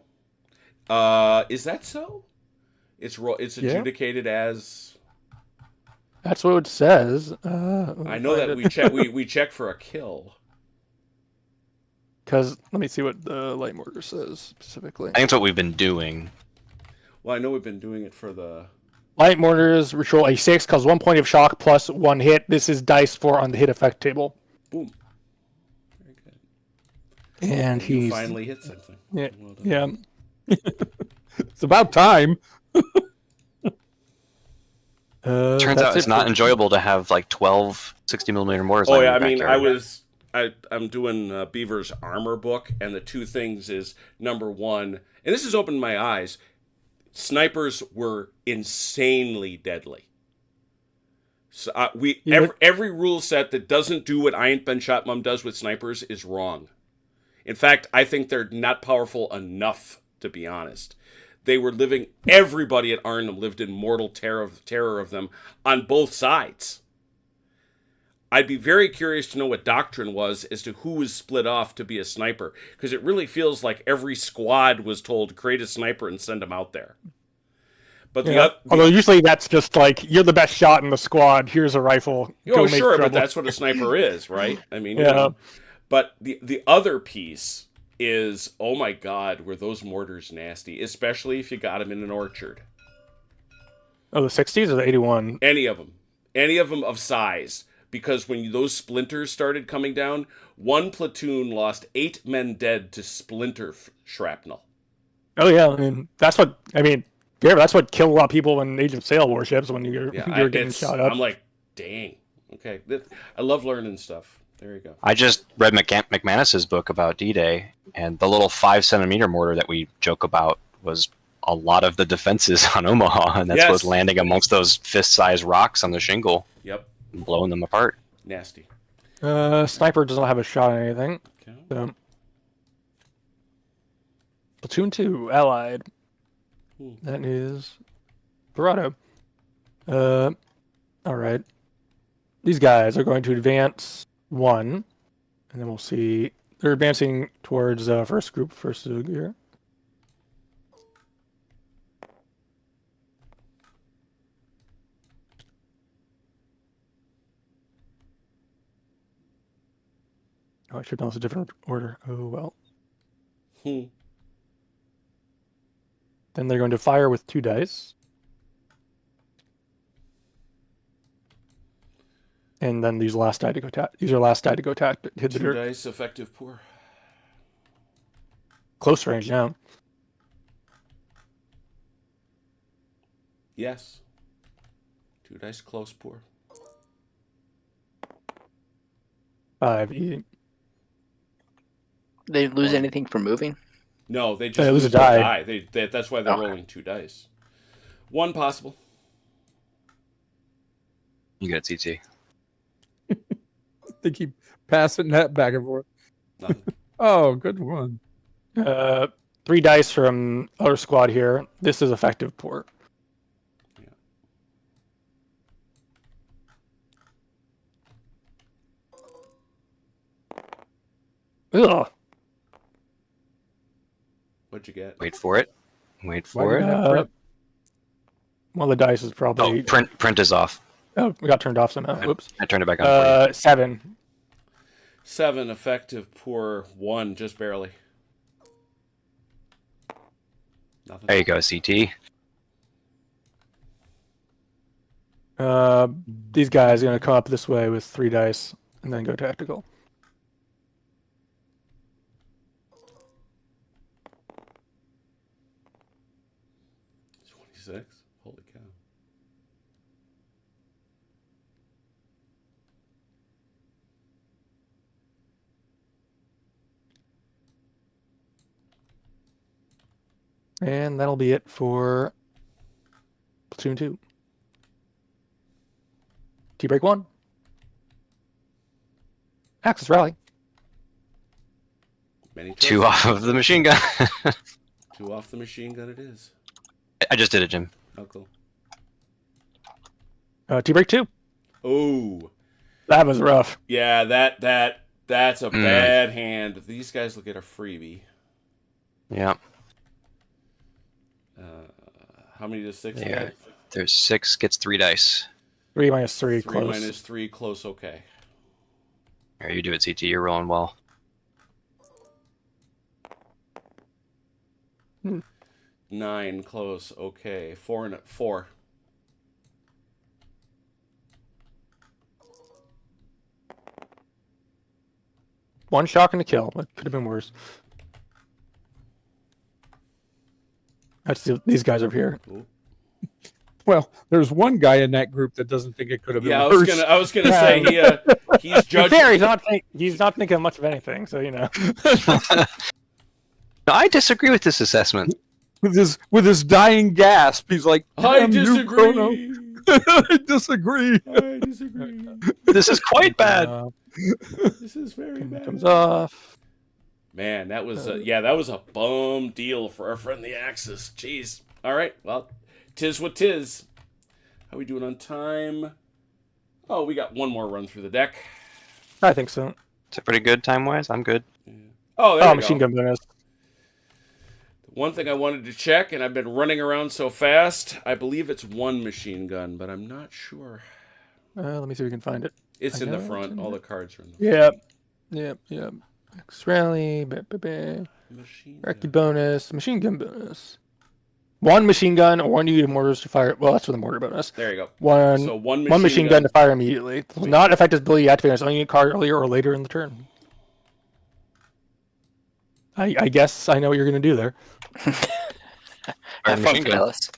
[SPEAKER 1] Is that so? It's adjudicated as.
[SPEAKER 2] That's what it says.
[SPEAKER 1] I know that we check for a kill.
[SPEAKER 2] Because let me see what the light mortar says specifically.
[SPEAKER 3] I think it's what we've been doing.
[SPEAKER 1] Well, I know we've been doing it for the.
[SPEAKER 2] Light mortars roll a 6, cause 1 point of shock plus 1 hit. This is dice 4 on the hit effect table.
[SPEAKER 1] Boom. Very good.
[SPEAKER 2] And
[SPEAKER 1] You
[SPEAKER 2] he's
[SPEAKER 1] finally hit something.
[SPEAKER 2] Yeah,
[SPEAKER 1] Well done.
[SPEAKER 2] yeah.
[SPEAKER 4] It's about time.
[SPEAKER 3] Turns out it's not enjoyable to have like 12 60mm mortars.
[SPEAKER 1] Oh
[SPEAKER 3] lying
[SPEAKER 1] yeah, I
[SPEAKER 3] in your
[SPEAKER 1] mean,
[SPEAKER 3] backyard.
[SPEAKER 1] I'm doing Beaver's armor book, and the 2 things is number 1, and this has opened my eyes. Snipers were insanely deadly. So every rule set that doesn't do what I Ain't Been Shot Mum does with snipers is wrong. In fact, I think they're not powerful enough, to be honest. They were living. Everybody at Arnhem lived in mortal terror of them on both sides. I'd be very curious to know what doctrine was as to who was split off to be a sniper, because it really feels like every squad was told, create a sniper and send them out there. But
[SPEAKER 2] although usually that's just like, you're the best shot in the squad, here's a rifle.
[SPEAKER 1] Oh, sure, but that's what a sniper is, right? I mean,
[SPEAKER 2] yeah.
[SPEAKER 1] But the other piece is, oh my God, were those mortars nasty, especially if you got them in an orchard.
[SPEAKER 2] Oh, the 60s or the 81?
[SPEAKER 1] Any of them of size. Because when those splinters started coming down, 1 platoon lost 8 men dead to splinter shrapnel.
[SPEAKER 2] Oh yeah, that's what killed a lot of people in Age of Sail warships when you're getting shot up.
[SPEAKER 1] I'm like, dang. Okay, I love learning stuff. There you go.
[SPEAKER 3] I just read McManus's book about D-Day, and the little 5cm mortar that we joke about was a lot of the defenses on Omaha, and that's what was landing amongst those fist-sized rocks on the shingle.
[SPEAKER 1] Yep.
[SPEAKER 3] And blowing them apart.
[SPEAKER 1] Nasty.
[SPEAKER 2] Sniper doesn't have a shot on anything.
[SPEAKER 1] Okay.
[SPEAKER 2] So. Platoon 2, allied. That is Barado. Alright. These guys are going to advance 1, and then we'll see. They're advancing towards first Zug here. Oh, I should have done this a different order. Oh, well. Then they're going to fire with 2 dice. And then these last die to go tap. These are last die to go tap. Hit the
[SPEAKER 1] 2
[SPEAKER 2] dirt.
[SPEAKER 1] dice, effective poor.
[SPEAKER 2] Close range now.
[SPEAKER 1] Yes. 2 dice, close poor.
[SPEAKER 2] 5 easy.
[SPEAKER 5] They lose anything for moving?
[SPEAKER 1] No, they just
[SPEAKER 2] lose a die.
[SPEAKER 1] That's why they're rolling 2 dice. 1 possible.
[SPEAKER 3] You get it, CT.
[SPEAKER 4] They keep passing that back and forth.
[SPEAKER 1] Nothing.
[SPEAKER 4] Oh, good one.
[SPEAKER 2] 3 dice from other squad here. This is effective poor. Ugh.
[SPEAKER 1] What'd you get?
[SPEAKER 3] Wait for it. Wait
[SPEAKER 4] Why
[SPEAKER 3] for
[SPEAKER 4] do
[SPEAKER 3] it.
[SPEAKER 4] you have print?
[SPEAKER 2] One of the dice is probably.
[SPEAKER 3] Oh, print is off.
[SPEAKER 2] Oh, we got turned off somehow. Whoops.
[SPEAKER 3] I turned it back on. For you.
[SPEAKER 2] 7.
[SPEAKER 1] 7, effective poor. 1, just barely. Nothing.
[SPEAKER 3] There you go, CT.
[SPEAKER 2] These guys are going to come up this way with 3 dice and then go tactical.
[SPEAKER 1] $26. Holy cow.
[SPEAKER 2] And that'll be it for platoon 2. T-break 1. Axis rally.
[SPEAKER 1] Many
[SPEAKER 3] 2
[SPEAKER 1] choices.
[SPEAKER 3] off of the machine gun.
[SPEAKER 1] 2 off the machine gun. It is.
[SPEAKER 3] I just did it, Jim.
[SPEAKER 1] Oh, cool.
[SPEAKER 2] T-break 2.
[SPEAKER 1] Oh,
[SPEAKER 2] That was rough.
[SPEAKER 1] yeah. That's a bad hand. These guys will get a freebie.
[SPEAKER 3] Yeah.
[SPEAKER 1] How many does 6
[SPEAKER 3] Yeah.
[SPEAKER 1] get?
[SPEAKER 3] There's 6 gets 3 dice.
[SPEAKER 2] 3 minus 3,
[SPEAKER 1] 3
[SPEAKER 2] close.
[SPEAKER 1] minus 3, close. Okay.
[SPEAKER 3] There, you do it, CT. You're rolling well.
[SPEAKER 1] 9, close. Okay. 4 and 4.
[SPEAKER 2] One shock and a kill. That could have been worse. That's these guys over here.
[SPEAKER 1] Ooh.
[SPEAKER 4] Well, there's one guy in that group that doesn't think it could have been
[SPEAKER 1] Yeah,
[SPEAKER 4] worse.
[SPEAKER 1] I was gonna say he's judging.
[SPEAKER 2] Fair, he's not thinking much of anything, so you know.
[SPEAKER 3] No, I disagree with this assessment.
[SPEAKER 4] With his dying gasp, he's like,
[SPEAKER 1] I
[SPEAKER 4] "Damn you, Chrono."
[SPEAKER 1] disagree.
[SPEAKER 4] I disagree.
[SPEAKER 1] I disagree.
[SPEAKER 3] This is quite bad.
[SPEAKER 1] This is very bad.
[SPEAKER 2] Comes off.
[SPEAKER 1] Man, that was that was a bum deal for our friend the Axis. Jeez. All right, well, tis what tis. How we doing on time? Oh, we got one more run through the deck.
[SPEAKER 2] I think so.
[SPEAKER 3] It's a pretty good time-wise. I'm good.
[SPEAKER 1] Oh, there we
[SPEAKER 2] Machine
[SPEAKER 1] go.
[SPEAKER 2] gun bonus.
[SPEAKER 1] One thing I wanted to check, and I've been running around so fast, I believe it's 1 machine gun, but I'm not sure.
[SPEAKER 2] Let me see if we can find it.
[SPEAKER 1] It's
[SPEAKER 2] I
[SPEAKER 1] in the
[SPEAKER 2] know it's
[SPEAKER 1] front.
[SPEAKER 2] in
[SPEAKER 1] All
[SPEAKER 2] there.
[SPEAKER 1] the cards are in the front.
[SPEAKER 2] Yep. X rally.
[SPEAKER 1] Machine
[SPEAKER 2] Recce
[SPEAKER 1] gun.
[SPEAKER 2] bonus. Machine gun bonus. 1 machine gun or 1 unit of mortars to fire. Well, that's for the mortar bonus.
[SPEAKER 1] There you go.
[SPEAKER 2] One
[SPEAKER 1] So one
[SPEAKER 2] machine gun to fire immediately. It will not affect his ability to activate its own unit card earlier or later in the turn. I guess I know what you're going to do there.
[SPEAKER 5] Have fun,
[SPEAKER 3] machine gun.
[SPEAKER 5] fellas.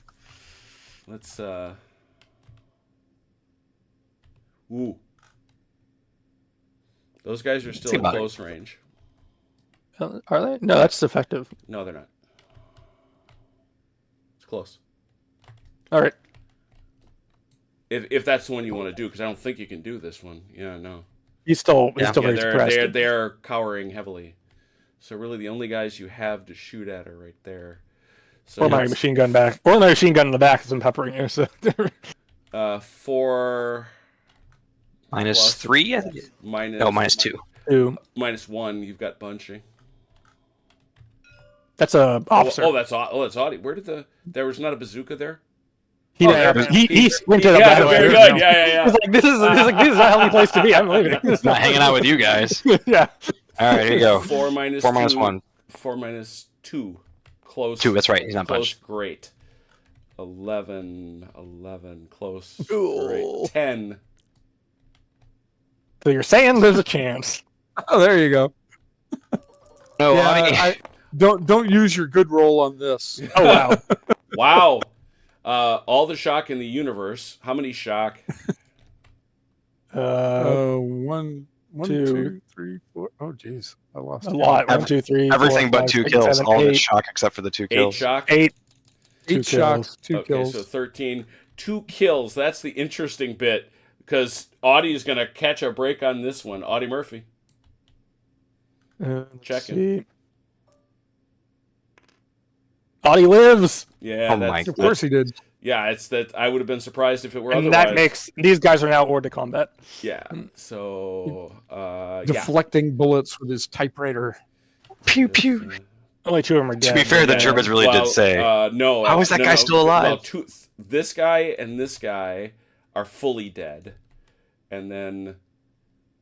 [SPEAKER 1] Let's Ooh. Those guys are still
[SPEAKER 3] See
[SPEAKER 1] in
[SPEAKER 3] about it.
[SPEAKER 1] close range.
[SPEAKER 2] Are they? No, that's effective.
[SPEAKER 1] No, they're not. It's close.
[SPEAKER 2] All right.
[SPEAKER 1] If that's the one you want to do, because I don't think you can do this one. Yeah, no.
[SPEAKER 2] He's still
[SPEAKER 3] Yeah,
[SPEAKER 2] very suppressed.
[SPEAKER 1] they're cowering heavily. So really, the only guys you have to shoot at are right there. So
[SPEAKER 2] Or my machine gun back. Or my machine gun in the back is peppering you. So
[SPEAKER 1] 4
[SPEAKER 3] Minus
[SPEAKER 1] plus
[SPEAKER 3] 3? I think.
[SPEAKER 1] minus
[SPEAKER 3] No, minus 2.
[SPEAKER 2] 2.
[SPEAKER 1] minus 1. You've got bunching.
[SPEAKER 2] That's a officer.
[SPEAKER 1] That's Audie. Where did there was not a bazooka there?
[SPEAKER 2] he sprinted up.
[SPEAKER 1] Yeah,
[SPEAKER 2] that way.
[SPEAKER 1] very good. Yeah.
[SPEAKER 2] He's like, this is a healthy place to be. I'm leaving.
[SPEAKER 3] Not hanging out with you guys.
[SPEAKER 2] Yeah.
[SPEAKER 3] All right, here you go.
[SPEAKER 1] 4 minus
[SPEAKER 3] 4 minus
[SPEAKER 1] 2,
[SPEAKER 3] 1.
[SPEAKER 1] 4 minus 2. Close.
[SPEAKER 3] 2, that's right. He's not
[SPEAKER 1] close.
[SPEAKER 3] punched.
[SPEAKER 1] Great. 11. Close.
[SPEAKER 2] Ooh.
[SPEAKER 1] Great. 10.
[SPEAKER 2] So you're saying there's a chance.
[SPEAKER 4] Oh, there you go.
[SPEAKER 3] No,
[SPEAKER 4] Yeah, don't use your good roll on this.
[SPEAKER 2] Oh wow.
[SPEAKER 1] Wow. All the shock in the universe. How many shock?
[SPEAKER 4] One,
[SPEAKER 2] Two.
[SPEAKER 4] 2, 3, 4. Oh, jeez, I lost
[SPEAKER 2] A
[SPEAKER 4] it.
[SPEAKER 2] lot. 1, 2, 3.
[SPEAKER 3] everything
[SPEAKER 2] 4,
[SPEAKER 3] but
[SPEAKER 2] 5,
[SPEAKER 3] 2
[SPEAKER 2] 6,
[SPEAKER 3] kills.
[SPEAKER 2] 7,
[SPEAKER 3] All of
[SPEAKER 2] 8,
[SPEAKER 3] it's shock except for the 2
[SPEAKER 1] 8
[SPEAKER 3] kills.
[SPEAKER 1] shock.
[SPEAKER 2] 8.
[SPEAKER 4] 8
[SPEAKER 2] 2
[SPEAKER 4] shocks,
[SPEAKER 2] kills.
[SPEAKER 4] 2
[SPEAKER 1] Okay,
[SPEAKER 4] kills.
[SPEAKER 1] so 13. 2 kills. That's the interesting bit because Audie is going to catch a break on this one. Audie Murphy.
[SPEAKER 2] Let's
[SPEAKER 1] Checking.
[SPEAKER 2] see. Audie lives,
[SPEAKER 1] Yeah.
[SPEAKER 3] Oh my
[SPEAKER 4] Of course he did.
[SPEAKER 1] Yeah, it's that I would have been surprised if it were
[SPEAKER 2] and
[SPEAKER 1] otherwise.
[SPEAKER 2] that makes these guys are now hors de combat.
[SPEAKER 1] Yeah. So yeah.
[SPEAKER 4] Deflecting bullets with his typewriter.
[SPEAKER 3] Pew pew.
[SPEAKER 2] Only 2 of them are dead.
[SPEAKER 3] To be fair, the
[SPEAKER 1] Yeah.
[SPEAKER 3] Germans really did say.
[SPEAKER 1] no.
[SPEAKER 3] How is that
[SPEAKER 1] no,
[SPEAKER 3] guy
[SPEAKER 1] no.
[SPEAKER 3] still alive?
[SPEAKER 1] Well, this guy and this guy are fully dead, and then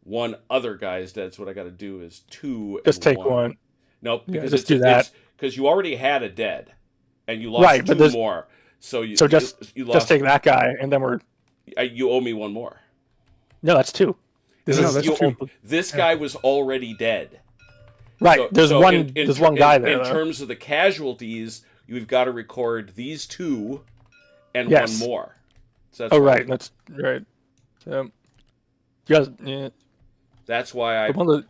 [SPEAKER 1] one other guy is dead. So what I got to do is 2.
[SPEAKER 2] Just
[SPEAKER 1] and
[SPEAKER 2] take one.
[SPEAKER 1] Nope.
[SPEAKER 2] Yeah,
[SPEAKER 1] Because
[SPEAKER 2] just do that.
[SPEAKER 1] Because you already had a dead, and you lost
[SPEAKER 2] Right,
[SPEAKER 1] 2
[SPEAKER 2] but there's-
[SPEAKER 1] more. So you
[SPEAKER 2] So just
[SPEAKER 1] lost.
[SPEAKER 2] take that guy, and then we're
[SPEAKER 1] You owe me 1 more.
[SPEAKER 2] no, that's 2. This
[SPEAKER 4] No,
[SPEAKER 2] is
[SPEAKER 4] that's
[SPEAKER 1] You
[SPEAKER 4] true.
[SPEAKER 1] owe- This guy was already dead.
[SPEAKER 2] right.
[SPEAKER 1] So-
[SPEAKER 2] There's
[SPEAKER 1] so
[SPEAKER 2] one.
[SPEAKER 1] in
[SPEAKER 2] There's
[SPEAKER 1] ter-
[SPEAKER 2] one guy
[SPEAKER 1] in,
[SPEAKER 2] there.
[SPEAKER 1] In
[SPEAKER 2] though.
[SPEAKER 1] terms of the casualties, you've got to record these 2 and
[SPEAKER 2] Yes.
[SPEAKER 1] 1 more. So that's
[SPEAKER 2] Oh
[SPEAKER 1] why-
[SPEAKER 2] right, that's right. So, you guys, yeah.
[SPEAKER 1] That's why
[SPEAKER 2] But one of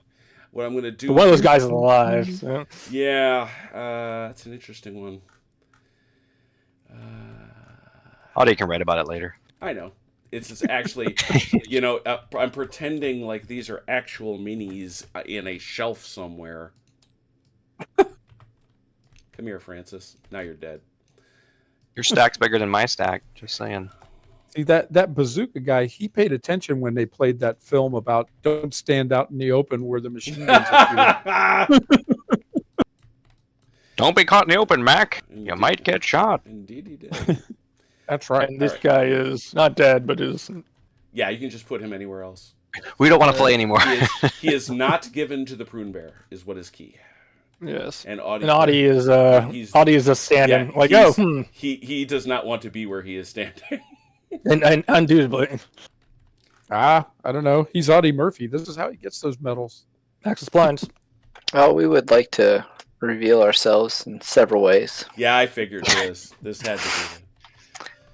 [SPEAKER 1] what I'm going to do.
[SPEAKER 2] the, one of those guys is alive. So.
[SPEAKER 1] Yeah, that's an interesting one.
[SPEAKER 3] Audie can write about it later.
[SPEAKER 1] I know. It's just actually, I'm pretending like these are actual minis in a shelf somewhere. Come here, Francis. Now you're dead.
[SPEAKER 3] Your stack's bigger than my stack. Just saying.
[SPEAKER 4] See, that bazooka guy, he paid attention when they played that film about don't stand out in the open where the machine guns are shooting.
[SPEAKER 3] Don't be caught in the open, Mac. You might get shot.
[SPEAKER 1] Indeed he did.
[SPEAKER 4] That's right.
[SPEAKER 2] And this guy is not dead, but is.
[SPEAKER 1] Yeah, you can just put him anywhere else.
[SPEAKER 3] We don't want to play anymore.
[SPEAKER 1] He is not given to the prune bear, is what is key.
[SPEAKER 2] Yes.
[SPEAKER 1] And Audie,
[SPEAKER 2] Audie is just standing
[SPEAKER 1] he does not want to be where he is standing.
[SPEAKER 2] and undubitably.
[SPEAKER 4] I don't know. He's Audie Murphy. This is how he gets those medals.
[SPEAKER 2] Access blinds.
[SPEAKER 5] Well, we would like to reveal ourselves in several ways.
[SPEAKER 1] Yeah, I figured this had to be.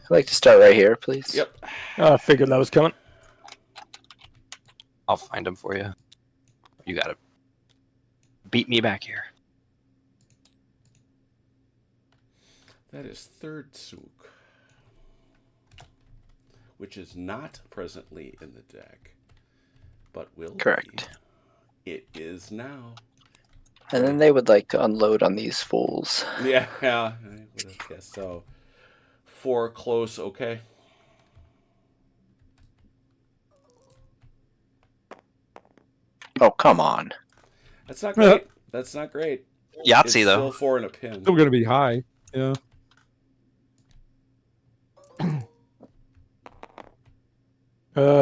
[SPEAKER 5] I'd like to start right here, please.
[SPEAKER 1] Yep.
[SPEAKER 2] I figured that was coming.
[SPEAKER 3] I'll find him for you. You gotta beat me back here.
[SPEAKER 1] That is third Sook, which is not presently in the deck, but will
[SPEAKER 5] Correct.
[SPEAKER 1] be. It is now.
[SPEAKER 5] And then they would like to unload on these fools.
[SPEAKER 1] Yeah, I would have guessed so. 4 close, okay.
[SPEAKER 5] Oh, come on.
[SPEAKER 1] That's not great. That's not great.
[SPEAKER 3] Yahtzee,
[SPEAKER 1] It's
[SPEAKER 3] though.
[SPEAKER 1] still 4 and a pin.
[SPEAKER 4] Still going to be high. Yeah.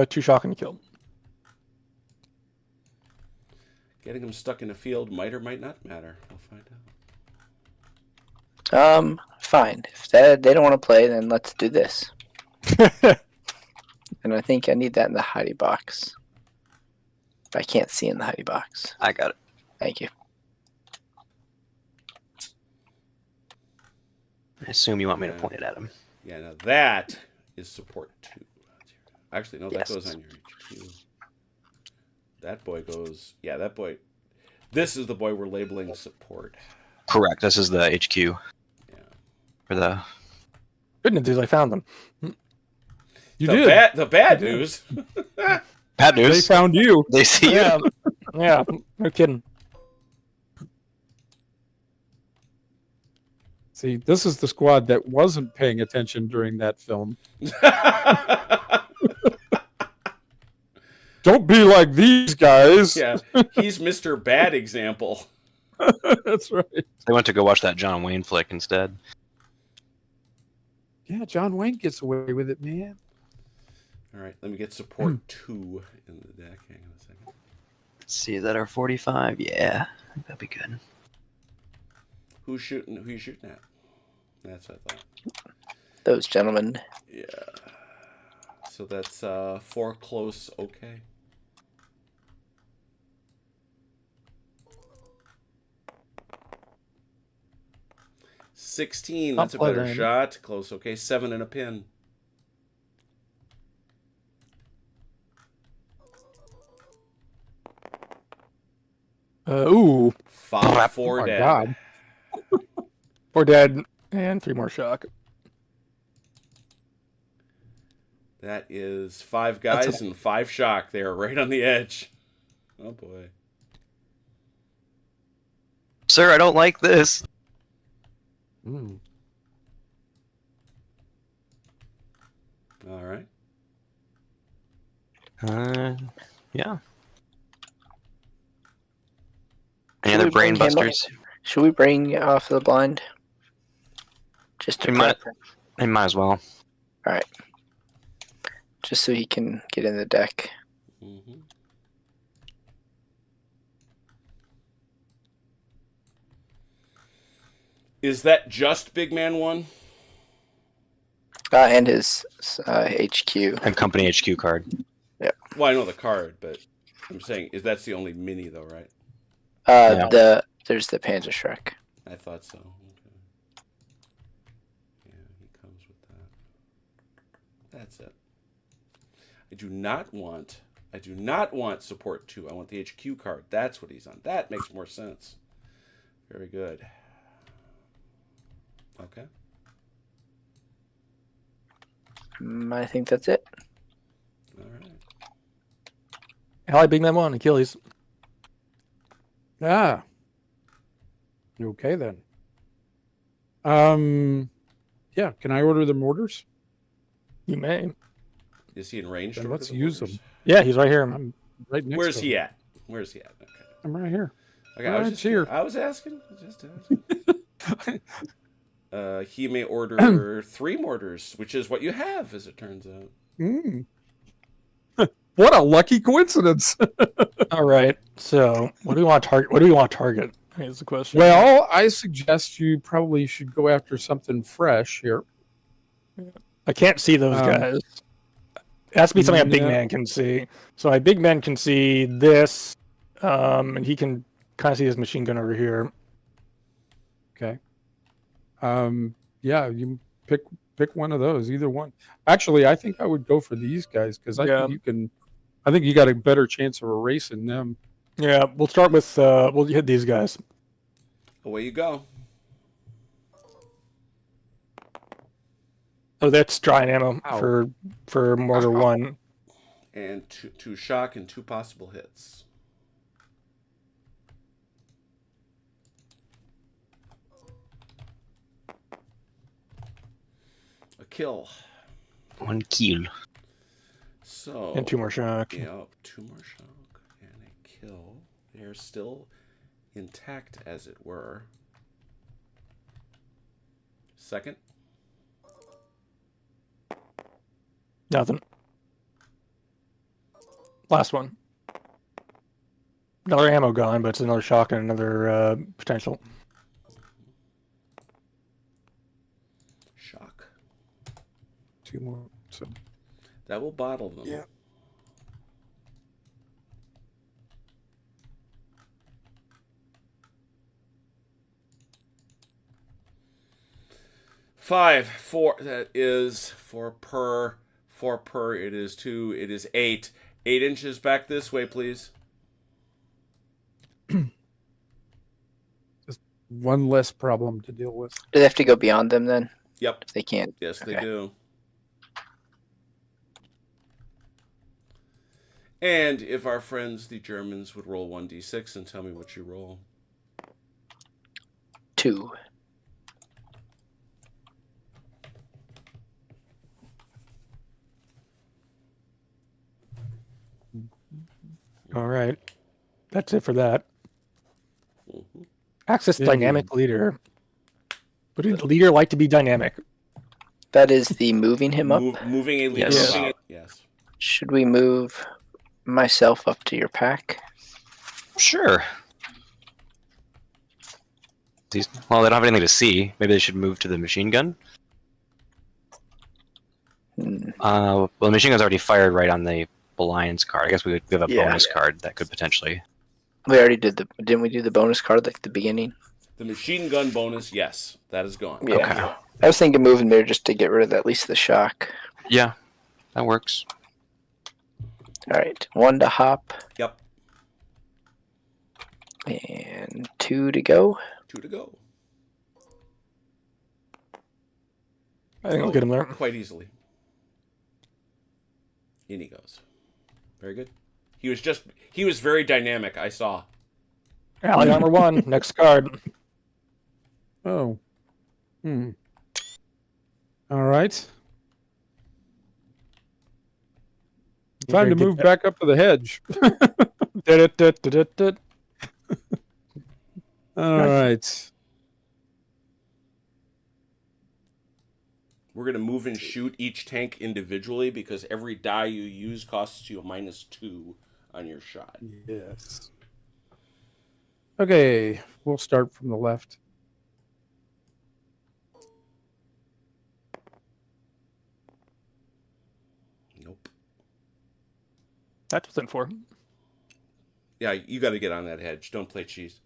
[SPEAKER 2] Two shock and kill.
[SPEAKER 1] Getting him stuck in a field might or might not matter. We'll find out.
[SPEAKER 5] Fine. If they don't want to play, then let's do this. And I think I need that in the hidey box. I can't see in the hidey box.
[SPEAKER 3] I got it.
[SPEAKER 5] Thank you.
[SPEAKER 3] I assume you want me to point it at him.
[SPEAKER 1] Yeah, now that is support 2. Actually, no, that
[SPEAKER 5] Yes.
[SPEAKER 1] goes on your HQ. That boy goes... Yeah, that boy... This is the boy we're labeling support.
[SPEAKER 3] Correct. This is the HQ.
[SPEAKER 1] Yeah.
[SPEAKER 3] For the...
[SPEAKER 2] Good news, I found them.
[SPEAKER 4] You did.
[SPEAKER 1] The bad news.
[SPEAKER 3] Bad
[SPEAKER 4] They
[SPEAKER 3] news.
[SPEAKER 4] found you.
[SPEAKER 3] They see you.
[SPEAKER 2] Yeah, yeah, no kidding.
[SPEAKER 4] See, this is the squad that wasn't paying attention during that film. Don't be like these guys.
[SPEAKER 1] Yeah, he's Mr. Bad example.
[SPEAKER 4] That's right.
[SPEAKER 3] They went to go watch that John Wayne flick instead.
[SPEAKER 4] Yeah, John Wayne gets away with it, man.
[SPEAKER 1] All right, let me get support 2 in the deck. Hang on a second.
[SPEAKER 3] Let's see, is that our 45? Yeah, I think that'd be good.
[SPEAKER 1] Who you shooting at? That's what I thought.
[SPEAKER 5] Those gentlemen.
[SPEAKER 1] Yeah. So that's 4 close, okay. $16, that's a
[SPEAKER 2] I'll play
[SPEAKER 1] better
[SPEAKER 2] that.
[SPEAKER 1] shot. Close, okay. 7 and a pin.
[SPEAKER 2] Ooh,
[SPEAKER 1] 5, 4
[SPEAKER 4] Oh my
[SPEAKER 1] dead.
[SPEAKER 4] God.
[SPEAKER 2] 4 dead and 3 more shock.
[SPEAKER 1] That is 5 guys and 5 shock there, right on the edge. Oh boy.
[SPEAKER 3] Sir, I don't like this.
[SPEAKER 4] Mm.
[SPEAKER 1] All right.
[SPEAKER 3] Yeah.
[SPEAKER 5] Should
[SPEAKER 3] Any other
[SPEAKER 5] we bring
[SPEAKER 3] brain
[SPEAKER 5] him up?
[SPEAKER 3] busters?
[SPEAKER 5] Should we bring off the blind? Just to
[SPEAKER 3] We might.
[SPEAKER 5] prep,
[SPEAKER 3] I might as well.
[SPEAKER 5] just so he can get in the deck.
[SPEAKER 1] Mm-hmm. Is that just Big Man 1?
[SPEAKER 5] And his HQ.
[SPEAKER 3] And company HQ card.
[SPEAKER 1] Well, I know the card, but I'm saying that's the only mini, though, right?
[SPEAKER 3] Yeah.
[SPEAKER 5] There's the Panzer Shrek.
[SPEAKER 1] I thought so. Okay. Yeah, he comes with that. That's it. I do not want support 2. I want the HQ card. That's what he's on. That makes more sense. Very good. Okay.
[SPEAKER 5] I think that's it.
[SPEAKER 1] All right.
[SPEAKER 2] Ally Big Man 1, Achilles.
[SPEAKER 4] Ah. Okay then. Yeah. Can I order the mortars?
[SPEAKER 2] You may.
[SPEAKER 1] Is he in range?
[SPEAKER 4] Then
[SPEAKER 1] to
[SPEAKER 4] let's
[SPEAKER 1] order the
[SPEAKER 4] use
[SPEAKER 1] orders?
[SPEAKER 4] them.
[SPEAKER 2] Yeah, he's right here.
[SPEAKER 4] I'm right next
[SPEAKER 1] Where's
[SPEAKER 4] to
[SPEAKER 1] he
[SPEAKER 4] him.
[SPEAKER 1] at? Where's he at? Okay.
[SPEAKER 4] I'm right here.
[SPEAKER 1] Okay,
[SPEAKER 4] Right here.
[SPEAKER 1] I was asking. Just asking. He may order 3 mortars, which is what you have, as it turns out.
[SPEAKER 4] Mm. What a lucky coincidence.
[SPEAKER 2] All right. So, what do we want to target? What do we want to target? Is the question.
[SPEAKER 4] Well, I suggest you probably should go after something fresh here.
[SPEAKER 2] I can't see those guys. It has to be something a big
[SPEAKER 4] no.
[SPEAKER 2] man can see. So my big man can see this, and he can kind of see his machine gun over here.
[SPEAKER 4] Okay. Yeah, you pick one of those, either one. Actually, I think I would go for these guys because I think you can. I think you got a better chance of erasing them.
[SPEAKER 2] Yeah, we'll start with we'll hit these guys.
[SPEAKER 1] Away you go.
[SPEAKER 2] Oh, that's dry ammo
[SPEAKER 4] Ow.
[SPEAKER 2] for mortar 1.
[SPEAKER 1] And two shock and 2 possible hits. A kill.
[SPEAKER 3] 1 kill.
[SPEAKER 1] So
[SPEAKER 2] And 2 more shock.
[SPEAKER 1] Yeah, 2 more shock and a kill. They're still intact, as it were. Second.
[SPEAKER 2] Nothing. Last one. Another ammo gone, but it's another shock and another potential.
[SPEAKER 1] Shock.
[SPEAKER 4] 2 more. So
[SPEAKER 1] That will bottle them.
[SPEAKER 4] Yeah.
[SPEAKER 1] Five, 4. That is 4 per. 4 per. It is 2. It is 8. 8 inches back this way, please.
[SPEAKER 4] just one less problem to deal with.
[SPEAKER 5] Do they have to go beyond them then?
[SPEAKER 1] Yep.
[SPEAKER 5] They can't.
[SPEAKER 1] Yes, they
[SPEAKER 5] Okay.
[SPEAKER 1] do. And if our friends, the Germans, would roll 1d6 and tell me what you roll.
[SPEAKER 5] 2.
[SPEAKER 2] All right. That's it for that.
[SPEAKER 1] Mm-hmm.
[SPEAKER 2] Access
[SPEAKER 4] Yeah,
[SPEAKER 2] dynamic leader. Would the leader like to be dynamic?
[SPEAKER 5] That is the moving him up.
[SPEAKER 1] Moving a leader.
[SPEAKER 3] Yes.
[SPEAKER 1] Moving it. Yes.
[SPEAKER 5] Should we move myself up to your pack?
[SPEAKER 3] Sure. These, well, they don't have anything to see. Maybe they should move to the machine gun. Well, the machine gun's already fired right on the Alliance card. I guess we have a bonus card that could potentially.
[SPEAKER 5] We already did didn't we do the bonus card like the beginning?
[SPEAKER 1] The machine gun bonus, yes, that is gone.
[SPEAKER 5] Yeah.
[SPEAKER 3] Okay.
[SPEAKER 5] I was thinking moving there just to get rid of at least the shock.
[SPEAKER 3] Yeah, that works.
[SPEAKER 5] All right, 1 to hop.
[SPEAKER 1] Yep.
[SPEAKER 5] And 2 to go.
[SPEAKER 1] 2 to go.
[SPEAKER 2] I think I'll get him there.
[SPEAKER 1] Quite easily. In he goes. Very good. He was very dynamic, I saw.
[SPEAKER 2] Ally armor 1. Next card.
[SPEAKER 4] Oh. All right. Time to move back up to the hedge. All right.
[SPEAKER 1] We're going to move and shoot each tank individually because every die you use costs you a -2 on your shot.
[SPEAKER 4] Yes. Okay, we'll start from the left.
[SPEAKER 1] Nope.
[SPEAKER 2] That's within 4.
[SPEAKER 1] Yeah, you got to get on that hedge. Don't play cheese.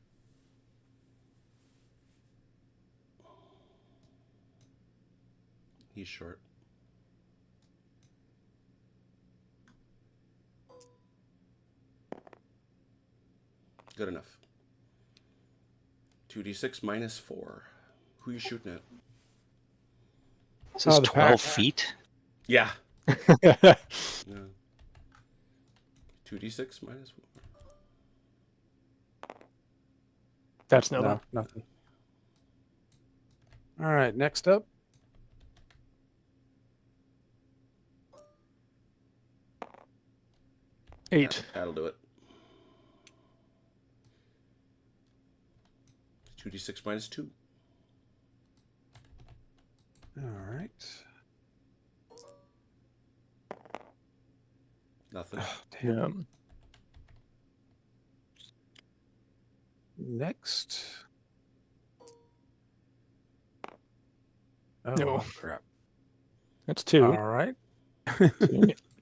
[SPEAKER 1] He's short. Good enough. 2d6 -4. Who you shooting at?
[SPEAKER 3] This is
[SPEAKER 4] the
[SPEAKER 3] 12
[SPEAKER 4] pack.
[SPEAKER 3] feet.
[SPEAKER 1] Yeah. Yeah. 2d6 minus 4.
[SPEAKER 2] That's no.
[SPEAKER 4] No, nothing. All right, next up.
[SPEAKER 2] Eight.
[SPEAKER 1] That'll do it. 2d6 minus 2.
[SPEAKER 4] All right.
[SPEAKER 1] Nothing.
[SPEAKER 4] Oh, damn.
[SPEAKER 2] Yeah.
[SPEAKER 4] Next. Oh,
[SPEAKER 2] No.
[SPEAKER 4] crap.
[SPEAKER 2] That's 2.
[SPEAKER 4] All right.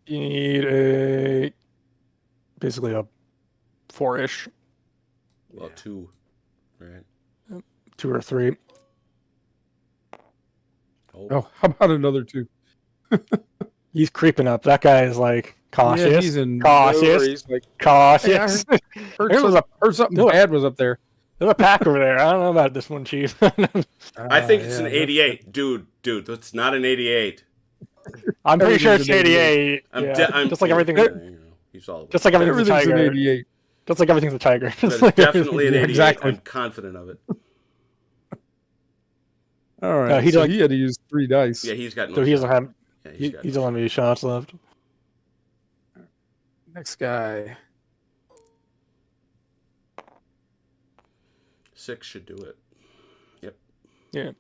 [SPEAKER 2] You need basically a 4-ish,
[SPEAKER 1] Well, 2. Right.
[SPEAKER 2] 2 or 3.
[SPEAKER 4] Oh, how about another 2?
[SPEAKER 2] He's creeping up. That guy is like cautious.
[SPEAKER 4] Yeah, he's in
[SPEAKER 2] cautious.
[SPEAKER 4] He's like,
[SPEAKER 2] Cautious.
[SPEAKER 4] heard
[SPEAKER 2] There's
[SPEAKER 4] something bad was up there.
[SPEAKER 2] a pack over there. I don't know about this one, Chief.
[SPEAKER 1] I think it's
[SPEAKER 4] yeah,
[SPEAKER 1] an 88. Dude, that's not an 88.
[SPEAKER 2] I'm pretty sure it's
[SPEAKER 4] Everything's an
[SPEAKER 2] 88.
[SPEAKER 1] I'm
[SPEAKER 2] just like everything.
[SPEAKER 1] He's all
[SPEAKER 2] Just like everything's a
[SPEAKER 4] Everything's an
[SPEAKER 2] tiger.
[SPEAKER 4] 88.
[SPEAKER 2] Just like everything's a tiger.
[SPEAKER 1] That is definitely an 88.
[SPEAKER 4] Exactly.
[SPEAKER 1] I'm confident of it.
[SPEAKER 4] All right.
[SPEAKER 2] he
[SPEAKER 4] so
[SPEAKER 2] like-
[SPEAKER 4] he had to use 3 dice.
[SPEAKER 1] Yeah, he's got no
[SPEAKER 2] So he doesn't
[SPEAKER 1] shot.
[SPEAKER 2] have.
[SPEAKER 1] Yeah,
[SPEAKER 2] He's only many shots left.
[SPEAKER 4] Next guy.
[SPEAKER 1] 6 should do it. Yep.
[SPEAKER 2] Yeah.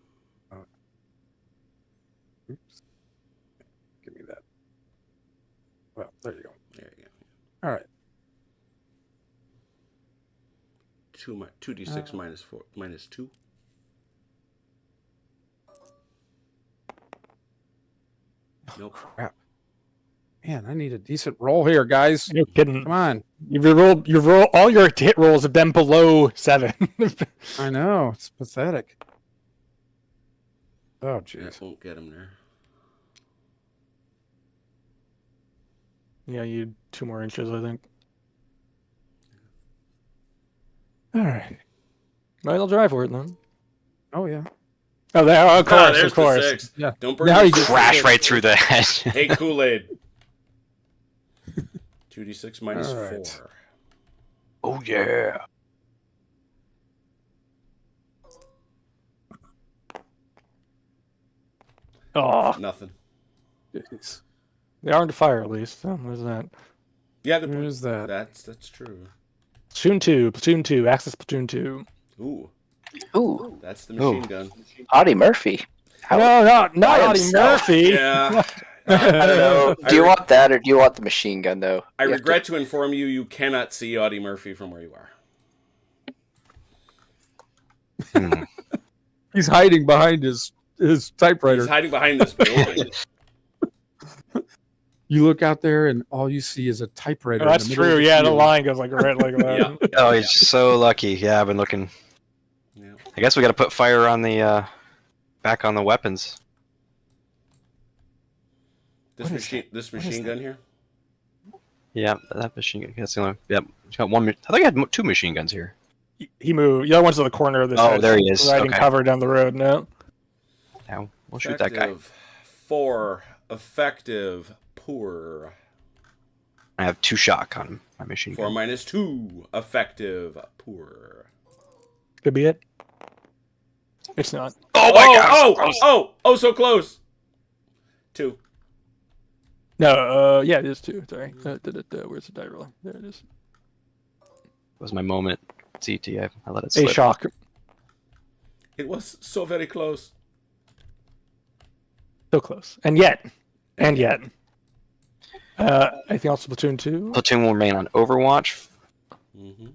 [SPEAKER 4] Oops. Give me that. Well, there you go.
[SPEAKER 1] There you go.
[SPEAKER 4] All right.
[SPEAKER 1] 2d6 minus 4 minus 2. Nope.
[SPEAKER 4] Crap. Man, I need a decent roll here, guys.
[SPEAKER 2] You're kidding.
[SPEAKER 4] Come on.
[SPEAKER 2] All your hit rolls have been below 7.
[SPEAKER 4] I know. It's pathetic. Oh,
[SPEAKER 1] Yeah,
[SPEAKER 4] jeez.
[SPEAKER 1] won't get him there.
[SPEAKER 2] Yeah, you need 2 more inches, I think.
[SPEAKER 4] All right.
[SPEAKER 2] Might as well drive for it then.
[SPEAKER 4] Oh, yeah.
[SPEAKER 2] Oh, there. Of course,
[SPEAKER 1] there's
[SPEAKER 2] of course.
[SPEAKER 1] the 6.
[SPEAKER 4] Yeah.
[SPEAKER 1] Don't burn
[SPEAKER 4] Now
[SPEAKER 1] your
[SPEAKER 4] you just
[SPEAKER 3] Crash right through the head.
[SPEAKER 1] Hey, Kool-Aid. 2d6 minus
[SPEAKER 4] All right.
[SPEAKER 1] 4.
[SPEAKER 3] Oh yeah.
[SPEAKER 2] Oh,
[SPEAKER 1] Nothing.
[SPEAKER 4] Jeez.
[SPEAKER 2] they are under fire at least. Oh, what is that?
[SPEAKER 1] Yeah, good point.
[SPEAKER 4] Where's that?
[SPEAKER 1] That's true.
[SPEAKER 2] Platoon 2, Axis Platoon 2.
[SPEAKER 1] Ooh,
[SPEAKER 5] Ooh,
[SPEAKER 1] that's the machine gun.
[SPEAKER 5] Audie Murphy. How-
[SPEAKER 2] No, not
[SPEAKER 5] by
[SPEAKER 2] Audie
[SPEAKER 5] himself.
[SPEAKER 2] Murphy.
[SPEAKER 1] Yeah.
[SPEAKER 5] I don't know. Do you want that or do you want the machine gun though?
[SPEAKER 1] I
[SPEAKER 5] You have
[SPEAKER 1] regret to inform you, you cannot see Audie Murphy from where you are.
[SPEAKER 4] He's hiding behind his typewriter.
[SPEAKER 1] He's hiding behind this building.
[SPEAKER 4] You look out there and all you see is a typewriter.
[SPEAKER 2] Oh, that's
[SPEAKER 4] in the middle
[SPEAKER 2] true.
[SPEAKER 4] of the
[SPEAKER 2] Yeah, the
[SPEAKER 4] field.
[SPEAKER 2] line goes like right like that.
[SPEAKER 1] Yeah.
[SPEAKER 3] Oh, he's so lucky. Yeah, I've been looking.
[SPEAKER 1] Yeah.
[SPEAKER 3] I guess we got to put fire on the back on the weapons.
[SPEAKER 1] This machine gun here.
[SPEAKER 3] Yeah, that machine gun. That's the only. Yep, he's got one. I think I had 2 machine guns here.
[SPEAKER 2] He moved. The other one's to the corner of this.
[SPEAKER 3] Oh,
[SPEAKER 2] hedge,
[SPEAKER 3] there he is.
[SPEAKER 2] riding
[SPEAKER 3] Okay.
[SPEAKER 2] cover down the road. No.
[SPEAKER 3] Now we'll shoot that guy.
[SPEAKER 1] Effective 4. Effective. Poor.
[SPEAKER 3] I have 2 shock on my machine
[SPEAKER 1] 4
[SPEAKER 3] gun.
[SPEAKER 1] minus 2. Effective. Poor.
[SPEAKER 2] Could be it. It's not.
[SPEAKER 3] Oh my god!
[SPEAKER 1] Oh, so close. 2.
[SPEAKER 2] No. Yeah, it is 2. Sorry. Where's the die roll? There it is.
[SPEAKER 3] That was my moment. CT. I let it slip.
[SPEAKER 2] A shock.
[SPEAKER 1] It was so very close.
[SPEAKER 2] So close. And yet. Anything else? Platoon 2.
[SPEAKER 3] Platoon will remain on Overwatch.
[SPEAKER 1] Mm-hmm.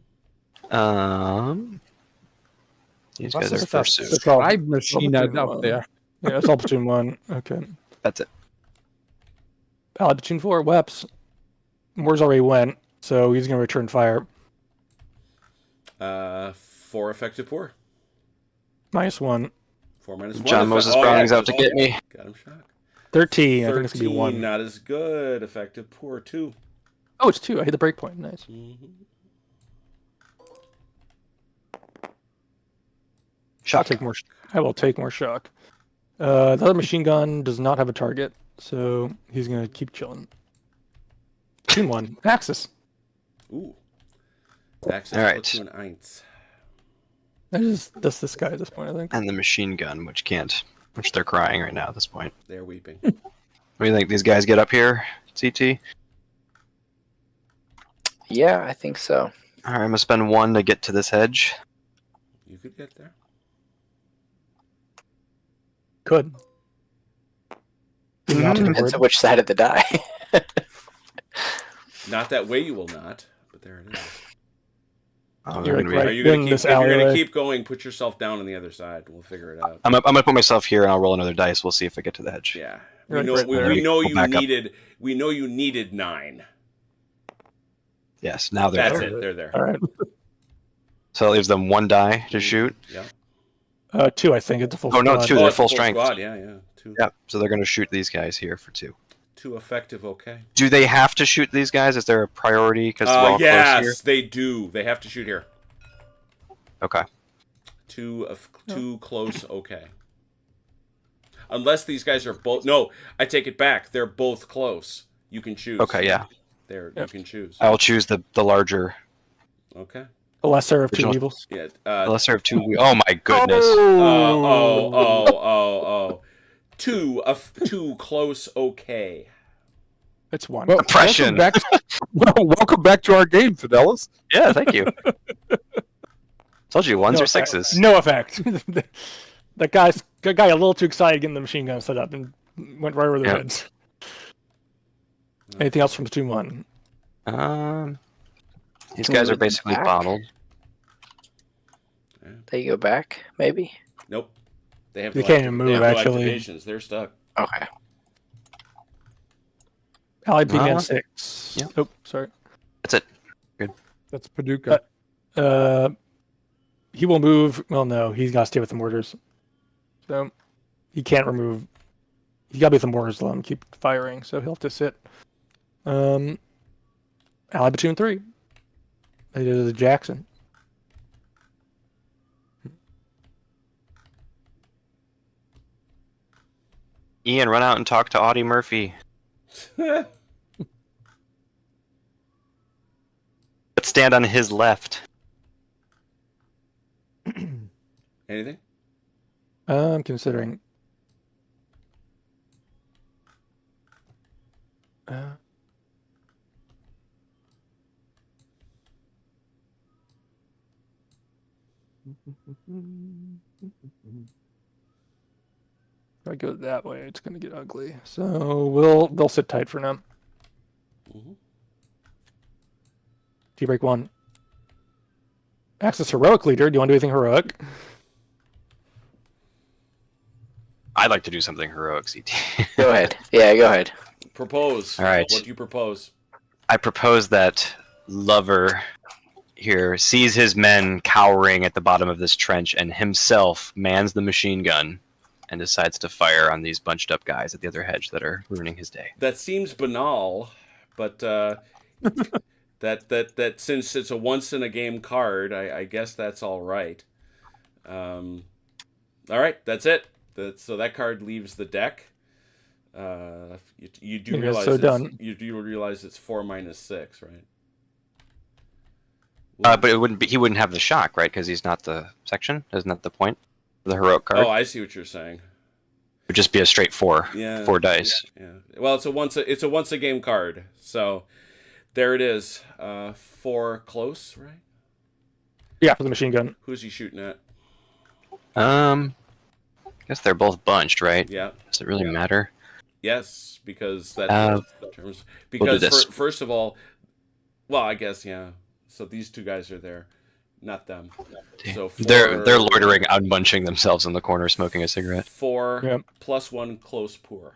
[SPEAKER 3] These
[SPEAKER 4] What's
[SPEAKER 3] guys
[SPEAKER 4] this
[SPEAKER 3] are
[SPEAKER 4] stuff?
[SPEAKER 3] pursuit.
[SPEAKER 2] It's all-
[SPEAKER 4] Drive machine
[SPEAKER 2] Platoon
[SPEAKER 4] up
[SPEAKER 2] one.
[SPEAKER 4] there.
[SPEAKER 2] Yeah, it's all Platoon 1. Okay.
[SPEAKER 3] That's it.
[SPEAKER 2] Platoon 4. Weps. Moore's already went, so he's gonna return fire.
[SPEAKER 1] 4 effective poor.
[SPEAKER 2] -1.
[SPEAKER 1] 4 minus 1.
[SPEAKER 3] John Moses Browning's out to get me.
[SPEAKER 1] Got him shocked.
[SPEAKER 2] 13. I think it's gonna be 1.
[SPEAKER 1] Not as good. Effective poor 2.
[SPEAKER 2] Oh, it's 2. I hit the break point. Nice.
[SPEAKER 1] Mm-hmm.
[SPEAKER 2] I'll take more. I will take more shock. The other machine gun does not have a target, So he's gonna keep chilling. Team 1, Axis.
[SPEAKER 1] Ooh. Access
[SPEAKER 3] All right.
[SPEAKER 1] platoon eins.
[SPEAKER 2] That's this guy at this point, I think.
[SPEAKER 3] And the machine gun, which they're crying right now at this point.
[SPEAKER 1] They're weeping.
[SPEAKER 3] What do you think? These guys get up here, CT?
[SPEAKER 5] Yeah, I think so.
[SPEAKER 3] All right, I'm gonna spend 1 to get to this hedge.
[SPEAKER 1] You could get there.
[SPEAKER 2] Could.
[SPEAKER 5] Depends on which side of the die.
[SPEAKER 1] Not that way you will not, but there it is.
[SPEAKER 3] Oh,
[SPEAKER 2] You're
[SPEAKER 3] they're gonna
[SPEAKER 2] right.
[SPEAKER 3] be-
[SPEAKER 1] Are you gonna
[SPEAKER 2] in
[SPEAKER 1] keep,
[SPEAKER 2] this
[SPEAKER 1] if you're going to
[SPEAKER 2] alleyway.
[SPEAKER 1] keep going, put yourself down on the other side. We'll figure it out.
[SPEAKER 3] I'm gonna put myself here, and I'll roll another dice. We'll see if I get to the hedge.
[SPEAKER 1] Yeah.
[SPEAKER 2] Right,
[SPEAKER 1] We know,
[SPEAKER 2] right there.
[SPEAKER 1] we know
[SPEAKER 3] Go
[SPEAKER 1] you
[SPEAKER 3] back up.
[SPEAKER 1] needed 9.
[SPEAKER 3] Yes, now they're
[SPEAKER 1] That's
[SPEAKER 3] there.
[SPEAKER 1] it. They're there.
[SPEAKER 2] All right.
[SPEAKER 3] So it leaves them 1 die to shoot.
[SPEAKER 1] Yeah.
[SPEAKER 2] 2, I think. It's a full
[SPEAKER 3] Oh, no,
[SPEAKER 2] squad.
[SPEAKER 3] 2. They're
[SPEAKER 1] it's a
[SPEAKER 3] full strength.
[SPEAKER 1] Squad. Yeah, yeah. 2.
[SPEAKER 3] Yep. So they're gonna shoot these guys here for 2.
[SPEAKER 1] 2 effective. Okay.
[SPEAKER 3] Do they have to shoot these guys? Is there a priority because we're all close here?
[SPEAKER 1] Yes, they do. They have to shoot here.
[SPEAKER 3] Okay.
[SPEAKER 1] 2 close. Okay. Unless these guys are both. No, I take it back. They're both close. You can choose.
[SPEAKER 3] Okay. Yeah.
[SPEAKER 1] There,
[SPEAKER 2] Yep.
[SPEAKER 1] you can choose.
[SPEAKER 3] I'll choose the larger.
[SPEAKER 1] Okay.
[SPEAKER 2] The lesser of 2
[SPEAKER 3] Original.
[SPEAKER 2] evils.
[SPEAKER 1] Yeah.
[SPEAKER 3] The lesser of 2. Oh my goodness.
[SPEAKER 1] Oh. 2 close. Okay.
[SPEAKER 2] It's 1.
[SPEAKER 4] Well,
[SPEAKER 3] Oppression.
[SPEAKER 4] Welcome back to our game, Fidelis.
[SPEAKER 3] Yeah. Thank you. Told you 1s
[SPEAKER 2] No
[SPEAKER 3] or
[SPEAKER 2] effect.
[SPEAKER 3] 6s.
[SPEAKER 2] No effect. that guy a little too excited getting the machine gun set up and went right over their
[SPEAKER 3] Yep.
[SPEAKER 2] heads. Anything else from Platoon 1?
[SPEAKER 3] These
[SPEAKER 5] Can we
[SPEAKER 3] guys are
[SPEAKER 5] move them
[SPEAKER 3] basically
[SPEAKER 5] back?
[SPEAKER 3] bottled.
[SPEAKER 5] They go back, maybe.
[SPEAKER 1] Nope. They have
[SPEAKER 2] They
[SPEAKER 1] no
[SPEAKER 2] can't even move,
[SPEAKER 1] they have no
[SPEAKER 2] actually.
[SPEAKER 1] activations. They're stuck.
[SPEAKER 5] Okay.
[SPEAKER 2] Allied began
[SPEAKER 3] Uh,
[SPEAKER 2] 6.
[SPEAKER 3] yeah.
[SPEAKER 2] Oh, sorry.
[SPEAKER 3] That's it.
[SPEAKER 4] That's Paducah.
[SPEAKER 2] He will move. Well, no, he's got to stay with the mortars. So he can't remove. He got to be with the mortars to let him keep firing. So he'll have to sit. Allied Platoon 3. It is Jackson.
[SPEAKER 3] Ian, run out and talk to Audie Murphy. Let's stand on his left.
[SPEAKER 1] Anything?
[SPEAKER 2] I'm considering. If I go that way, it's going to get ugly. So they'll sit tight for now.
[SPEAKER 1] Mhm.
[SPEAKER 2] T-break 1. Axis heroic leader. Do you want to do anything heroic?
[SPEAKER 3] I'd like to do something heroic, CT.
[SPEAKER 5] Go ahead. Yeah, go ahead.
[SPEAKER 1] Propose.
[SPEAKER 3] All right.
[SPEAKER 1] What do you propose?
[SPEAKER 3] I propose that Lover here sees his men cowering at the bottom of this trench and himself mans the machine gun and decides to fire on these bunched up guys at the other hedge that are ruining his day.
[SPEAKER 1] That seems banal, but that since it's a once in a game card, I guess that's all right. All right, that's it. So that card leaves the deck. You do
[SPEAKER 2] It is
[SPEAKER 1] realize
[SPEAKER 2] so done.
[SPEAKER 1] you do realize it's 4 minus 6, right?
[SPEAKER 3] But it wouldn't be, he wouldn't have the shock, right? Because he's not the section. Isn't that the point? The heroic card.
[SPEAKER 1] Oh, I see what you're saying.
[SPEAKER 3] It would just be a straight 4.
[SPEAKER 1] Yeah,
[SPEAKER 3] 4 dice.
[SPEAKER 1] Yeah. Well, it's a once a game card. So there it is. 4 close, right?
[SPEAKER 2] Yeah, for the machine gun.
[SPEAKER 1] Who's he shooting at?
[SPEAKER 3] I guess they're both bunched, right?
[SPEAKER 1] Yeah.
[SPEAKER 3] Does it really matter?
[SPEAKER 1] Yes, because that determines.
[SPEAKER 3] We'll do
[SPEAKER 1] Because
[SPEAKER 3] this.
[SPEAKER 1] first of all, well, I guess yeah. So these 2 guys are there, not them. So
[SPEAKER 3] They're loitering, unbunching themselves in the corner, smoking a cigarette.
[SPEAKER 1] 4
[SPEAKER 2] Yep.
[SPEAKER 1] plus 1 close poor.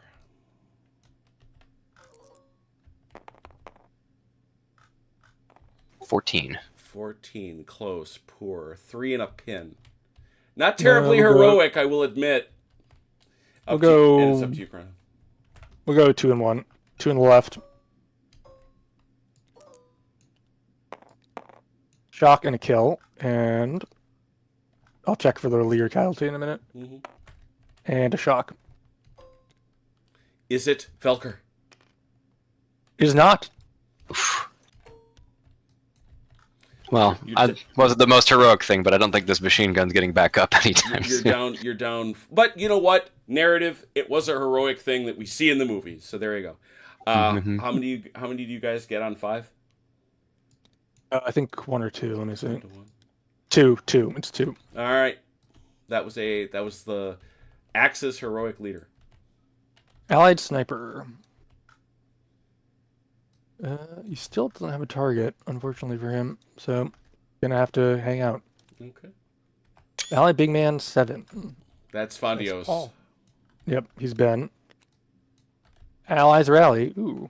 [SPEAKER 3] $14.
[SPEAKER 1] 14 close poor. 3 and a pin. Not terribly
[SPEAKER 2] we'll go-
[SPEAKER 1] heroic, I will admit.
[SPEAKER 2] We'll
[SPEAKER 1] Up to you- and it's
[SPEAKER 2] go-
[SPEAKER 1] up to you, Cronin.
[SPEAKER 2] We'll go 2 and 1. 2 in the left. Shock and a kill, and I'll check for the leader casualty in a minute.
[SPEAKER 1] Mhm.
[SPEAKER 2] And a shock.
[SPEAKER 1] Is it Velker?
[SPEAKER 2] Is not.
[SPEAKER 3] Well, it wasn't the most heroic thing, but I don't think this machine gun's getting back up anytime soon.
[SPEAKER 1] You're down. But you know what? Narrative. It was a heroic thing that we see in the movies. So there you go. How many do you guys get on 5?
[SPEAKER 2] I think 1 or 2. Let me see. 2. It's 2.
[SPEAKER 1] All right. That was the Axis heroic leader.
[SPEAKER 2] Allied sniper. He still doesn't have a target, unfortunately for him. So, gonna have to hang out.
[SPEAKER 1] Okay.
[SPEAKER 2] Allied big man 7.
[SPEAKER 1] That's Fondios.
[SPEAKER 2] Yep, he's been. Allies rally. Ooh.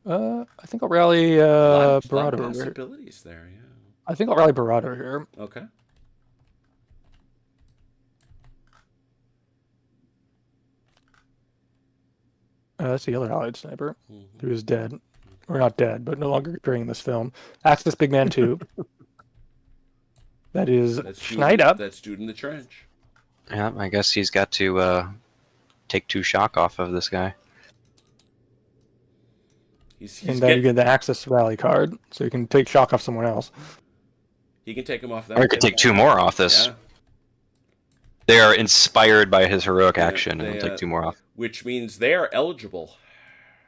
[SPEAKER 2] I think I'll rally
[SPEAKER 1] lot of
[SPEAKER 2] Barado.
[SPEAKER 1] possibilities there. Yeah.
[SPEAKER 2] I think I'll rally Barado here.
[SPEAKER 1] Okay.
[SPEAKER 2] That's the other Allied sniper who is dead. Or not dead, but no longer appearing in this film. Axis Big Man 2. That is Schneider.
[SPEAKER 1] That's dude in the trench.
[SPEAKER 3] Yeah, I guess he's got to take 2 shock off of this guy.
[SPEAKER 2] And then you get the Axis rally card, so you can take shock off someone else.
[SPEAKER 1] He can take him off that.
[SPEAKER 3] Or he could take 2 more off this.
[SPEAKER 1] Yeah.
[SPEAKER 3] They are inspired by his heroic action, and he'll take 2 more off.
[SPEAKER 1] Which means they are eligible.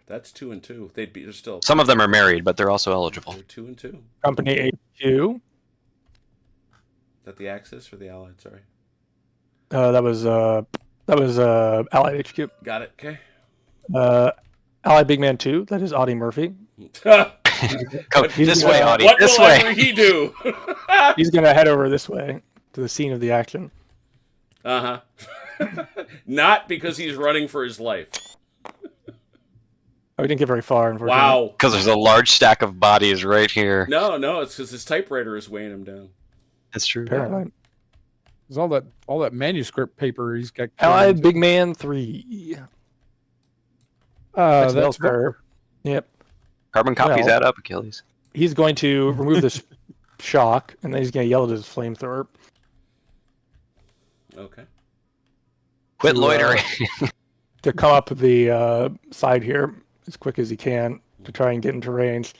[SPEAKER 1] That's 2 and 2. They're still.
[SPEAKER 3] Some of them are married, but they're also eligible.
[SPEAKER 1] They're 2 and 2.
[SPEAKER 2] Company HQ.
[SPEAKER 1] Is that the Axis or the Allied? Sorry.
[SPEAKER 2] That was Allied HQ.
[SPEAKER 1] Got it. Okay.
[SPEAKER 2] Allied Big Man 2. That is Audie Murphy.
[SPEAKER 3] Come this way, Audie.
[SPEAKER 1] What
[SPEAKER 3] This
[SPEAKER 1] will
[SPEAKER 3] way.
[SPEAKER 1] ever he do?
[SPEAKER 2] He's gonna head over this way to the scene of the action.
[SPEAKER 1] Not because he's running for his life.
[SPEAKER 2] Oh, he didn't get very far, unfortunately.
[SPEAKER 1] Wow.
[SPEAKER 3] Because there's a large stack of bodies right here.
[SPEAKER 1] No, it's because his typewriter is weighing him down.
[SPEAKER 3] That's true.
[SPEAKER 2] Apparently.
[SPEAKER 4] There's all that manuscript paper he's got.
[SPEAKER 2] Allied Big Man 3.
[SPEAKER 4] That's
[SPEAKER 2] fair. Yep.
[SPEAKER 3] Carbon copies add up, Achilles.
[SPEAKER 2] He's going to remove this shock, and then he's going to yell at his flamethrower.
[SPEAKER 1] Okay.
[SPEAKER 3] Quit loitering.
[SPEAKER 2] To come up the side here as quick as he can to try and get into range.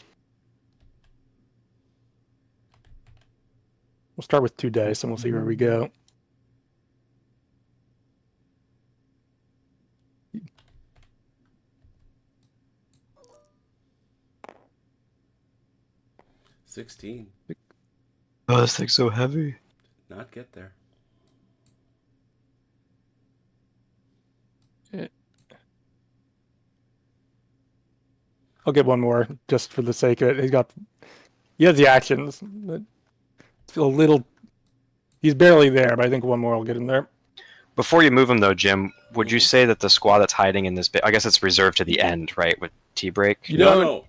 [SPEAKER 2] We'll start with 2 dice, and we'll see where we go.
[SPEAKER 1] $16.
[SPEAKER 3] Oh, this thing's so heavy.
[SPEAKER 1] Did not get there.
[SPEAKER 2] I'll get one more just for the sake of it. He has the actions. But it's a little. He's barely there, but I think one more will get him there.
[SPEAKER 3] Before you move him, though, Jim, would you say that the squad that's hiding in this bit, I guess it's reserved to the end, right, with T-break?
[SPEAKER 1] No.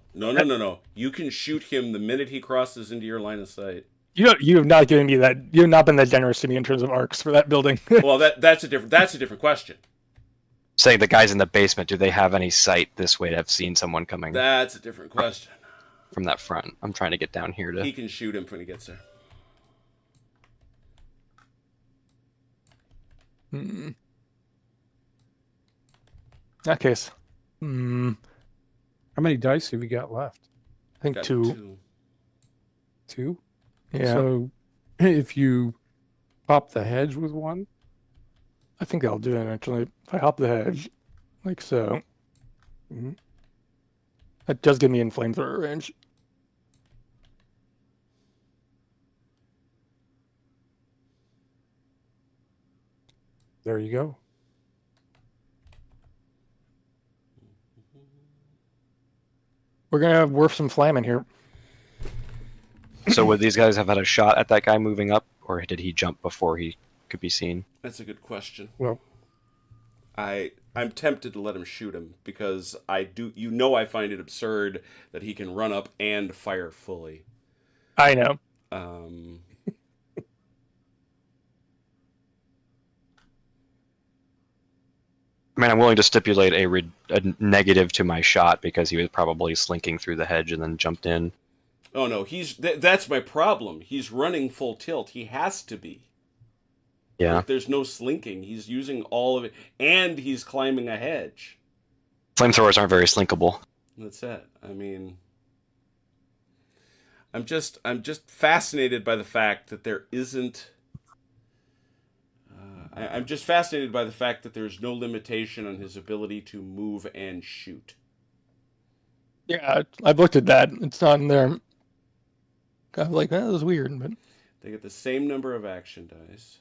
[SPEAKER 1] You can shoot him the minute he crosses into your line of sight.
[SPEAKER 2] You have not given me that. You have not been that generous to me in terms of arcs for that building.
[SPEAKER 1] Well, that's a different question.
[SPEAKER 3] Saying the guys in the basement, do they have any sight this way to have seen someone coming
[SPEAKER 1] That's a different question.
[SPEAKER 3] from that front? I'm trying to get down here to.
[SPEAKER 1] He can shoot him when he gets there.
[SPEAKER 2] In that case,
[SPEAKER 4] How many dice have you got left?
[SPEAKER 2] I think
[SPEAKER 1] Got
[SPEAKER 2] 2.
[SPEAKER 4] 2.
[SPEAKER 2] Yeah,
[SPEAKER 4] So if you pop the hedge with 1,
[SPEAKER 2] I think I'll do it actually. If I hop the hedge, like so, that does get me in flamethrower range.
[SPEAKER 4] there you go.
[SPEAKER 2] We're gonna worth some flam in here.
[SPEAKER 3] So would these guys have had a shot at that guy moving up, or did he jump before he could be seen?
[SPEAKER 1] That's a good question.
[SPEAKER 4] Well,
[SPEAKER 1] I'm tempted to let him shoot him because I find it absurd that he can run up and fire fully.
[SPEAKER 2] I know.
[SPEAKER 3] I mean, I'm willing to stipulate a negative to my shot because he was probably slinking through the hedge and then jumped in.
[SPEAKER 1] Oh no, that's my problem. He's running full tilt. He has to be.
[SPEAKER 3] Yeah.
[SPEAKER 1] Like, there's no slinking. He's using all of it, and he's climbing a hedge.
[SPEAKER 3] Flamethrowers aren't very slinkable.
[SPEAKER 1] That's it. I mean, I'm just fascinated by the fact that there isn't. I'm just fascinated by the fact that there's no limitation on his ability to move and shoot.
[SPEAKER 2] Yeah, I've looked at that. It's not in there. I'm like, that was weird, but
[SPEAKER 1] They get the same number of action dice.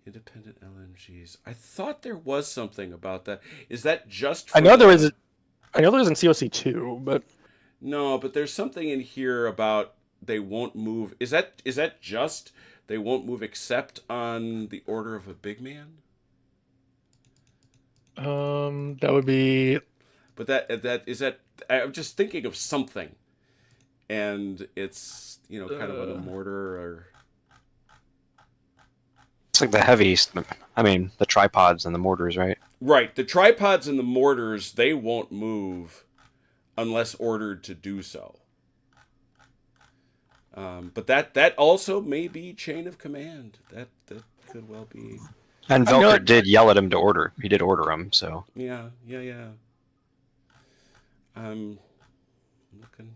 [SPEAKER 1] Independent LMGs. I thought there was something about that. Is that just?
[SPEAKER 2] I know there is. I know there's in COC 2, but
[SPEAKER 1] no. But there's something in here about they won't move. Is that just they won't move except on the order of a big man?
[SPEAKER 2] that would be.
[SPEAKER 1] But that is that. I'm just thinking of something, and it's kind of on a mortar or.
[SPEAKER 3] It's like the heavies. I mean, the tripods and the mortars, right?
[SPEAKER 1] Right. The tripods and the mortars, they won't move unless ordered to do so. But that also may be chain of command. That could well be.
[SPEAKER 3] And Velker did yell at him to order. He did order him, so.
[SPEAKER 1] Yeah. I'm looking,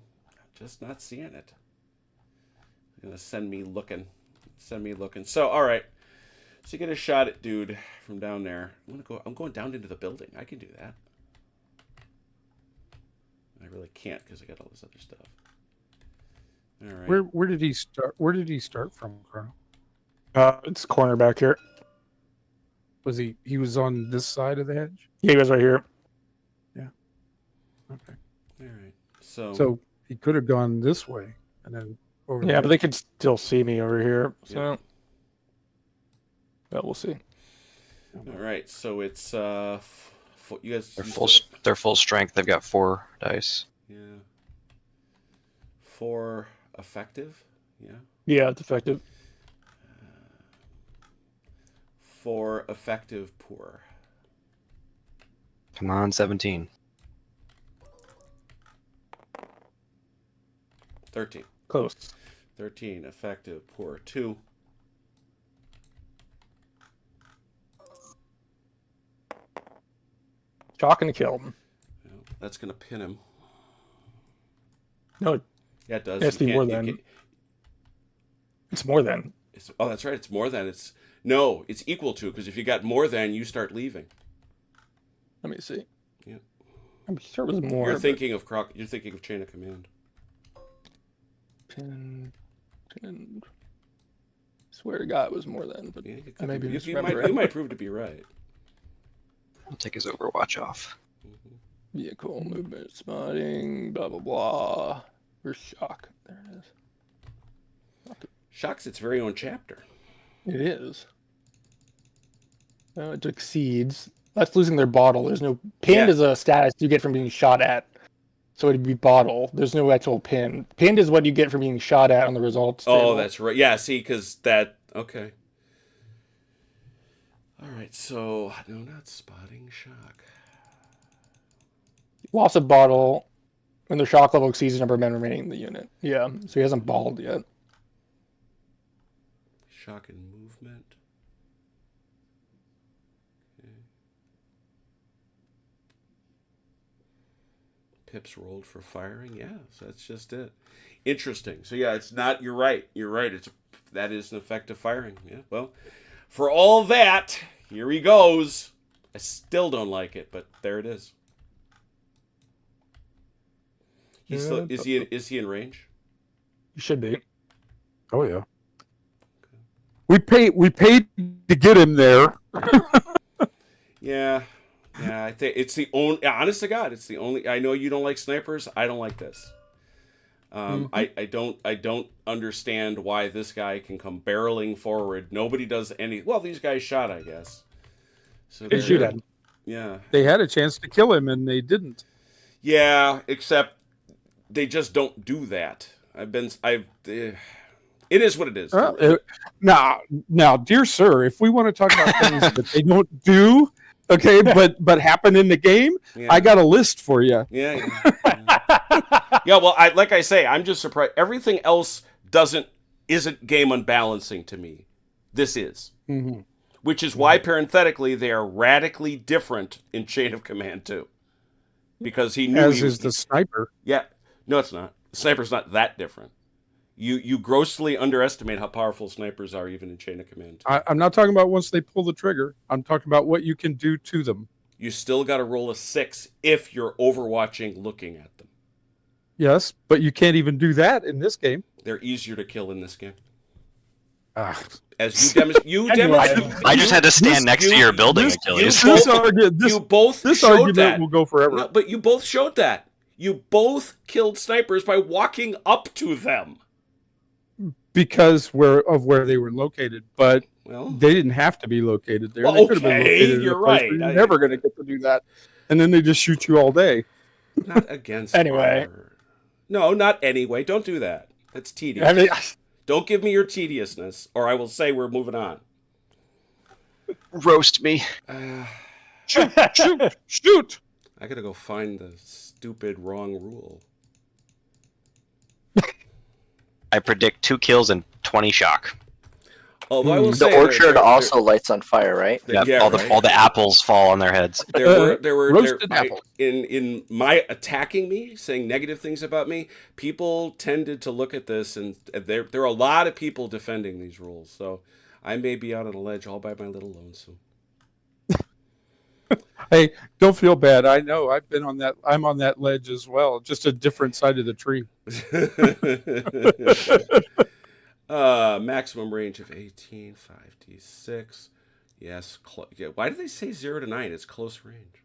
[SPEAKER 1] just not seeing it. Gonna send me looking. So, all right. So you get a shot at dude from down there. I'm going down into the building. I can do that. I really can't because I got all this other stuff. All right.
[SPEAKER 4] Where did he start? Where did he start from, Colonel?
[SPEAKER 2] It's corner back here.
[SPEAKER 4] Was he was on this side of the hedge?
[SPEAKER 2] Yeah, he was right here.
[SPEAKER 4] Yeah. Okay.
[SPEAKER 1] All right.
[SPEAKER 4] So he could have gone this way and then over.
[SPEAKER 2] Yeah,
[SPEAKER 4] there.
[SPEAKER 2] but they could still see me over here. So, well, we'll see.
[SPEAKER 1] All right. So it's you guys.
[SPEAKER 3] They're full strength. They've got 4 dice.
[SPEAKER 1] Yeah. 4 effective. Yeah.
[SPEAKER 2] Yeah, it's effective.
[SPEAKER 1] 4 effective poor.
[SPEAKER 3] Come on, 17.
[SPEAKER 1] 13.
[SPEAKER 2] Close.
[SPEAKER 1] 13 effective poor 2.
[SPEAKER 2] Shock and kill.
[SPEAKER 1] That's gonna pin him.
[SPEAKER 2] No,
[SPEAKER 1] Yeah, it does.
[SPEAKER 2] it has to be more than. It's more than.
[SPEAKER 1] Oh, that's right. It's more than. It's equal to, because if you got more than, you start leaving.
[SPEAKER 2] Let me see.
[SPEAKER 1] Yeah.
[SPEAKER 2] I'm sure it was more.
[SPEAKER 1] You're thinking of chain of command.
[SPEAKER 2] Pin. Swear to God, it was more than. But
[SPEAKER 1] Yeah,
[SPEAKER 2] you
[SPEAKER 1] might prove to be right.
[SPEAKER 3] I'll take his Overwatch off.
[SPEAKER 2] Yeah, cool. Movement, spotting, blah, blah, blah. Where's Shock? There it is.
[SPEAKER 1] Shock's its very own chapter.
[SPEAKER 2] It is. It exceeds. That's losing their bottle. There's no pinned is a status you get from being shot at. So it'd be bottle. There's no actual pin. Pinned is what you get from being shot at on the results table.
[SPEAKER 1] Oh, that's right. Yeah, see, because that. Okay. All right, so no, not spotting Shock.
[SPEAKER 2] Loss of bottle when their shock level exceeds the number of men remaining in the unit. Yeah, so he hasn't balled yet.
[SPEAKER 1] Shock and movement. Okay. Pips rolled for firing. Yeah, so that's just it. Interesting. So yeah, it's not. You're right. That is an effective firing. Yeah. Well, for all that, here he goes. I still don't like it, but there it is. Is he in range?
[SPEAKER 2] You should be.
[SPEAKER 4] Oh yeah. We paid to get him there.
[SPEAKER 1] Yeah. I think it's the only. Honest to God, it's the only. I know you don't like snipers. I don't like this. I don't understand why this guy can come barreling forward. Nobody does any. Well, these guys shot, I guess. So
[SPEAKER 2] They shoot at him.
[SPEAKER 1] Yeah.
[SPEAKER 4] They had a chance to kill him and they didn't.
[SPEAKER 1] Yeah, except they just don't do that. It is what it is.
[SPEAKER 4] Now, dear sir, if we want to talk about things that they don't do, okay, but happen in the game,
[SPEAKER 1] Yeah.
[SPEAKER 4] I got a list for you.
[SPEAKER 1] Yeah. Yeah, well, like I say, I'm just surprised. Everything else doesn't isn't game unbalancing to me. This is.
[SPEAKER 4] Mhm.
[SPEAKER 1] Which is why, parenthetically, they are radically different in Chain of Command 2. Because he knew
[SPEAKER 4] As is the sniper.
[SPEAKER 1] Yeah. No, it's not. The sniper's not that different. You grossly underestimate how powerful snipers are even in Chain of Command 2.
[SPEAKER 4] I'm not talking about once they pull the trigger. I'm talking about what you can do to them.
[SPEAKER 1] You still got to roll a 6 if you're overwatching looking at them.
[SPEAKER 4] Yes, but you can't even do that in this game.
[SPEAKER 1] They're easier to kill in this game.
[SPEAKER 4] Ah.
[SPEAKER 1] As you demonstrated.
[SPEAKER 3] I just had to stand next to your building, Achilles.
[SPEAKER 1] you
[SPEAKER 4] This
[SPEAKER 1] both
[SPEAKER 4] this
[SPEAKER 1] showed
[SPEAKER 4] argument
[SPEAKER 1] that.
[SPEAKER 4] will go forever.
[SPEAKER 1] No, but you both showed that. You both killed snipers by walking up to them.
[SPEAKER 4] Because of where they were located, but
[SPEAKER 1] Well,
[SPEAKER 4] they didn't have to be located there.
[SPEAKER 1] Well,
[SPEAKER 4] They could have been
[SPEAKER 1] okay,
[SPEAKER 4] located in a
[SPEAKER 1] you're
[SPEAKER 4] place
[SPEAKER 1] right.
[SPEAKER 4] where you're never going to get to do that, and then they just shoot you all day.
[SPEAKER 1] not against
[SPEAKER 2] Anyway.
[SPEAKER 1] armor. No, not anyway. Don't do that. That's tedious.
[SPEAKER 2] I mean,
[SPEAKER 1] Don't give me your tediousness, or I will say we're moving on.
[SPEAKER 3] Roast me.
[SPEAKER 4] Shoot! Shoot! Shoot!
[SPEAKER 1] I gotta go find the stupid wrong rule.
[SPEAKER 3] I predict 2 kills and 20 shock.
[SPEAKER 1] Although I will
[SPEAKER 5] The
[SPEAKER 1] say
[SPEAKER 5] orchard also lights on fire, right?
[SPEAKER 3] Yep,
[SPEAKER 1] yeah,
[SPEAKER 3] all
[SPEAKER 1] right.
[SPEAKER 3] the apples fall on their heads.
[SPEAKER 1] There were
[SPEAKER 4] roasted apple.
[SPEAKER 1] in my attacking me, saying negative things about me. People tended to look at this, and there are a lot of people defending these rules. So I may be out on a ledge all by my little lonesome.
[SPEAKER 4] Hey, don't feel bad. I know I've been on that. I'm on that ledge as well, just a different side of the tree.
[SPEAKER 1] Maximum range of 18, 5d6. Yes. Yeah. Why do they say 0 to 9? It's close range.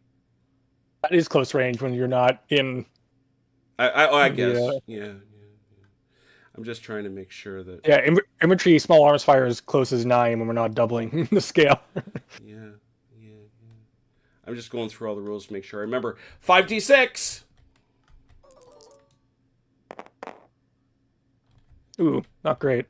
[SPEAKER 2] that is close range when you're not in.
[SPEAKER 1] I guess.
[SPEAKER 2] Yeah.
[SPEAKER 1] Yeah. I'm just trying to make sure that.
[SPEAKER 2] Yeah, infantry small arms fire is close as 9 when we're not doubling the scale.
[SPEAKER 1] Yeah. I'm just going through all the rules to make sure I remember. 5d6.
[SPEAKER 2] Ooh, not great.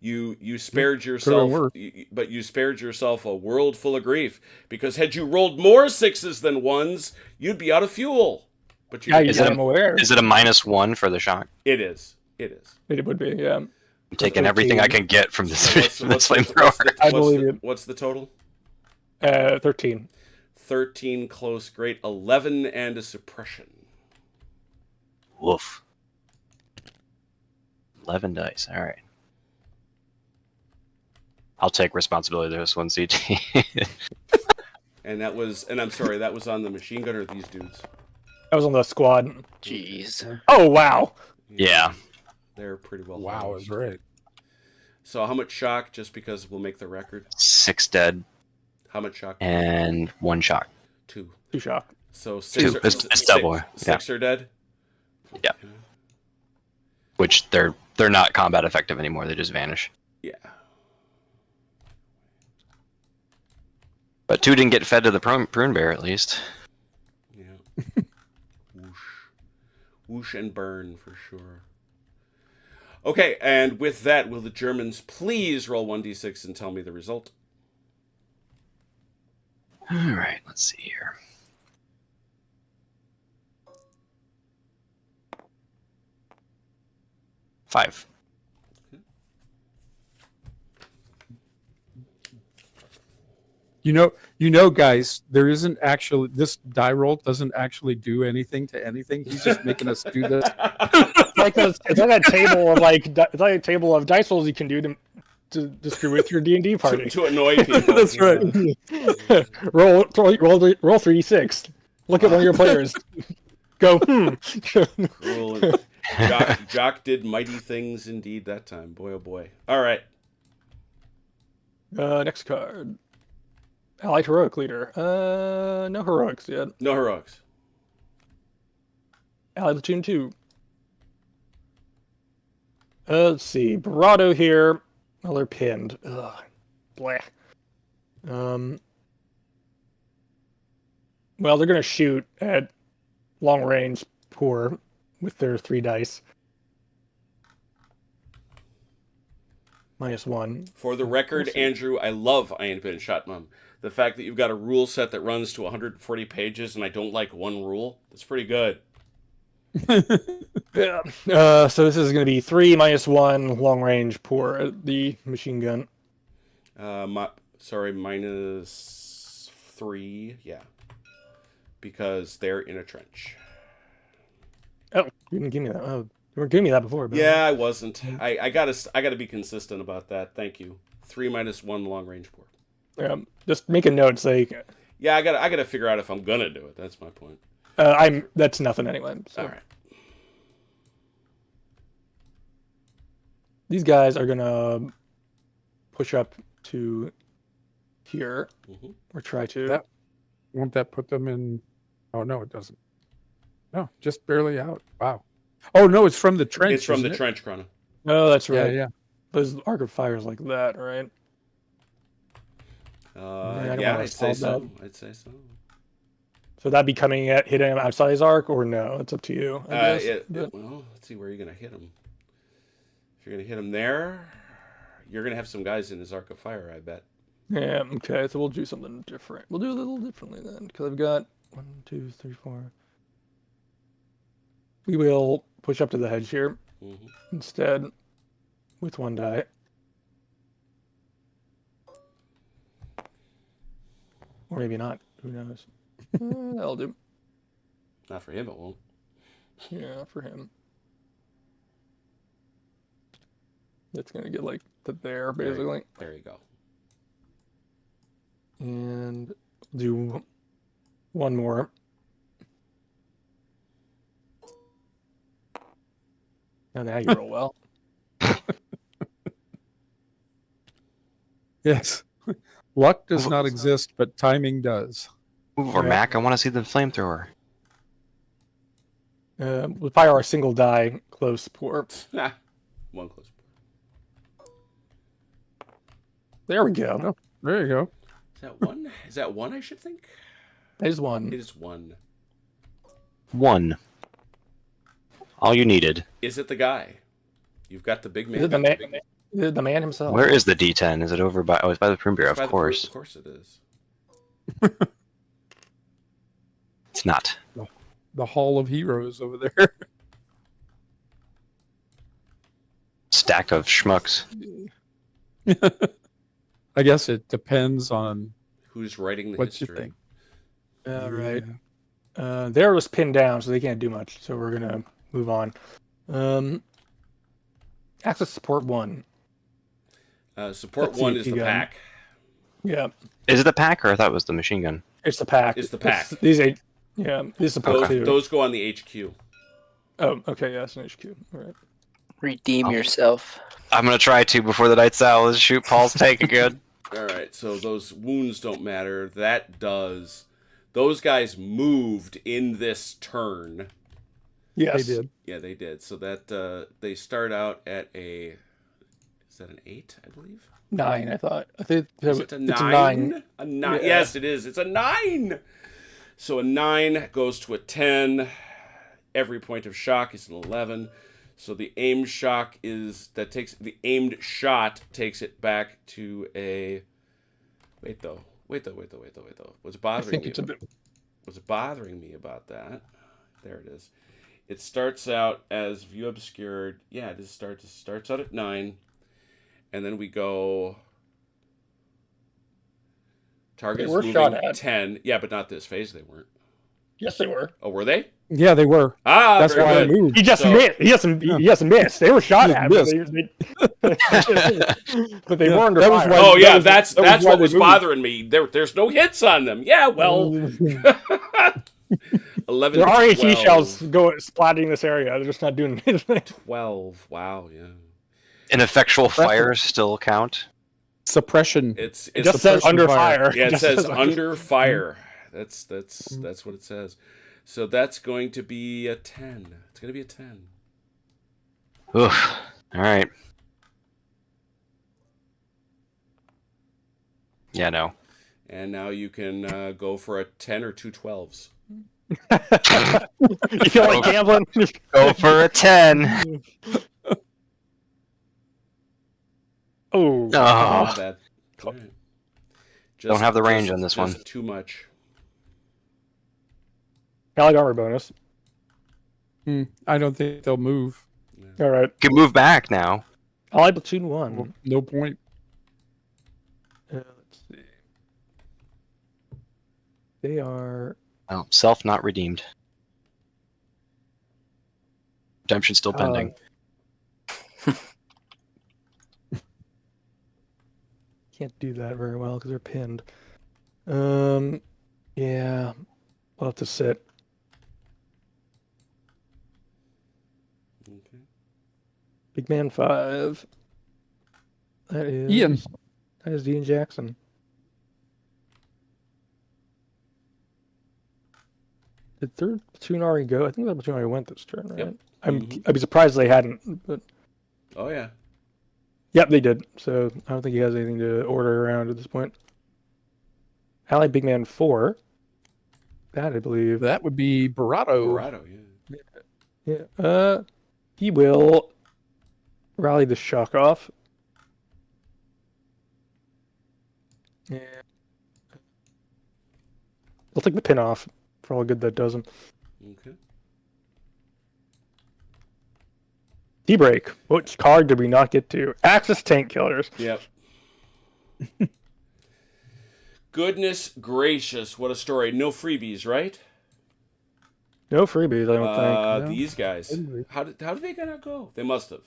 [SPEAKER 1] You spared yourself,
[SPEAKER 4] work.
[SPEAKER 1] but you spared yourself a world full of grief, because had you rolled more 6s than 1s, you'd be out of fuel. But you
[SPEAKER 2] Yeah,
[SPEAKER 1] didn't.
[SPEAKER 2] I'm aware.
[SPEAKER 3] Is it a -1 for the shock?
[SPEAKER 1] It is.
[SPEAKER 2] It would be, yeah.
[SPEAKER 3] I'm taking everything I can get from this, from this
[SPEAKER 1] What's
[SPEAKER 3] flamethrower.
[SPEAKER 2] I believe it.
[SPEAKER 1] What's the total?
[SPEAKER 2] 13.
[SPEAKER 1] 13 close, great, 11 and a suppression.
[SPEAKER 3] Woof. 11 dice. All right. I'll take responsibility for this one, CT.
[SPEAKER 1] And I'm sorry, that was on the machine gun or these dudes?
[SPEAKER 2] That was on the squad.
[SPEAKER 5] Jeez.
[SPEAKER 2] Oh, wow.
[SPEAKER 3] Yeah.
[SPEAKER 1] They're pretty well.
[SPEAKER 4] Wow,
[SPEAKER 1] housed.
[SPEAKER 4] is right.
[SPEAKER 1] So how much shock, just because we'll make the record?
[SPEAKER 3] 6 dead
[SPEAKER 1] How much shock?
[SPEAKER 3] and 1 shock.
[SPEAKER 1] 2.
[SPEAKER 2] 2 shock.
[SPEAKER 1] So 6
[SPEAKER 3] Two. It's double,
[SPEAKER 1] Six are dead?
[SPEAKER 3] Yeah.
[SPEAKER 1] Okay.
[SPEAKER 3] Which they're not combat effective anymore. They just vanish.
[SPEAKER 1] Yeah.
[SPEAKER 3] But 2 didn't get fed to the prune bear, at least.
[SPEAKER 1] Yeah. Whoosh. Whoosh and burn, for sure. Okay, and with that, will the Germans please roll 1d6 and tell me the result?
[SPEAKER 3] All right, let's see here. 5.
[SPEAKER 4] You know, guys, there isn't actually this die roll doesn't actually do anything to anything. He's just making us do this.
[SPEAKER 2] It's like a table of dice rolls you can do to distribute with your D&D party.
[SPEAKER 1] To annoy people.
[SPEAKER 4] That's right.
[SPEAKER 2] roll 3d6. Look at one of your players. Go,
[SPEAKER 1] Cool. Jock did mighty things indeed that time. Boy, oh boy. All right.
[SPEAKER 2] Next card. Allied heroic leader. No heroics yet.
[SPEAKER 1] No heroics.
[SPEAKER 2] Allied platoon 2. Let's see. Bravado here. Well, they're pinned. Ugh. Blech. Well, they're going to shoot at long range poor with their 3 dice. -1.
[SPEAKER 1] For the record,
[SPEAKER 2] We'll see.
[SPEAKER 1] Andrew, I love Iron Pin Shot Mum. The fact that you've got a rule set that runs to 140 pages and I don't like one rule, that's pretty good.
[SPEAKER 2] Yeah. So this is going to be 3 -1 long range pour at the machine gun.
[SPEAKER 1] -3. Yeah, because they're in a trench.
[SPEAKER 2] Oh, you didn't give me that. Oh, you weren't giving me that before. But...
[SPEAKER 1] Yeah, I wasn't. I gotta be consistent about that. Thank you. 3 -1 long range pour.
[SPEAKER 2] Yeah, just make a note. Say,
[SPEAKER 1] Yeah, I gotta figure out if I'm gonna do it. That's my point.
[SPEAKER 2] That's nothing anyway. So.
[SPEAKER 1] All right.
[SPEAKER 2] These guys are gonna push up to here, or try to.
[SPEAKER 4] Won't that put them in? Oh no, it doesn't. No, just barely out. Wow. Oh no, it's from the trench.
[SPEAKER 1] It's from the
[SPEAKER 4] isn't it?
[SPEAKER 1] trench, Chrono.
[SPEAKER 2] Oh, that's right.
[SPEAKER 4] Yeah.
[SPEAKER 2] Those arc of fire is like that, right?
[SPEAKER 1] Yeah, I'd say so. I'd say so.
[SPEAKER 2] So that'd be coming at hitting him outside his arc, or no? It's up to you. I guess.
[SPEAKER 1] Well, let's see where you're gonna hit him. If you're gonna hit him there, you're gonna have some guys in his arc of fire, I bet.
[SPEAKER 2] Yeah. Okay. So we'll do something different. We'll do a little differently then, because I've got 1, 2, 3, 4. We will push up to the hedge here instead with 1 die. Or maybe not. Who knows? That'll do.
[SPEAKER 1] Not for him, it won't.
[SPEAKER 2] Yeah, for him. It's going to get like to there, basically.
[SPEAKER 1] There you go.
[SPEAKER 2] And do 1 more. Oh, now you roll well.
[SPEAKER 4] Yes. Luck does not exist, but timing does.
[SPEAKER 3] Move over, Mac. I want to see the flamethrower.
[SPEAKER 2] We'll fire our single die close pour.
[SPEAKER 1] 1 close pour.
[SPEAKER 2] There we go.
[SPEAKER 4] Oh, there you go.
[SPEAKER 1] Is that 1? Is that 1, I should think?
[SPEAKER 2] There's 1.
[SPEAKER 1] It is 1.
[SPEAKER 3] 1. All you needed.
[SPEAKER 1] Is it the guy? You've got the big man.
[SPEAKER 2] Is it the man himself?
[SPEAKER 3] Where is the D10? Is it over by? Oh, it's by the Prim Bureau,
[SPEAKER 1] It's by
[SPEAKER 3] of
[SPEAKER 1] the
[SPEAKER 3] course.
[SPEAKER 1] Of course it is.
[SPEAKER 3] It's not.
[SPEAKER 4] The Hall of Heroes over there.
[SPEAKER 3] Stack of schmucks.
[SPEAKER 4] I guess it depends on
[SPEAKER 1] Who's writing the
[SPEAKER 4] what you
[SPEAKER 1] history?
[SPEAKER 4] think.
[SPEAKER 2] Right. There was pinned down, so they can't do much. So we're gonna move on. Access support 1.
[SPEAKER 1] Support
[SPEAKER 2] Let's
[SPEAKER 1] 1
[SPEAKER 2] see
[SPEAKER 1] is
[SPEAKER 2] if
[SPEAKER 1] the
[SPEAKER 2] you
[SPEAKER 1] pack.
[SPEAKER 2] Yeah,
[SPEAKER 3] Is it the pack, or I thought it was the machine gun?
[SPEAKER 2] it's the pack.
[SPEAKER 1] It's the pack.
[SPEAKER 2] These support 2.
[SPEAKER 1] Those go on the HQ.
[SPEAKER 2] Oh, okay, yeah, it's an HQ. All right.
[SPEAKER 5] Redeem yourself.
[SPEAKER 3] I'm gonna try to before the night's out. Let's shoot Paul's tank again.
[SPEAKER 1] All right, so those wounds don't matter. That does. Those guys moved in this turn.
[SPEAKER 2] Yes,
[SPEAKER 4] They did.
[SPEAKER 1] Yeah, they did. So that they start out at a. Is that an 8? I believe.
[SPEAKER 2] 9. I thought. I think
[SPEAKER 1] Is it a 9?
[SPEAKER 2] It's a 9.
[SPEAKER 1] A 9.
[SPEAKER 2] Yeah.
[SPEAKER 1] Yes, it is. It's a 9. So a 9 goes to a 10. Every point of shock is an 11. So the aimed shock is that takes the aimed shot takes it back to a. Wait though. What's
[SPEAKER 2] I
[SPEAKER 1] bothering
[SPEAKER 2] think
[SPEAKER 1] me?
[SPEAKER 2] it's a bit.
[SPEAKER 1] What's bothering me about that? There it is. It starts out as view obscured. Yeah, it starts out at 9, and then we go. Target is
[SPEAKER 2] They were
[SPEAKER 1] moving
[SPEAKER 2] shot at.
[SPEAKER 1] 10. Yeah, but not this phase. They weren't.
[SPEAKER 2] Yes, they were.
[SPEAKER 1] Oh, were they?
[SPEAKER 4] Yeah, they were.
[SPEAKER 1] Ah,
[SPEAKER 4] That's
[SPEAKER 1] very
[SPEAKER 4] why I
[SPEAKER 1] good.
[SPEAKER 4] moved.
[SPEAKER 2] He just
[SPEAKER 1] So-
[SPEAKER 2] missed. He just missed. They were shot
[SPEAKER 4] He
[SPEAKER 2] at,
[SPEAKER 4] missed.
[SPEAKER 2] but they were under
[SPEAKER 4] That was
[SPEAKER 2] fire.
[SPEAKER 4] why-
[SPEAKER 1] Oh yeah,
[SPEAKER 4] was-
[SPEAKER 1] that's
[SPEAKER 4] that was why
[SPEAKER 1] what
[SPEAKER 4] they
[SPEAKER 1] was
[SPEAKER 4] moved.
[SPEAKER 1] bothering me. There's no hits on them. Yeah, well, 11.
[SPEAKER 2] There are
[SPEAKER 1] to
[SPEAKER 2] HE
[SPEAKER 1] 12.
[SPEAKER 2] shells splatting this area. They're just not doing anything.
[SPEAKER 1] 12. Wow. Yeah.
[SPEAKER 3] Ineffectual fires still count.
[SPEAKER 4] Suppression.
[SPEAKER 1] It's
[SPEAKER 2] It just says
[SPEAKER 4] suppression
[SPEAKER 2] under
[SPEAKER 4] fire.
[SPEAKER 2] fire.
[SPEAKER 1] Yeah, it
[SPEAKER 2] just
[SPEAKER 1] says
[SPEAKER 2] under-
[SPEAKER 1] under fire. That's what it says. So that's going to be a 10. It's going to be a 10.
[SPEAKER 3] Oof. All right. Yeah, no.
[SPEAKER 1] And now you can go for a 10 or 2 12s.
[SPEAKER 2] You feel like gambling?
[SPEAKER 3] Go for a 10.
[SPEAKER 2] Oh,
[SPEAKER 3] Oh.
[SPEAKER 1] Not bad. All right.
[SPEAKER 3] Don't have the range on this one.
[SPEAKER 1] Too much.
[SPEAKER 2] Allied armor bonus.
[SPEAKER 4] I don't think they'll move.
[SPEAKER 2] All right.
[SPEAKER 3] You can move back now.
[SPEAKER 2] Ally platoon 1.
[SPEAKER 4] No point.
[SPEAKER 2] Let's see. They are.
[SPEAKER 3] Oh, self not redeemed. Redemption still pending.
[SPEAKER 2] Can't do that very well because they're pinned. Yeah, we'll have to sit.
[SPEAKER 1] Okay.
[SPEAKER 2] Big man 5. That is
[SPEAKER 4] Ian.
[SPEAKER 2] That is Ian Jackson. Did third platoon already go? I think that platoon already went this turn, right?
[SPEAKER 1] Yep.
[SPEAKER 2] I'd be surprised they hadn't. But
[SPEAKER 1] Oh yeah.
[SPEAKER 2] yep, they did. So I don't think he has anything to order around at this point. Ally Big Man 4. That I believe.
[SPEAKER 4] That would be Barato.
[SPEAKER 1] Dorado, yeah.
[SPEAKER 2] Yeah. He will rally the shock off. Yeah. We'll take the pin off for all good that does him.
[SPEAKER 1] Okay.
[SPEAKER 2] D-break. Which card did we not get to? Axis Tank Killers.
[SPEAKER 1] Yep. Goodness gracious, what a story. No freebies, right?
[SPEAKER 2] No freebies, I don't think.
[SPEAKER 4] No.
[SPEAKER 1] These guys. How did they gonna go? They must have.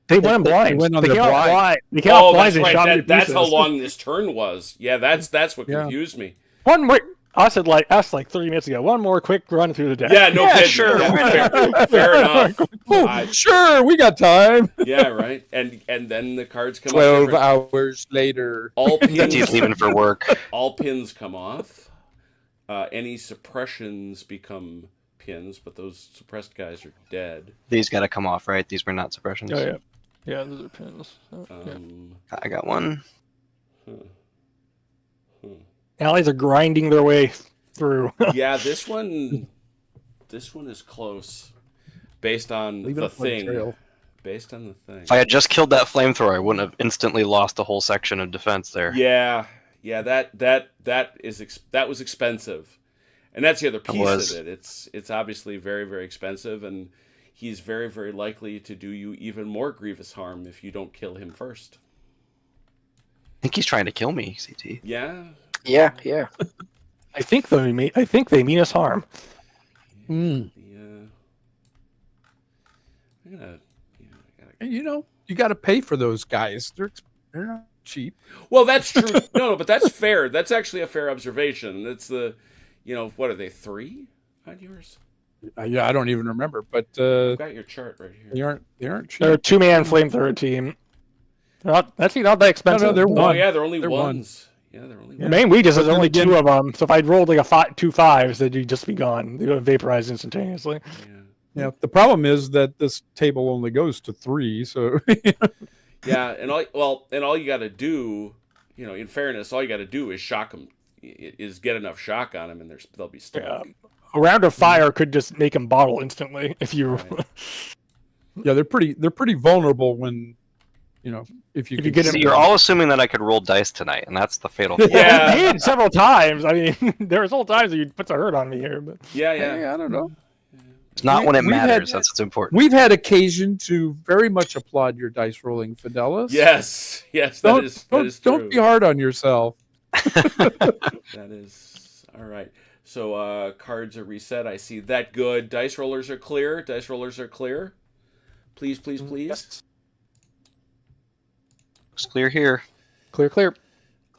[SPEAKER 2] They went blind.
[SPEAKER 4] They went on
[SPEAKER 2] They
[SPEAKER 4] the
[SPEAKER 2] came out
[SPEAKER 4] blind.
[SPEAKER 2] blind. They came out
[SPEAKER 1] Oh,
[SPEAKER 2] blind
[SPEAKER 1] that's
[SPEAKER 2] and
[SPEAKER 1] right.
[SPEAKER 2] shot me to
[SPEAKER 1] That's how
[SPEAKER 2] pieces.
[SPEAKER 1] long this turn was. Yeah, that's what
[SPEAKER 4] Yeah.
[SPEAKER 1] confused me.
[SPEAKER 2] One more. I said like 30 minutes ago. One more quick run through the deck.
[SPEAKER 1] Yeah, no kidding.
[SPEAKER 3] sure.
[SPEAKER 1] Yeah, fair enough.
[SPEAKER 4] Oh, sure, we got time.
[SPEAKER 1] Yeah, right. And then the cards come
[SPEAKER 4] 12
[SPEAKER 1] off.
[SPEAKER 4] hours later.
[SPEAKER 1] All
[SPEAKER 3] He's
[SPEAKER 1] pins,
[SPEAKER 3] leaving for work.
[SPEAKER 1] all pins come off. Any suppressions become pins, but those suppressed guys are dead.
[SPEAKER 3] These got to come off, right? These were not suppressions.
[SPEAKER 2] Oh, yeah. Yeah, those are pins. So, yeah.
[SPEAKER 3] I got one.
[SPEAKER 2] Allies are grinding their way through.
[SPEAKER 1] Yeah, this one is close, based on
[SPEAKER 4] Leave it
[SPEAKER 1] the
[SPEAKER 4] up on the
[SPEAKER 1] thing.
[SPEAKER 4] trail.
[SPEAKER 1] Based on the thing.
[SPEAKER 3] If I had just killed that flamethrower, I wouldn't have instantly lost a whole section of defense there.
[SPEAKER 1] Yeah, that was expensive, and that's the other piece of it. It's obviously very, very expensive, and he's very, very likely to do you even more grievous harm if you don't kill him first.
[SPEAKER 3] I think he's trying to kill me, CT.
[SPEAKER 1] Yeah.
[SPEAKER 5] Yeah.
[SPEAKER 2] I think they mean us harm.
[SPEAKER 4] Mm.
[SPEAKER 1] I'm gonna.
[SPEAKER 4] And you got to pay for those guys. They're not cheap.
[SPEAKER 1] Well, that's true. No, but that's fair. That's actually a fair observation. That's the, what are they, 3 on yours?
[SPEAKER 4] Yeah, I don't even remember, but
[SPEAKER 1] I've got your chart right here.
[SPEAKER 4] they aren't cheap.
[SPEAKER 2] They're a 2-man flamethrower team. That's not that expensive.
[SPEAKER 4] No, they're
[SPEAKER 1] Oh
[SPEAKER 4] one.
[SPEAKER 1] yeah, they're only
[SPEAKER 4] They're
[SPEAKER 1] ones. Yeah, they're only
[SPEAKER 2] The
[SPEAKER 1] ones.
[SPEAKER 2] main weakness is
[SPEAKER 4] But then
[SPEAKER 2] only
[SPEAKER 4] again-
[SPEAKER 2] 2 of them. So if I'd rolled like a 2 5s, then you'd just be gone. They would vaporize instantaneously.
[SPEAKER 1] Yeah.
[SPEAKER 4] Yeah, the problem is that this table only goes to 3, so
[SPEAKER 1] Yeah, and all you got to do, in fairness, all you got to do is shock them, is get enough shock on them, and they'll be stuck.
[SPEAKER 2] Yeah. A round of fire could just make them bottle instantly if you.
[SPEAKER 1] Right.
[SPEAKER 4] yeah, they're pretty vulnerable when if you
[SPEAKER 2] If you
[SPEAKER 4] can
[SPEAKER 2] get
[SPEAKER 3] See,
[SPEAKER 2] him-
[SPEAKER 3] you're all assuming that I could roll dice tonight, and that's the fatal flaw.
[SPEAKER 1] Yeah.
[SPEAKER 2] He did several times. I mean, there was whole times that you put the hurt on me here, but
[SPEAKER 1] Yeah,
[SPEAKER 4] Hey, I don't know.
[SPEAKER 3] It's not when it
[SPEAKER 4] We've had-
[SPEAKER 3] matters. That's what's important.
[SPEAKER 4] We've had occasion to very much applaud your dice rolling, Fidelis.
[SPEAKER 1] yes, that is true.
[SPEAKER 4] Don't be hard on yourself.
[SPEAKER 1] That is all right. So cards are reset. I see that. Good. Dice rollers are clear. Please, please, please.
[SPEAKER 3] Looks clear here.
[SPEAKER 2] clear.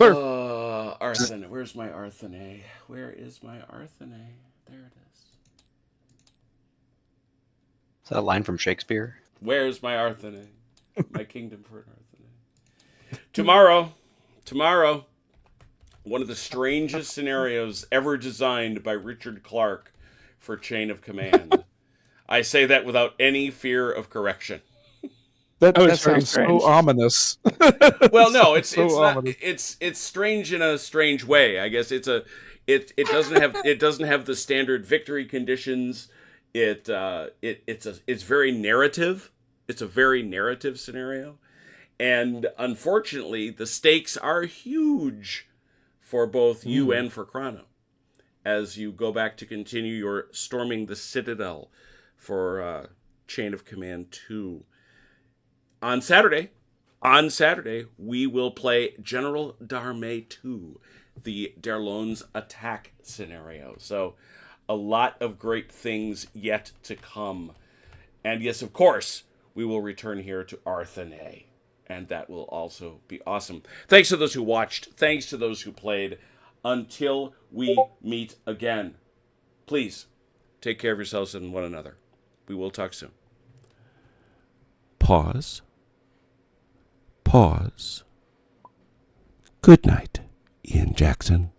[SPEAKER 1] Arthenay. Where's my Arthenay? Where is my Arthenay? There it is.
[SPEAKER 3] Is that a line from Shakespeare?
[SPEAKER 1] Where's my Arthenay? My kingdom for an Arthenay. Tomorrow, one of the strangest scenarios ever designed by Richard Clarke for Chain of Command. I say that without any fear of correction.
[SPEAKER 4] That
[SPEAKER 2] Oh, it's very
[SPEAKER 4] sounds so
[SPEAKER 2] strange.
[SPEAKER 4] ominous.
[SPEAKER 1] Well, no, it's
[SPEAKER 4] So
[SPEAKER 1] not.
[SPEAKER 4] ominous.
[SPEAKER 1] It's strange in a strange way. I guess it doesn't have the standard victory conditions. It's very narrative. It's a very narrative scenario, and unfortunately, the stakes are huge for both you and for Chrono as you go back to continue your storming the Citadel for Chain of Command 2. On Saturday, we will play General d'Armée 2, the Derlones attack scenario. So, a lot of great things yet to come. And yes, of course, we will return here to Arthenay. And that will also be awesome. Thanks to those who watched. Thanks to those who played. Until we meet again, please take care of yourselves and one another. We will talk soon. Pause. Pause. Good night, Ian Jackson.